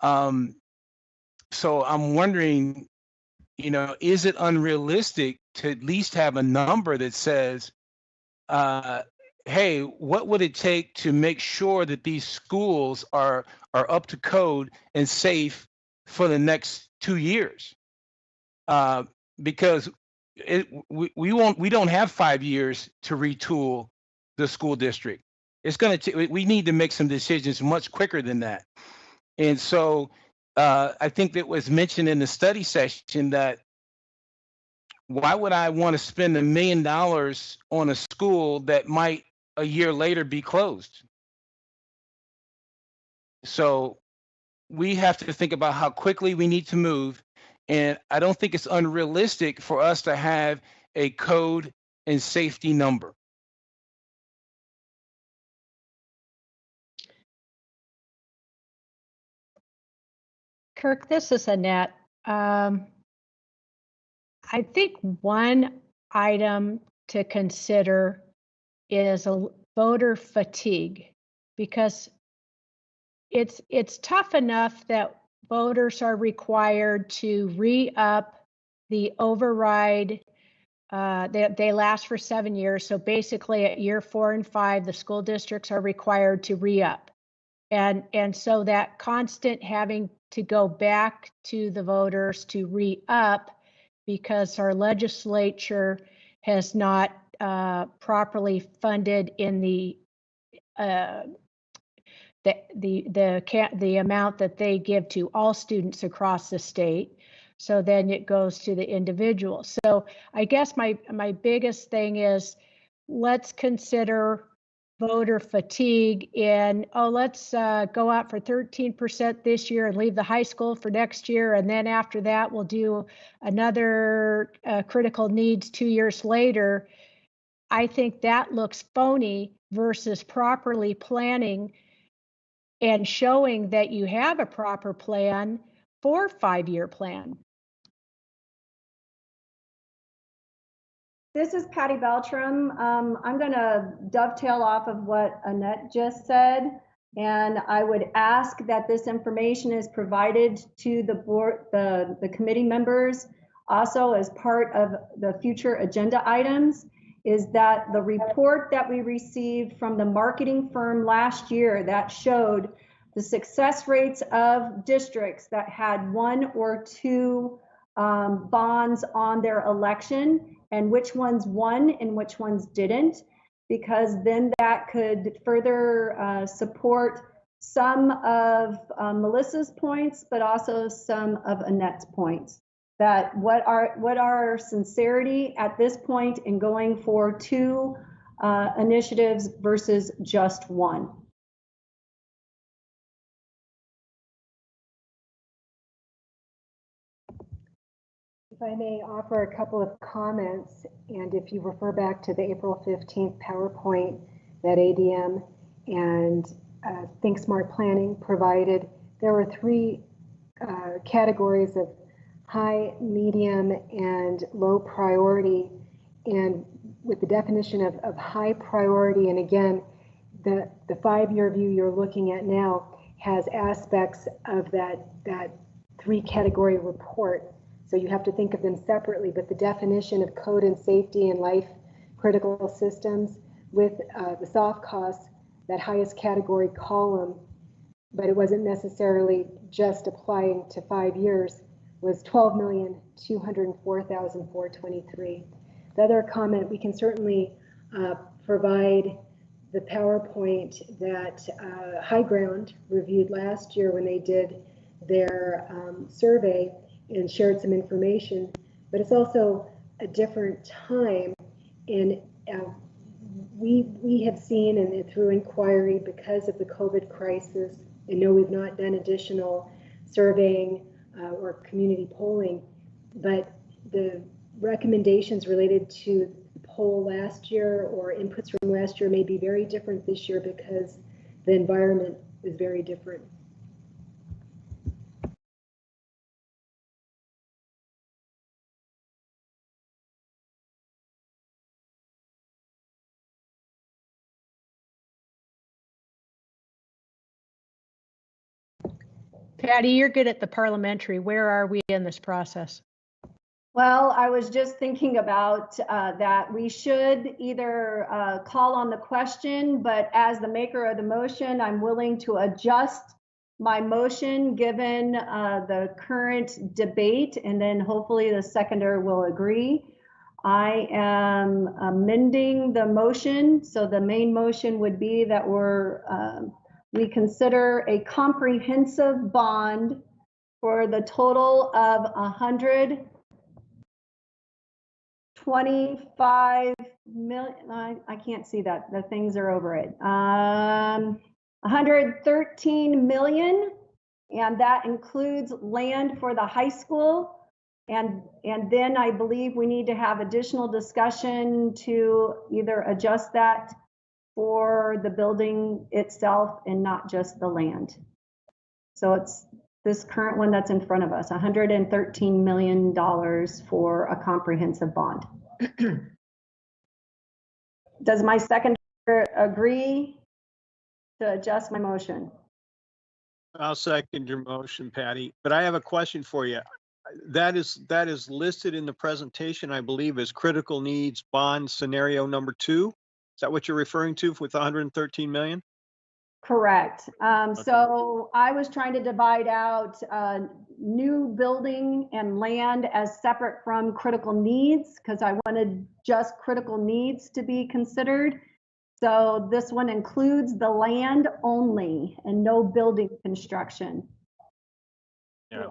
I'm wondering, is it unrealistic to at least have a number that says, hey, what would it take to make sure that these schools are up to code and safe for the next 2 years? Because we don't have 5 years to retool the school district. We need to make some decisions much quicker than that. And so I think that was mentioned in the study session that why would I want to spend $1 million on a school that might a year later be closed? So we have to think about how quickly we need to move. And I don't think it's unrealistic for us to have a code and safety number. Kirk, this is Annette. I think one item to consider is a voter fatigue, because it's tough enough that voters are required to re-up the override. They last for 7 years. So basically at year 4 and 5, the school districts are required to re-up. And so that constant having to go back to the voters to re-up because our legislature has not properly funded in the amount that they give to all students across the state. So then it goes to the individual. So I guess my biggest thing is, let's consider voter fatigue in, let's go out for 13% this year and leave the high school for next year. And then after that, we'll do another critical needs 2 years later. I think that looks phony versus properly planning and showing that you have a proper plan for a 5-year plan. This is Patty Beltram. I'm going to dovetail off of what Annette just said, and I would ask that this information is provided to the board, the committee members, also as part of the future agenda items, is that the report that we received from the marketing firm last year that showed the success rates of districts that had 1 or 2 bonds on their election, and which ones won and which ones didn't, because then that could further support some of Melissa's points, but also some of Annette's points. That what are sincerity at this point in going for 2 initiatives versus just 1. If I may offer a couple of comments, and if you refer back to the April 15th PowerPoint that ADM and Think Smart Planning provided, there were three categories of high, medium, and low priority. And with the definition of high priority, and again, the 5-year view you're looking at now has aspects of that 3-category report. So you have to think of them separately, but the definition of code and safety and life critical systems with the soft costs, that highest category column, but it wasn't necessarily just applying to 5 years, was 12,204,423. The other comment, we can certainly provide the PowerPoint that High Ground reviewed last year when they did their survey and shared some information, but it's also a different time. And we have seen, and through inquiry, because of the COVID crisis, and no, we've not done additional surveying or community polling, but the recommendations related to the poll last year or inputs from last year may be very different this year because the environment is very different. Patty, you're good at the parliamentary. Where are we in this process? Well, I was just thinking about that we should either call on the question, but as the maker of the motion, I'm willing to adjust my motion given the current debate, and then hopefully the seconder will agree. I am amending the motion. So the main motion would be that we consider a comprehensive bond for the total of $125 million. I can't see that. The things are over it. 113 million, and that includes land for the high school. And then I believe we need to have additional discussion to either adjust that for the building itself and not just the land. So it's this current one that's in front of us, $113 million for a comprehensive bond. Does my seconder agree to adjust my motion? I'll second your motion, Patty, but I have a question for you. That is listed in the presentation, I believe, as critical needs bond scenario number 2. Is that what you're referring to with 113 million? Correct. So I was trying to divide out new building and land as separate from critical needs because I wanted just critical needs to be considered. So this one includes the land only and no building construction. Yeah.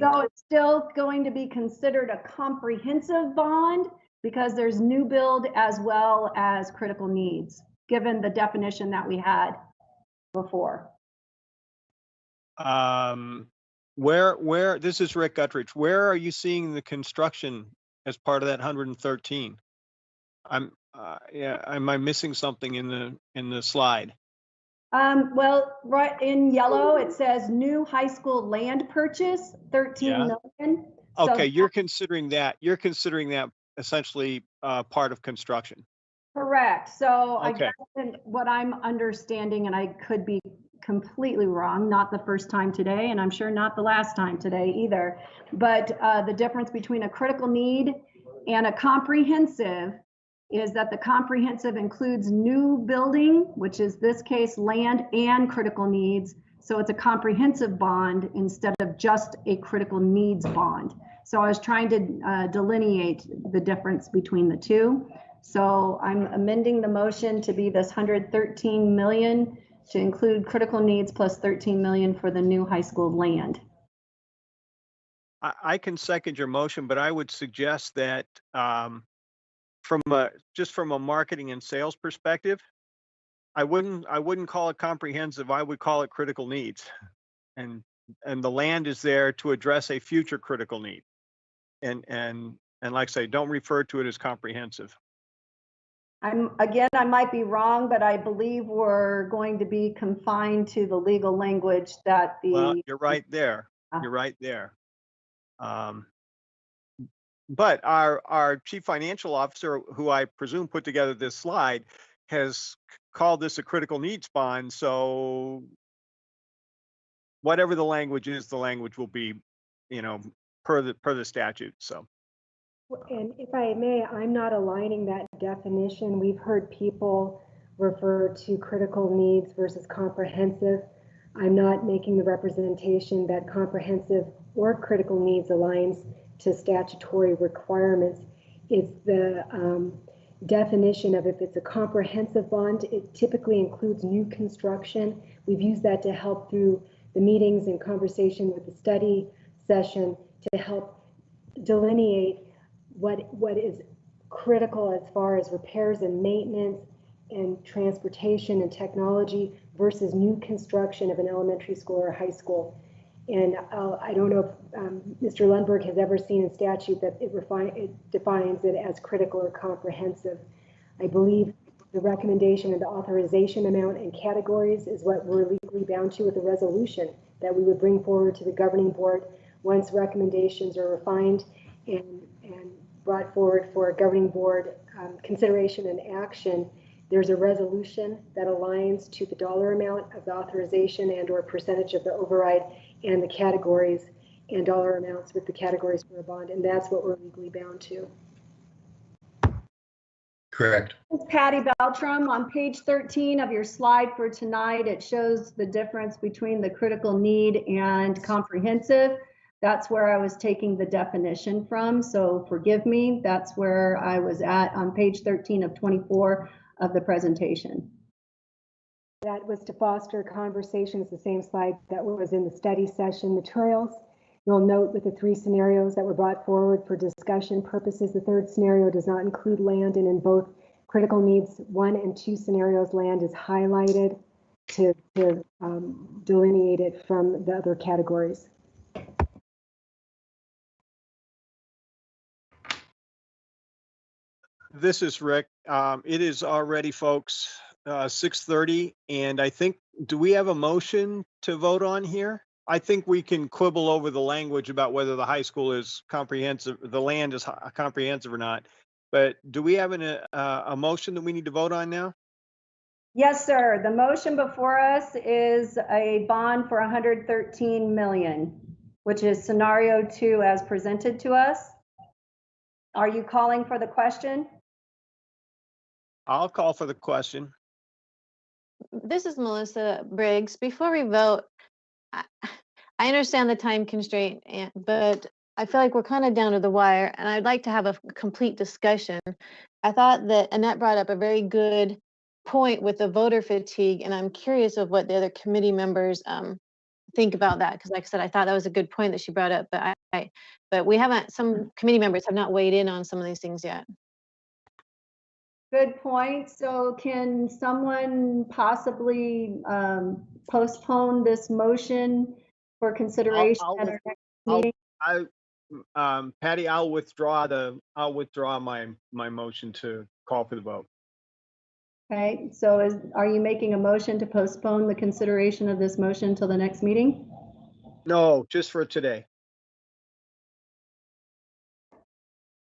So it's still going to be considered a comprehensive bond because there's new build as well as critical needs, given the definition that we had before. Where this is Rick Guttridge. Where are you seeing the construction as part of that 113? Am I missing something in the slide? Well, right in yellow, it says new high school land purchase, 13 million. Okay, you're considering that essentially part of construction. Correct. So Okay. I guess what I'm understanding, and I could be completely wrong, not the first time today, and I'm sure not the last time today either, but the difference between a critical need and a comprehensive is that the comprehensive includes new building, which is this case land and critical needs. So it's a comprehensive bond instead of just a critical needs bond. So I was trying to delineate the difference between the two. So I'm amending the motion to be this 113 million to include critical needs plus 13 million for the new high school land. I can second your motion, but I would suggest that from a marketing and sales perspective, I wouldn't call it comprehensive. I would call it critical needs, and the land is there to address a future critical need, and like I say, don't refer to it as comprehensive. I might be wrong, but I believe we're going to be confined to the legal language that Well, the, you're right there. You're right there. But our chief financial officer, who I presume put together this slide, has called this a critical needs bond. So whatever the language is, the language will be, you know, per the statute. So. And if I may, I'm not aligning that definition. We've heard people refer to critical needs versus comprehensive. I'm not making the representation that comprehensive or critical needs aligns to statutory requirements. It's the definition of if it's a comprehensive bond, it typically includes new construction. We've used that to help through the meetings and conversation with the study session to help delineate what is critical as far as repairs and maintenance and transportation and technology versus new construction of an elementary school or high school. And I don't know if Mr. Lundberg has ever seen in statute that it defines it as critical or comprehensive. I believe the recommendation and the authorization amount and categories is what we're legally bound to with a resolution that we would bring forward to the governing board once recommendations are refined and brought forward for a governing board consideration and action. There's a resolution that aligns to the dollar amount of the authorization and or percentage of the override and the categories and dollar amounts with the categories for a bond, and that's what we're legally bound to. Correct. Patty Beltram, on page 13 of your slide for tonight, it shows the difference between the critical need and comprehensive. That's where I was taking the definition from, so forgive me. That's where I was at on page 13 of 24 of the presentation. That was to foster conversations, the same slide that was in the study session materials. You'll note with the 3 scenarios that were brought forward for discussion purposes, the 3rd scenario does not include land, and in both critical needs 1 and 2 scenarios, land is highlighted to delineate it from the other categories. This is Rick. It is already, folks, 6:30, and I think, do we have a motion to vote on here? I think we can quibble over the language about whether the high school is comprehensive, the land is comprehensive or not. But do we have a motion that we need to vote on now? Yes, sir. The motion before us is a bond for 113 million, which is scenario 2 as presented to us. Are you calling for the question? I'll call for the question. This is Melissa Briggs. Before we vote, I understand the time constraint, but I feel like we're kind of down to the wire, and I'd like to have a complete discussion. I thought that Annette brought up a very good point with the voter fatigue, and I'm curious of what the other committee members think about that, because like I said, I thought that was a good point that she brought up, but we haven't, some committee members have not weighed in on some of these things yet. Good point. So can someone possibly postpone this motion for consideration at our next meeting? Patty, I'll withdraw my motion to call for the vote. Okay, so are you making a motion to postpone the consideration of this motion until the next meeting? No, just for today.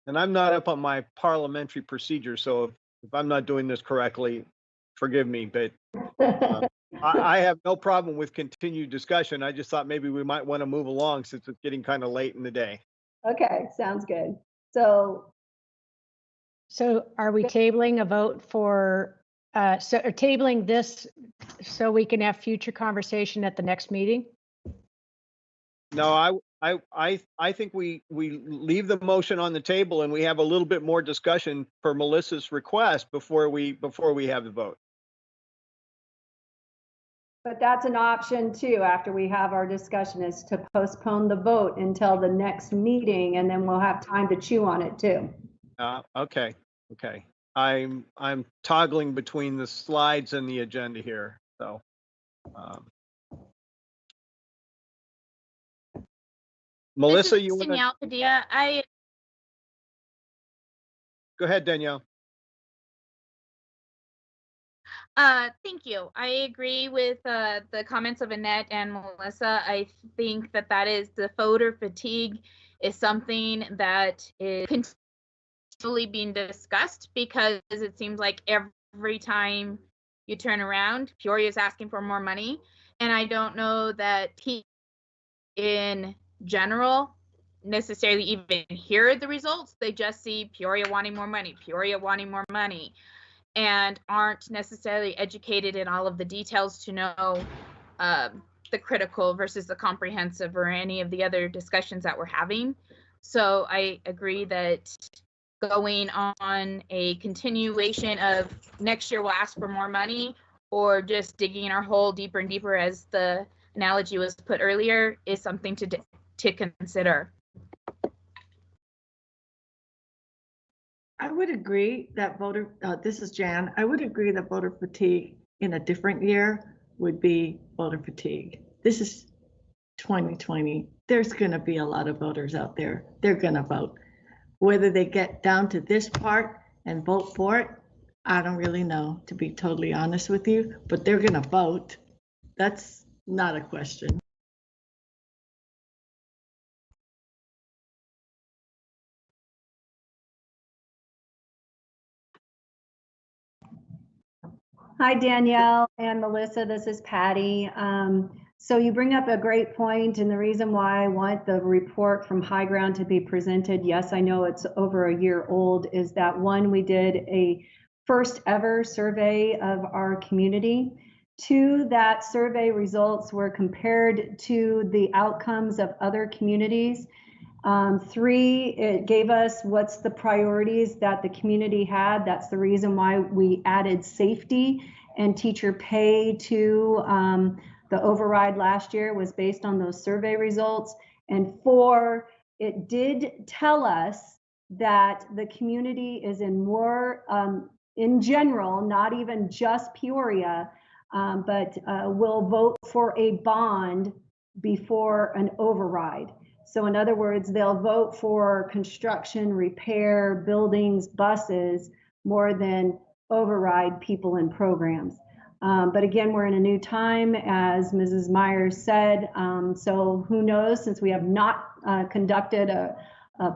And I'm not up on my parliamentary procedure, so if I'm not doing this correctly, forgive me, but I have no problem with continued discussion. I just thought maybe we might want to move along since it's getting kind of late in the day. Okay, sounds good. So are we tabling a vote for, tabling this so we can have future conversation at the next meeting? No, I think we leave the motion on the table and we have a little bit more discussion per Melissa's request before we have the vote. But that's an option too, after we have our discussion, is to postpone the vote until the next meeting, and then we'll have time to chew on it too. Okay. I'm toggling between the slides and the agenda here, so. Melissa, you want to? Danielle Padilla. Go ahead, Danielle. Thank you. I agree with the comments of Annette and Melissa. I think that is the voter fatigue is something that is continually being discussed because it seems like every time you turn around, Peoria is asking for more money. And I don't know that in general necessarily even hear the results. They just see Peoria wanting more money, Peoria wanting more money, and aren't necessarily educated in all of the details to know the critical versus the comprehensive or any of the other discussions that we're having. So I agree that going on a continuation of next year we'll ask for more money, or just digging our hole deeper and deeper, as the analogy was put earlier, is something to consider. I would agree that this is Jan, I would agree that voter fatigue in a different year would be voter fatigue. This is 2020. There's going to be a lot of voters out there. They're going to vote. Whether they get down to this part and vote for it, I don't really know, to be totally honest with you, but they're going to vote. That's not a question. Hi, Danielle and Melissa. This is Patty. So you bring up a great point, and the reason why I want the report from High Ground to be presented, yes, I know it's over a year old, is that one, we did a first ever survey of our community. Two, that survey results were compared to the outcomes of other communities. Three, it gave us what's the priorities that the community had. That's the reason why we added safety and teacher pay to the override last year, was based on those survey results. And four, it did tell us that the community is in more, in general, not even just Peoria, but will vote for a bond before an override. So in other words, they'll vote for construction, repair, buildings, buses, more than override people and programs. But again, we're in a new time, as Mrs. Myers said. So who knows, since we have not conducted a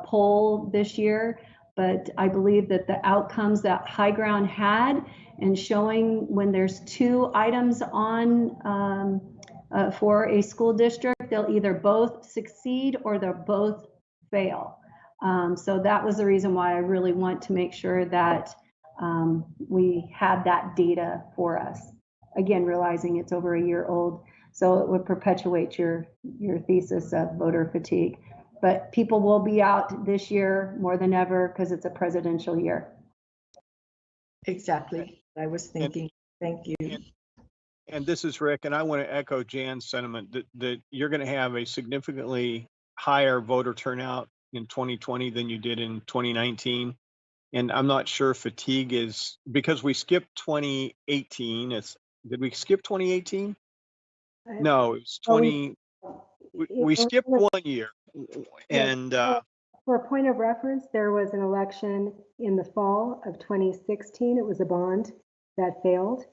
poll this year, but I believe that the outcomes that High Ground had, and showing when there's two items on for a school district, they'll either both succeed or they'll both fail. So that was the reason why I really want to make sure that we had that data for us. Again, realizing it's over a year old, so it would perpetuate your thesis of voter fatigue. But people will be out this year more than ever because it's a presidential year. Exactly. I was thinking. Thank you. And this is Rick, and I want to echo Jan's sentiment that you're going to have a significantly higher voter turnout in 2020 than you did in 2019. And I'm not sure fatigue is, because we skipped 2018. Did we skip 2018? No, it was 20. We skipped 1 year. And for a point of reference, there was an election in the fall of 2016. It was a bond that failed.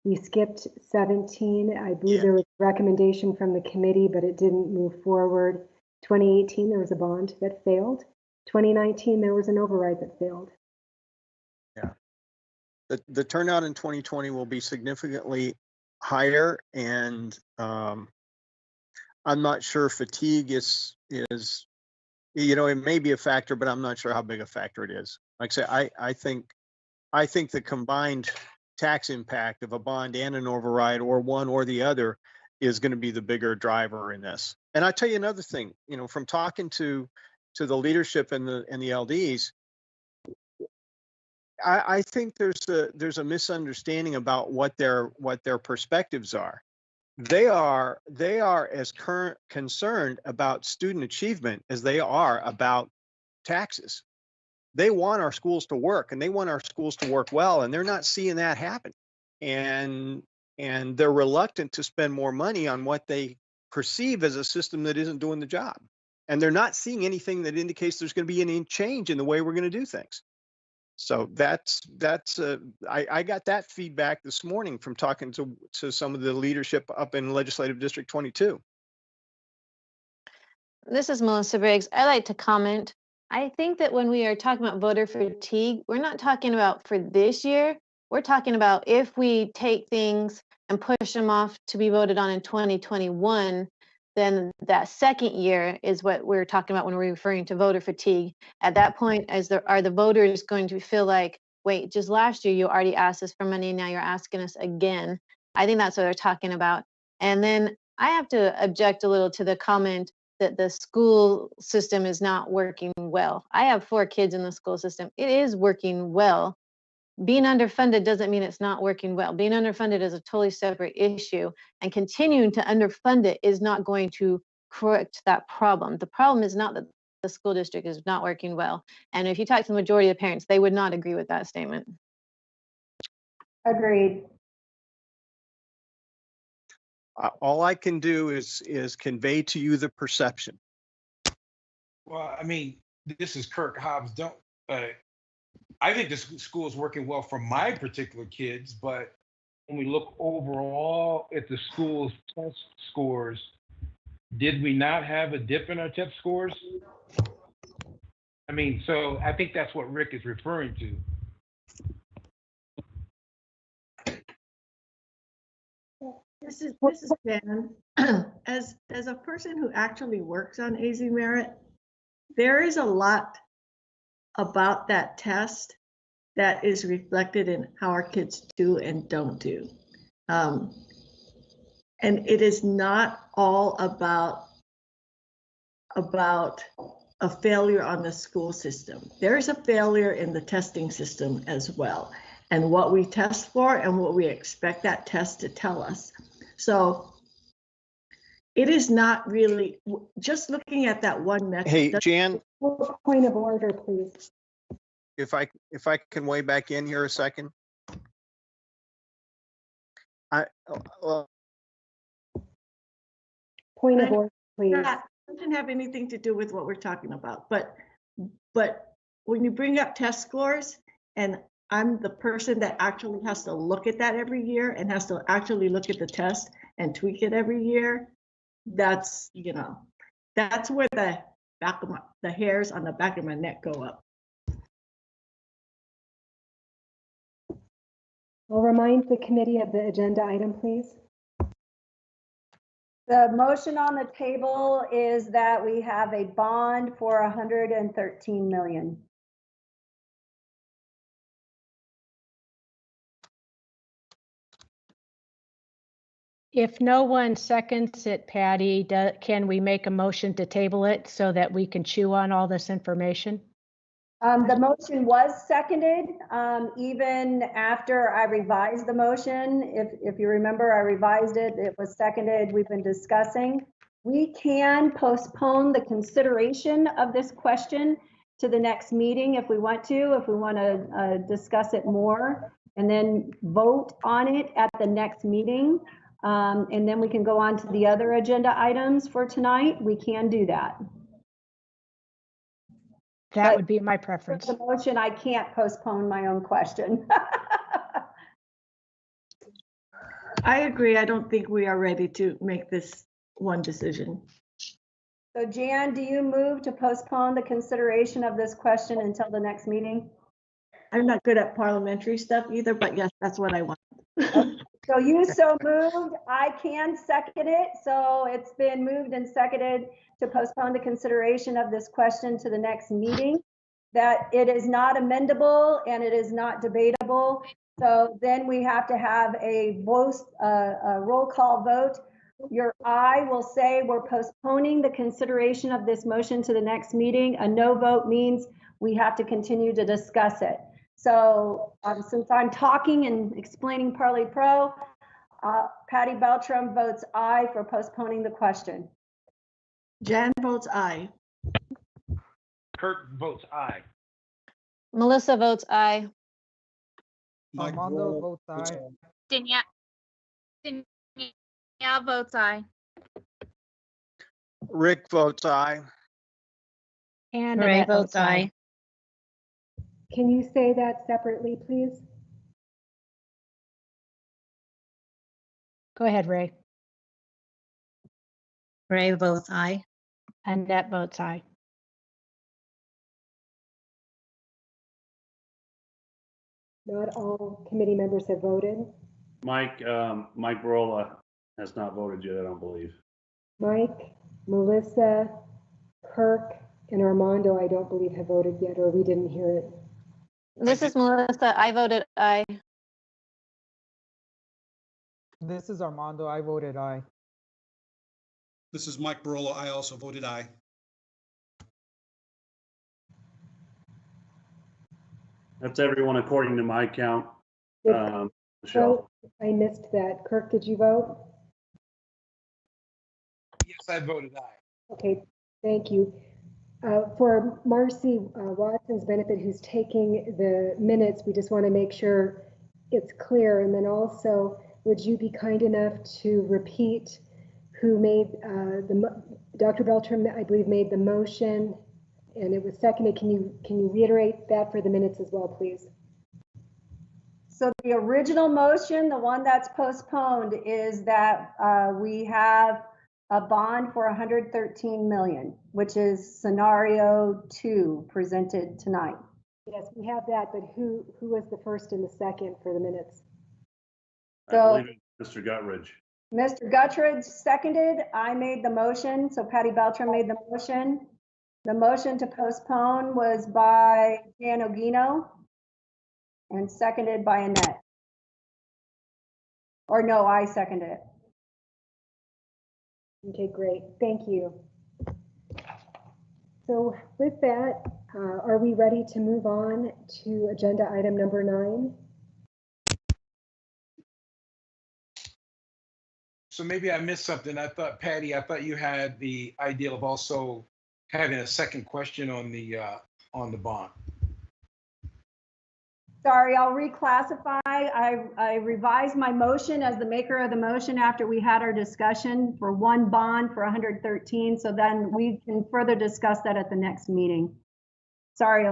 We skipped 17. I believe there was a recommendation from the committee, but it didn't move forward. 2018, there was a bond that failed. 2019, there was an override that failed. Yeah. The turnout in 2020 will be significantly higher, and I'm not sure fatigue is, it may be a factor, but I'm not sure how big a factor it is. Like I say, I think the combined tax impact of a bond and an override, or one or the other, is going to be the bigger driver in this. And I'll tell you another thing, from talking to the leadership and the LDs, I think there's a misunderstanding about what their perspectives are. They are as concerned about student achievement as they are about taxes. They want our schools to work, and they want our schools to work well, and they're not seeing that happen. And they're reluctant to spend more money on what they perceive as a system that isn't doing the job. And they're not seeing anything that indicates there's going to be any change in the way we're going to do things. So I got that feedback this morning from talking to some of the leadership up in Legislative District 22. This is Melissa Briggs. I like to comment. I think that when we are talking about voter fatigue, we're not talking about for this year. We're talking about if we take things and push them off to be voted on in 2021, then that second year is what we're talking about when we're referring to voter fatigue. At that point, are the voters going to feel like, wait, just last year you already asked us for money, now you're asking us again? I think that's what they're talking about. And then I have to object a little to the comment that the school system is not working well. I have 4 kids in the school system. It is working well. Being underfunded doesn't mean it's not working well. Being underfunded is a totally separate issue, and continuing to underfund it is not going to correct that problem. The problem is not that the school district is not working well. And if you talk to the majority of parents, they would not agree with that statement. Agreed. All I can do is convey to you the perception. Well, I mean, this is Kirk Hobbs. I think the school is working well for my particular kids, but when we look overall at the school's test scores, did we not have a dip in our test scores? I mean, so I think that's what Rick is referring to. This is Jan. As a person who actually works on AZ Merit, there is a lot about that test that is reflected in how our kids do and don't do. And it is not all about a failure on the school system. There is a failure in the testing system as well, and what we test for and what we expect that test to tell us. So it is not really just looking at that one metric. Hey, Jan, Point of order, please. if I can weigh back in here a second. Point of order, please. That doesn't have anything to do with what we're talking about, but when you bring up test scores, and I'm the person that actually has to look at that every year and has to actually look at the test and tweak it every year, that's where the hairs on the back of my neck go up. I'll remind the committee of the agenda item, please. The motion on the table is that we have a bond for 113 million. If no one seconds it, Patty, can we make a motion to table it so that we can chew on all this information? The motion was seconded, even after I revised the motion. If you remember, I revised it. It was seconded. We've been discussing. We can postpone the consideration of this question to the next meeting if we want to discuss it more, and then vote on it at the next meeting. And then we can go on to the other agenda items for tonight. We can do that. That would be my preference. For the motion, I can't postpone my own question. I agree. I don't think we are ready to make this one decision. So Jan, do you move to postpone the consideration of this question until the next meeting? I'm not good at parliamentary stuff either, but yes, that's what I want. So you so moved. I can second it. So it's been moved and seconded to postpone the consideration of this question to the next meeting. That it is not amendable and it is not debatable. So then we have to have a roll call vote. Your aye will say we're postponing the consideration of this motion to the next meeting. A no vote means we have to continue to discuss it. So since I'm talking and explaining Parley Pro, Patty Beltram votes aye for postponing the question. Jan votes aye. Kirk votes aye. Melissa votes aye. Armando votes aye. Danielle votes aye. Rick votes aye. And Ray Annette votes aye. Can you say that separately, please? Go ahead, Ray. Ray votes aye. Annette votes aye. Not all committee members have voted. Mike Barola has not voted yet, I don't believe. Mike, Melissa, Kirk, and Armando, I don't believe have voted yet, or we didn't hear it. This is Melissa. I voted aye. This is Armando. I voted aye. This is Mike Barola. I also voted aye. That's everyone according to my count. Did Michelle. I missed that. Kirk, did you vote? Yes, I voted aye. Okay, thank you. For Marcy Watson's benefit, who's taking the minutes, we just want to make sure it's clear. And then also, would you be kind enough to repeat who made Dr. Beltram, I believe, made the motion, and it was seconded. Can you reiterate that for the minutes as well, please? So the original motion, the one that's postponed, is that we have a bond for 113 million, which is scenario 2 presented tonight. Yes, we have that, but who was the first and the second for the minutes? So, I believe it's Mr. Guttridge. Mr. Guttridge seconded. I made the motion. So Patty Beltram made the motion. The motion to postpone was by Dan Ogino and seconded by Annette. Or no, I seconded it. Okay, great. Thank you. So with that, are we ready to move on to agenda item number 9? So maybe I missed something. I thought, Patty, you had the idea of also having a second question on the bond. Sorry, I'll reclassify. I revised my motion as the maker of the motion after we had our discussion for one bond for 113. So then we can further discuss that at the next meeting. Sorry.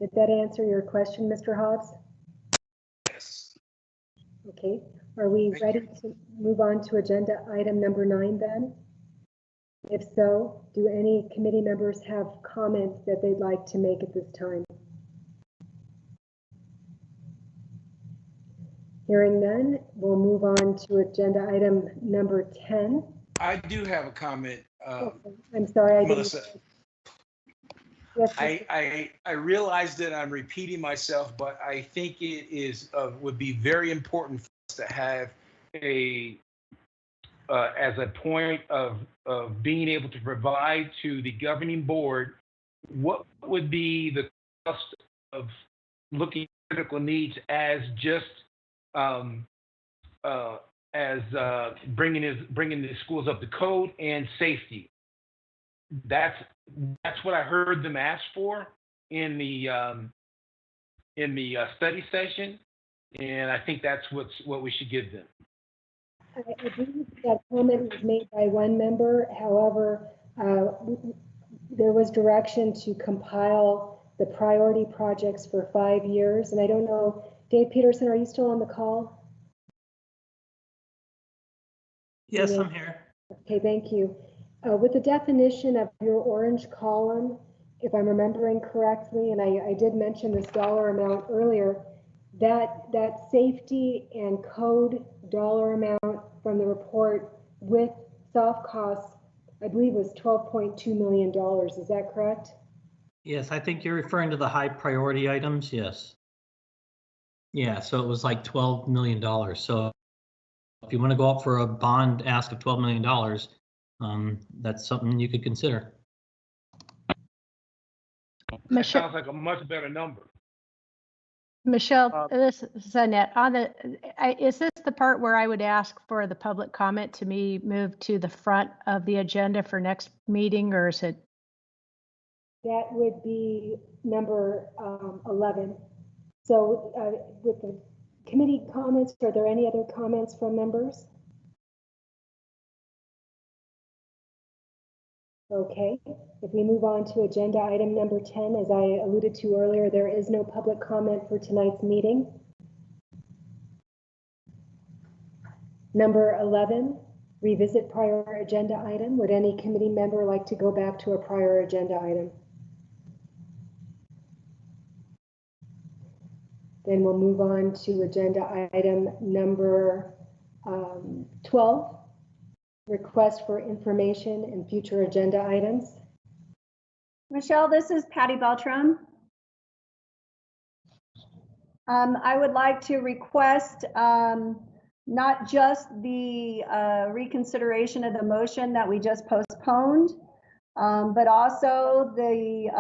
Did that answer your question, Mr. Hobbs? Yes. Okay, are we ready to move on to agenda item number 9 then? If so, do any committee members have comments that they'd like to make at this time? Hearing none, we'll move on to agenda item number 10. I do have a comment. I'm sorry, I Melissa. didn't. Yes, I realize that I'm repeating myself, but I think it is would be very important for us to have as a point of being able to provide to the governing board what would be the cost of looking at critical needs as just bringing the schools up to code and safety. That's what I heard them ask for in the study session, and I think that's what we should give them. I believe that comment was made by one member. However, there was direction to compile the priority projects for 5 years, and I don't know, Dave Peterson, are you still on the call? Yes, I'm here. Okay, thank you. With the definition of your orange column, if I'm remembering correctly, and I did mention this dollar amount earlier, that safety and code dollar amount from the report with soft costs, I believe was $12.2 million. Is that correct? Yes, I think you're referring to the high priority items. Yes. Yeah, so it was like $12 million. So if you want to go up for a bond ask of $12 million, that's something you could consider. That sounds like a much better number. Michelle, this is Annette. Is this the part where I would ask for the public comment to be moved to the front of the agenda for next meeting, or is it? That would be number 11. So with the committee comments, are there any other comments from members? Okay, if we move on to agenda item number 10, as I alluded to earlier, there is no public comment for tonight's meeting. Number 11, revisit prior agenda item. Would any committee member like to go back to a prior agenda item? Then we'll move on to agenda item number 12, request for information and future agenda items. Michelle, this is Patty Beltram. I would like to request not just the reconsideration of the motion that we just postponed, but also the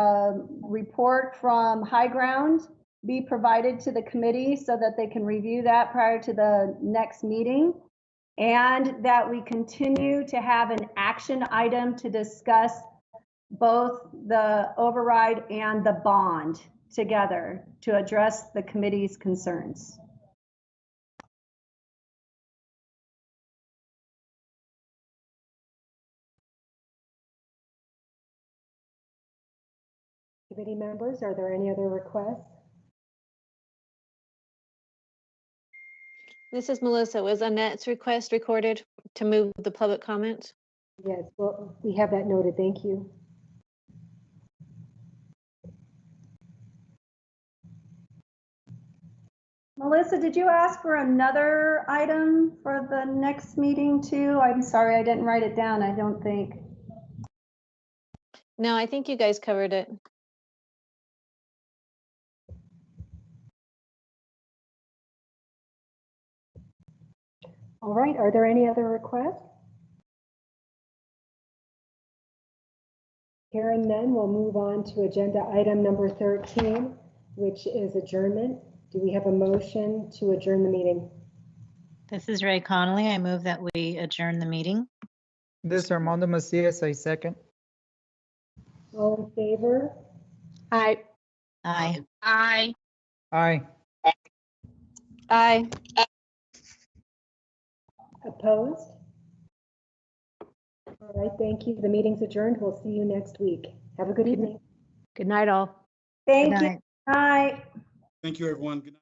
report from High Ground be provided to the committee so that they can review that prior to the next meeting, and that we continue to have an action item to discuss both the override and the bond together to address the committee's concerns. Committee members, are there any other requests? This is Melissa. Was Annette's request recorded to move the public comment? Yes, well, we have that noted. Thank you. Melissa, did you ask for another item for the next meeting too? I'm sorry, I didn't write it down, I don't think. No, I think you guys covered it. All right, are there any other requests? Hearing none, we'll move on to agenda item number 13, which is adjournment. Do we have a motion to adjourn the meeting? This is Ray Connolly. I move that we adjourn the meeting. This is Armando Macias, I second. All in favor? Aye. Aye. Aye. Aye. Aye. Opposed? All right, thank you. The meeting's adjourned. We'll see you next week. Have a good evening. Good night, all. Thank Good you. night. Bye. Thank you, everyone. Good night.